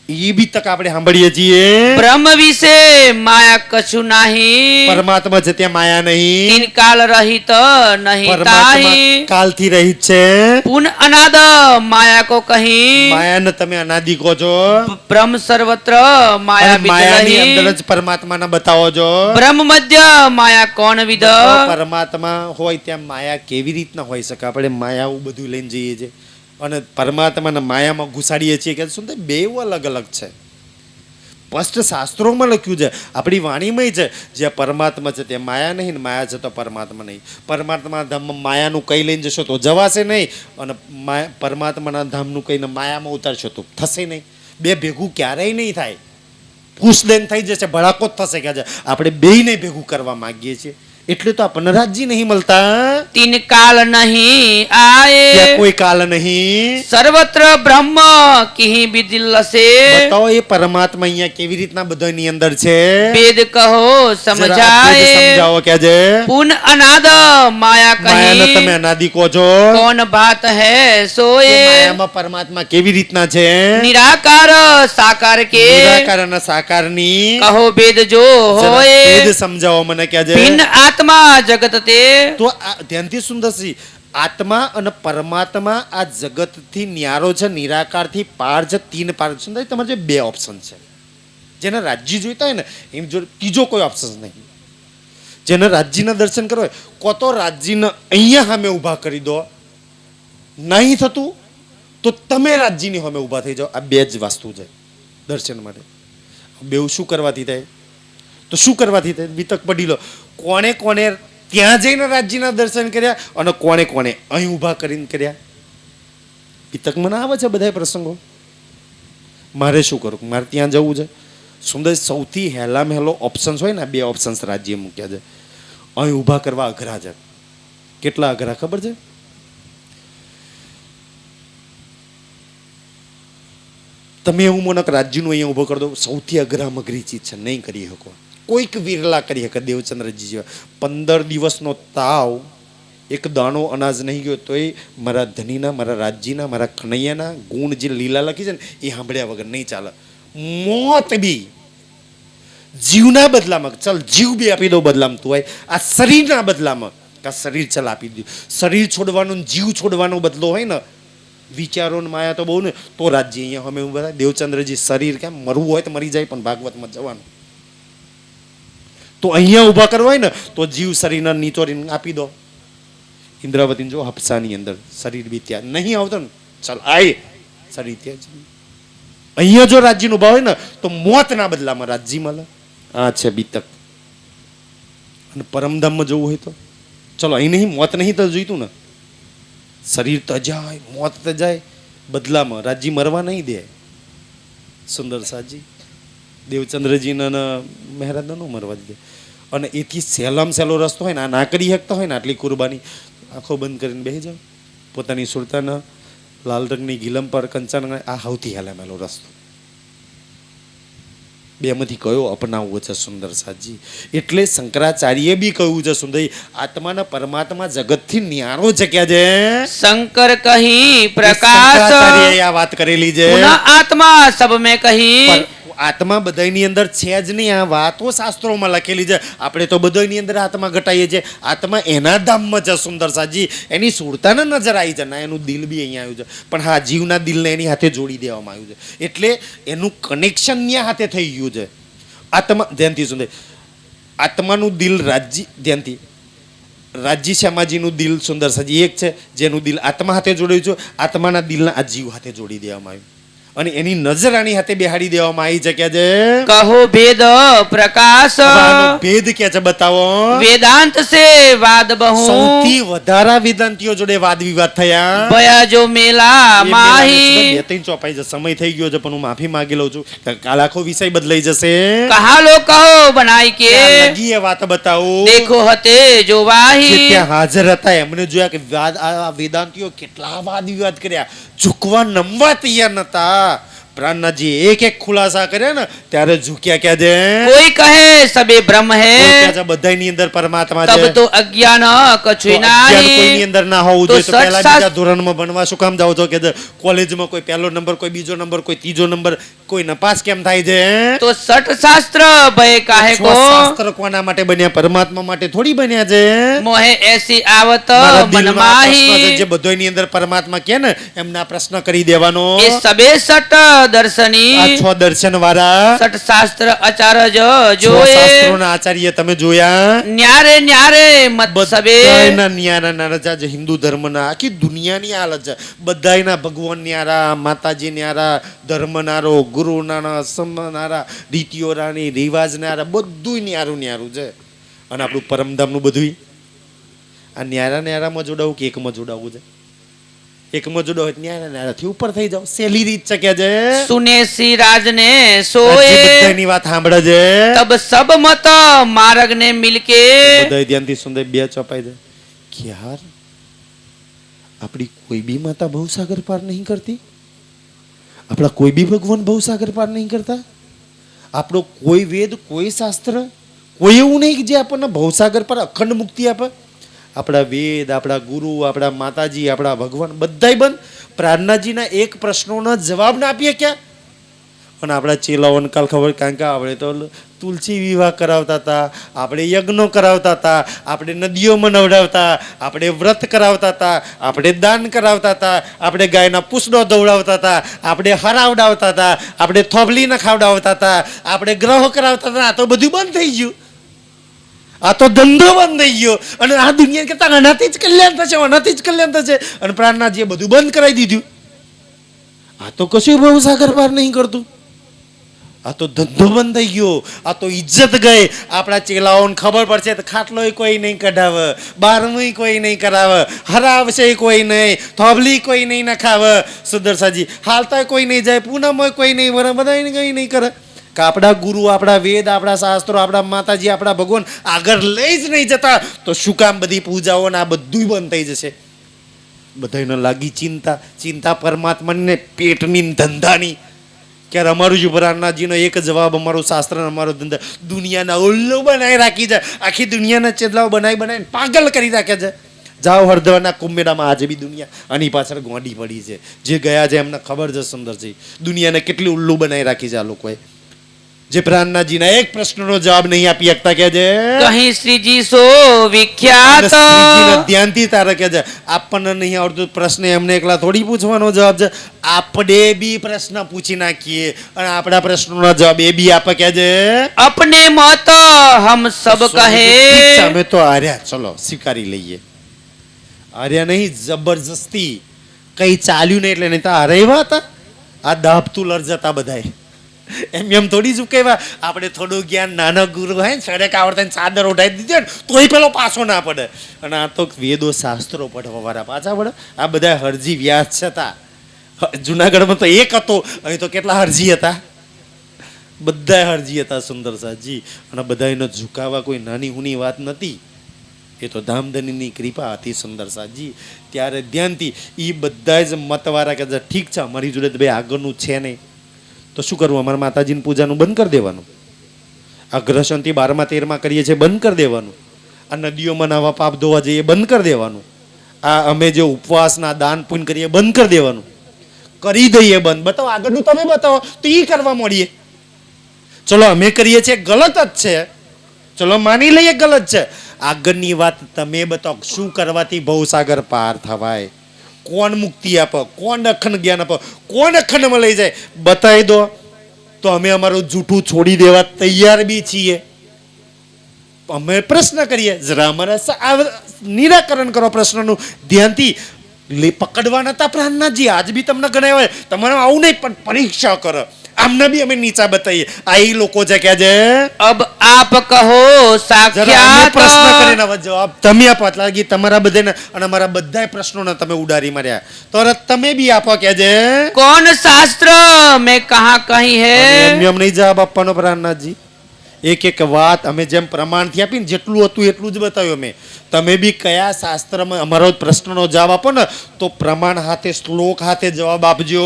એ બી તક આપણે સાંભળીએ છીએ. ब्रह्म विषे माया कछु नाही પરમાત્મા છે ત્યાં માયા નહીં. तीन काल रहित नहीं પરમાત્મા ताही કાલથી રહિત છે. पुन अनाद माया को कहीं માયાને તમે અનાદિ કહો છો. ब्रह्म सर्वत्र माया અને માયાની विद અંદર नहीं જ પરમાત્માને બતાવો છો. ब्रह्म मध्य माया कौन विद પરમાત્મા હોય ત્યાં માયા કેવી રીતના હોઈ શકે? આપણે માયાઓ બધું લઈને જઈએ છીએ અને પરમાત્માને માયામાં ઘુસાડીએ છીએ. કે શું બે અલગ અલગ છે. સ્પષ્ટ શાસ્ત્રોમાં લખ્યું છે, આપણી વાણીમાં છે, જ્યાં પરમાત્મા છે ત્યાં માયા નહીં ને માયા છે તો પરમાત્મા નહીં. પરમાત્મા ધામમાં માયાનું કઈ લઈને જશો તો જવાશે નહીં, અને પરમાત્માના ધામનું કહીને માયામાં ઉતારશો તો થશે નહીં. બે ભેગું ક્યારેય નહીં થાય. પુષદેન થઈ જશે, ભડાકો જ થશે. કે આપણે બેયને ભેગું કરવા માંગીએ છીએ એટલે તો આપણને રાજ્ય નહીં મળતા. तीन काल नहीं आए ત્યાં કોઈ કાલ નહીં. सर्वत्र ब्रह्म की विदिल से બતાવો એ પરમાત્મા અહીંયા કેવી રીતના બધાની અંદર છે. वेद कहो જરા આ ભેદ समझाए સમજાવો કે જે पुन अनाद माया માયાને તમે कही અનાદિ કહો છો. कौन बात है કે सोए માયામાં પરમાત્મા કેવી રીતના છે. निराकार साकार के નિરાકાર અને સાકારની कहो वेद जो જરા होए ભેદ સમજાવો મને કે જે. भिन्न आत्मा जगत ते તો આ ધ્યાનથી સુંદરસી આત્મા અને પરમાત્મા આ જગતથી ન્યારો છે, નિરાકારથી પાર છે, તીન પાર છે. સુંદર તમારે જે બે ઓપ્શન છે, જેને રાજ્ય જોઈતા હોય ને એમ જો ત્રીજો કોઈ ઓપ્શન નહીં. જેને રાજ્યના દર્શન કરવા હોય કો તો રાજ્યને અહીંયા સામે ઊભા કરી દો, નહીં થતું તો તમે રાજ્યની સામે ઊભા થઈ જાઓ. આ બે જ વસ્તુ છે દર્શન માટે. બેઉ શું કરવાથી થાય? તો શું કરવાથી થાય? વિતક પડી લો. કોણે કોણે ત્યાં જઈને રાજ્યના દર્શન કર્યા અને કોણે કોણે અહીં ઊભા કરીને કર્યા? વિતક મને આવે છે બધા પ્રસંગો. મારે શું કરું? મારે ત્યાં જવું છે. સુંદર સૌથી હેલામાં હેલો ઓપ્શન્સ હોય ને, બે ઓપ્શન્સ રાજ્ય મૂક્યા છે. અહીં ઊભા કરવા અઘરા છે. કેટલા અઘરા ખબર છે? તમે એવું મોનક રાજ્યનું અહીંયા ઊભો કરી દો, સૌથી અઘરામાં અઘરી ચીજ છે, નહીં કરી શકો. કોઈક વિરલા કરી શકે દેવચંદ્રજી જેવા. 15 દિવસનો તાવ, એક દાણો અનાજ નહીં ગયો તોય મારા ધનીના, મારા રાજ્યના, મારા કનૈયાના ગુણ જે લીલા લખી છે ને એ સાંભળ્યા વગર નહીં ચાલે. મોત બી જીવના બદલામાં, ચાલ જીવ બી આપી દો બદલામાં, તું હોય આ શરીરના બદલામાં આ શરીર ચાલ આપી દઉં. શરીર છોડવાનો ને જીવ છોડવાનો બદલો હોય ને, વિચારો ને માયા તો બહુ ને, તો રાજ્ય અહીંયા અમે બધા દેવચંદ્રજી શરીર કેમ મરવું હોય તો મરી જાય પણ ભાગવતમાં જવાનું. તો અહીંયા ઊભા કરવા હોય ને તો જીવ શરીરના નીચોરીને આપી દો. ઇન્દ્રાવતી જો હફસાની અંદર શરીર બી ત્યાં નહીં આવતો ને, ચાલ આય શરીર ત્યાં જ. અહીંયા જો રાજ્યનો ભાવ હોય ને તો મોતના બદલામાં રાજ્ય મળે. આ છે બીતક. અને પરમધામમાં જવું હોય તો ચલો અહીં નહીં, મોત નહીં તો જોઈતું ને. શરીર તો જાય, મોત તો જાય, બદલામાં રાજ્ય મરવા નહીં દે. સુંદર સાજી દેવચંદ્રજીના મહારાજને ન મરવા દીધે. અને એથી સહેલામાં સહેલો રસ્તો હોય ને, આ ના કરી શકતા હોય ને આટલી કુરબાની, આંખો બંધ કરીને બેસી જાઓ પોતાની સુરતાના લાલ રંગની ગિલમ પર કંચન, આ સૌથી હેલામેલો રસ્તો. બેમાંથી કયો અપનાવવો છે સુંદર સાજી? એટલે શંકરાચાર્ય બી કહ્યું છે સુંદર, આત્માના પરમાત્મા જગતથી ન્યારો છે. ક્યાં છે? शंकर कही प्रकाश શંકરાચાર્યએ આ વાત કરેલી છે. पुनः आत्मा सब में कही પણ આત્મા બધાની અંદર છે જ નહીં. આ વાતો શાસ્ત્રોમાં લખેલી છે. આપણે તો બધાની અંદર આત્મા ઘટાઈએ છે. આત્મા એના ધામમાં છે સુંદર સાજી. એની સુરતાને નજર આવી છે ના, એનું દિલ બી અહીંયા આવ્યું છે. પણ હા, જીવના દિલને એની હાથે જોડી દેવામાં આવ્યું છે. એટલે એનું કનેક્શન ન્યા હાથે થઈ ગયું છે. આત્મા ધ્યાનથી સુંદર, આત્માનું દિલ રાજ્ય, ધ્યાનથી રાજ્ય શ્યામાજીનું દિલ સુંદર સાજી એક છે, જેનું દિલ આત્મા હાથે જોડાયું છે. આત્માના દિલના આ જીવ હાથે જોડી દેવામાં આવ્યું અને એની નજરાણી હાથે બેહાડી દેવામાં આવી છે. ક્યાં છે? कहो भेद प्रकाश આનો ભેદ ક્યાં છે બતાવો. वेदांत से वाद बहु સૌથી વધારે વેદાંતિઓ જોડે વાદ વિવાદ થયા. भया जो मेला એ મેળાનો माही બે ત્રણ ચોપાઈ છે, સમય થઈ ગયો છે પણ હું માફી માંગી લઉં છું. કાલ આખો વિષય બદલાઈ જશે. कहा लो कहो बनाई के ત્યાં લગી એ વાત બતાવો. देखो हते जो જે वाही ત્યાં હાજર હતા એમને જોયા કે આ વેદાંતિઓ કેટલા વાદ વિવાદ કર્યા, ઝૂકવા નમવા તૈયાર નતા. પ્રાણનાથજી એક એક ખુલાસા કર્યા ને ત્યારે ઝૂક્યા. ક્યાં છે? कोई कहे सबे ब्रह्म है ક્યાં છે? બધાની અંદર પરમાત્મા છે. तब तो अज्ञान कछु તો અજ્ઞાન કોઈની नहीं અંદર ના હોવું તો જોઈએ. તો પહેલા સત્સા- બીજા ધોરણમાં ભણવા શું કામ જાઓ છો? કે કોલેજમાં કોઈ પહેલો નંબર, કોઈ બીજો નંબર, કોઈ ત્રીજો નંબર, કોઈ નપાસ કેમ થાય છે? तो सठ शास्त्र भय काहे को શાસ્ત્ર કોના માટે બન્યા? પરમાત્મા માટે થોડી બન્યા છે. मोहे ऐसी आवत મારા मन દિલમાં આ પ્રશ્ન છે, माही જે બધાની અંદર પરમાત્મા કે ને એમના પ્રશ્ન કરી દેવાનો. ये सबे सट આ दर्शनी છ દર્શન વાળા, सट शास्त्र आचार्य છ जोए શાસ્ત્રોના આચાર્ય તમે જોયા. न्यारे न्यारे मत सबे બધાયના ન્યારા નારા છે. હિન્દુ ધર્મના આખી દુનિયાની હાલત છે. બધાયના ભગવાન ન્યારા, માતાજી ન્યારા, ધર્મ નારો, ગુરુ નારા, સમ નારા, રીતિઓ રાણી, રિવાજ નારા, બધું ન્યારું ન્યારું છે. અને આપણું પરમધામનું બધું આ ન્યારા ન્યારામાં જોડાવું કે એકમાં જોડાવવું છે? એકમાં જોડો હોય ન્યાથી ઉપર થઈ જાવ સેલી રીત છે કે છે सुने श्री राज ने હજી सोए બધાની વાત સાંભળે છે तब सब मत मार्ग ने मिलके બધા ધ્યાનથી સુંદર બે ચોપાઈ જાય કે યાર આપણી કોઈ બી માતા ભવસાગર પાર નહીં કરતી, આપણા કોઈ બી ભગવાન ભવસાગર પાર નહીં કરતા, આપણો કોઈ વેદ કોઈ શાસ્ત્ર કોઈ એવું નહીં કે જે આપણને ભવસાગર પર અખંડ મુક્તિ આપે. આપણા વેદ, આપણા ગુરુ, આપણા માતાજી, આપણા ભગવાન બધાય બંધ. પ્રાર્થનાજીના એક પ્રશ્નોના જવાબ ના આપીએ ક્યાં? અને આપણા ચેલાઓને કાલ ખબર, કારણ કે આપણે તો તુલસી વિવાહ કરાવતા હતા, આપણે યજ્ઞો કરાવતા હતા, આપણે નદીઓમાં નવડાવતા, આપણે વ્રત કરાવતા હતા, આપણે દાન કરાવતા હતા, આપણે ગાયના પૂછડો દોડાવતા હતા, આપણે હરાવડાવતા હતા, આપણે થોભલીને ખાવડાવતા હતા, આપણે ગ્રહો કરાવતા હતા. આ તો બધું બંધ થઈ ગયું. આ તો ધંધો બંધ થઈ ગયો. અને આ દુનિયા કરતા આનાથી જ કલ્યાણ થશે, આનાથી જ કલ્યાણ થશે. અને પ્રાણનાથજીએ બધું બંધ કરાવી દીધું. આ તો કશું ભવસાગર પાર નહીં કરતું. આ તો ધંધો બંધ થઈ ગયો. આ તો ઇજ્જત ગઈ. આપણા ચેલાઓને ખબર પડશે તો ખાટલોય કોઈ નહીં કઢાવે, બારમું કોઈ નહીં કરાવે, હરાવશે કોઈ નહીં, થોભલી કોઈ નહીં નખાવે, સુદર્શાજી હાલતા કોઈ નહીં જાય, પૂનમોય કોઈ નહીં ભરે, બધા કંઈ નહીં કરે. કે આપણા ગુરુ, આપણા વેદ, આપણા શાસ્ત્રો, આપણા માતાજી, આપણા ભગવાન આગળ લઈ જ નહીં જતા તો શું કામ બધી પૂજાઓ ને આ બધું બંધ થઈ જશે? બધાને લાગી ચિંતા. ચિંતા પરમાત્માની પેટની ધંધાની. ક્યારે અમારું જ પ્રાર્થનાજીનો એક જવાબ, અમારું શાસ્ત્ર, અમારો ધંધા દુનિયાના ઉલ્લુ બનાવી રાખી છે. આખી દુનિયાના ચેદલાઓ બનાવીને પાગલ કરી રાખે છે. જાઓ હરદ્વારના કુંભમેળામાં આજે બી દુનિયા આની પાછળ ગોંડી પડી છે. જે ગયા છે એમને ખબર છે સુંદરજી દુનિયાને કેટલી ઉલ્લુ બનાવી રાખી છે આ લોકોએ. જે પ્રાર્થનાજીના એક પ્રશ્નનો જવાબ નહીં આપી શકતા કે છે कहीं श्री जी सो विख्यात શ્રીજીને ધ્યાનથી તારે કે છે આપણને નહીં આવડતું પ્રશ્ન એમને એકલા થોડી પૂછવાનો જવાબ છે. આપણે બી પ્રશ્ન પૂછી નાખીએ અને આપણા પ્રશ્નોના જવાબ એ બી આપે કે છે अपने मत हम सब कहे અમે તો હાર્યા, ચલો સ્વીકારી લઈએ. હાર્યા નહીં, જબરજસ્તી કઈ ચાલ્યું નહીં એટલે નહીં તો હારેવા હતા. આ દાબતું લરજતા બધાય એમ થોડી શું કહેવા. આપણે થોડું જ્ઞાન નાનો ગુરુ હોય ને સડક આવડતા ચાદર ઉઠાવી દીધી ને તોય પેલો પાછો ના પડે. અને આ તો વેદો શાસ્ત્રો પડવા વાળા પાછા પડે. આ બધા હરજી વ્યાસ હતા. જુનાગઢમાં તો એક હતો, અહીં તો કેટલા હરજી હતા? બધા હરજી હતા સુંદરસાજી. અને બધાનો ઝુકાવા કોઈ નાની હુની વાત નથી. એ તો ધામધનીની કૃપા હતી સુંદરસાજી. ત્યારે ધ્યાનથી એ બધા જ મતવાળા કે ઠીક છે અમારી જોડે ભાઈ આગળનું છે નહીં તો શું કરવું? અમારા માતાજીની પૂજાનું બંધ કરી દેવાનું. આ ગ્રહશાંતિ 12માં 13માં કરીએ છીએ બંધ કરી દેવાનું. આ નદીઓમાં નાવા પાપ ધોવા જઈએ બંધ કરી દેવાનું. આ અમે જે ઉપવાસના દાન પુણ્ય કરીએ બંધ કરી દેવાનું. કરી દઈએ બંધ. બતાવો આગળનું તમે બતાવો તો એ કરવા મળીએ. ચલો અમે કરીએ છીએ ગલત જ છે, ચલો માની લઈએ ગલત છે. આગળની વાત તમે બતાવો શું કરવાથી ભવસાગર પાર થવાય, કોણ મુક્તિ આપે, કોણ અખંડ જ્ઞાન આપે, કોણ અખંડમાં લઈ જાય બતાવી દો તો અમે અમારું જૂઠું છોડી દેવા તૈયાર બી છીએ. અમે પ્રશ્ન કરીએ, જરા અમારા નિરાકરણ કરો પ્રશ્નનું. ધ્યાનથી પકડવા નતા પ્રાણનાથજી. આજ બી તમને ગણાય હોય તમારે આવું નહીં પણ પરીક્ષા કરો. આમને બી અમે નીચા બતાવીએ. આ એ લોકો છે કે છે अब आप कहो જરા અમે साक्षात પ્રશ્ન કરીને હવે જવાબ તમે આપો. લાગી તમારા બધાને અને અમારા બધા પ્રશ્નોને તમે ઉડારી માર્યા તો તમે બી આપો કે છે कौन शास्त्र में कहाँ कहीं है એમ નહીં જવાબ આપવાનો પ્રાણનાથજી. એક એક વાત અમે જેમ પ્રમાણથી આપીને જેટલું હતું એટલું જ બતાવ્યું અમે. તમે બી કયા શાસ્ત્રમાં અમારો પ્રશ્નનો જવાબ આપો ને તો પ્રમાણ હાથે શ્લોક હાથે જવાબ આપજો.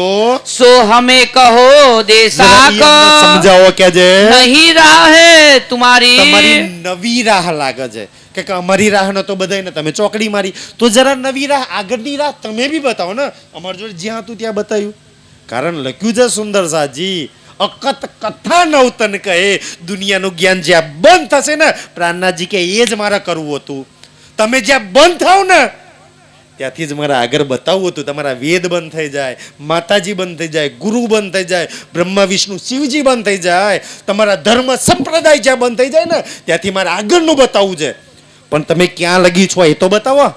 सो हमें कहो જરા ઈ અમને देशाक સમજાવો કે છે नहीं राह है तुम्हारी તમારી નવી રાહ લાગે છે કે અમારી રાહ ન તો બધાને તમે ચોકડી મારી તો જરા નવી રાહ આગળની રાહ તમે બી બતાવો ને. અમારી જોડે જ્યાં હતું ત્યાં બતાવ્યું. કારણ લખ્યું છે સુંદરસાજી અકત કથા નવતન કહે. દુનિયાનું જ્ઞાન જ્યાં બંધ થશે ને પ્રાણનાથજી કે એ જ મારે કરવું હતું. તમે જ્યાં બંધ થાવ ને ત્યાંથી જ મારે આગળ બતાવવું હતું. તમારા વેદ બંધ થઈ જાય, માતાજી બંધ થઈ જાય, ગુરુ બંધ થઈ જાય, બ્રહ્મા વિષ્ણુ શિવજી બંધ થઈ જાય, તમારા ધર્મ સંપ્રદાય જ્યાં બંધ થઈ જાય ને ત્યાંથી મારે આગળનું બતાવવું છે. પણ તમે ક્યાં લગી છો એ તો બતાવો.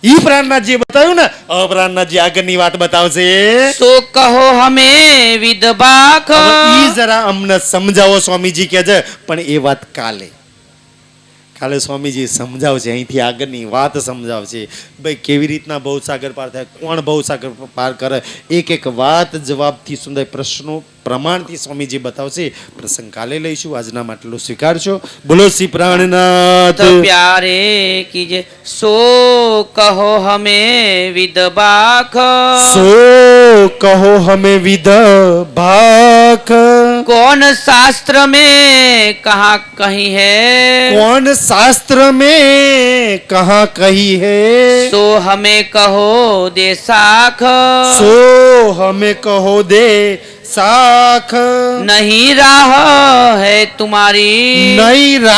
ઈ પ્રાણનાથજીએ બતાવ્યું ને, પ્રાણનાથજી આગળની વાત બતાવશે. सो कहो हमें विधवाक હવે ઈ જરા અમને સમજાવો સ્વામીજી કે છે. પણ એ વાત કાલે, કાલે સ્વામીજી સમજાવશે, અહીંથી આગળની વાત સમજાવશે ભાઈ કેવી રીતના ભવસાગર પાર થાય, કોણ ભવસાગર પાર કરે, એક એક વાત જવાબથી સુંદર પ્રશ્નો પ્રમાણથી સ્વામીજી બતાવશે. પ્રસંગ કાલે લઈશું. આજના માટલો સ્વીકારશો. બોલો શ્રી પ્રાણનાથ. तो प्यारे कीजे सो कहो हमें विदबाख સો કહો હમે વિધ ભાખ, कौन शास्त्र में कहा कहीं है कौन शास्त्र में कहाँ कही है, सो हमें कहो दे साख सो हमें कहो दे साख. नहीं राह है तुम्हारी नहीं राह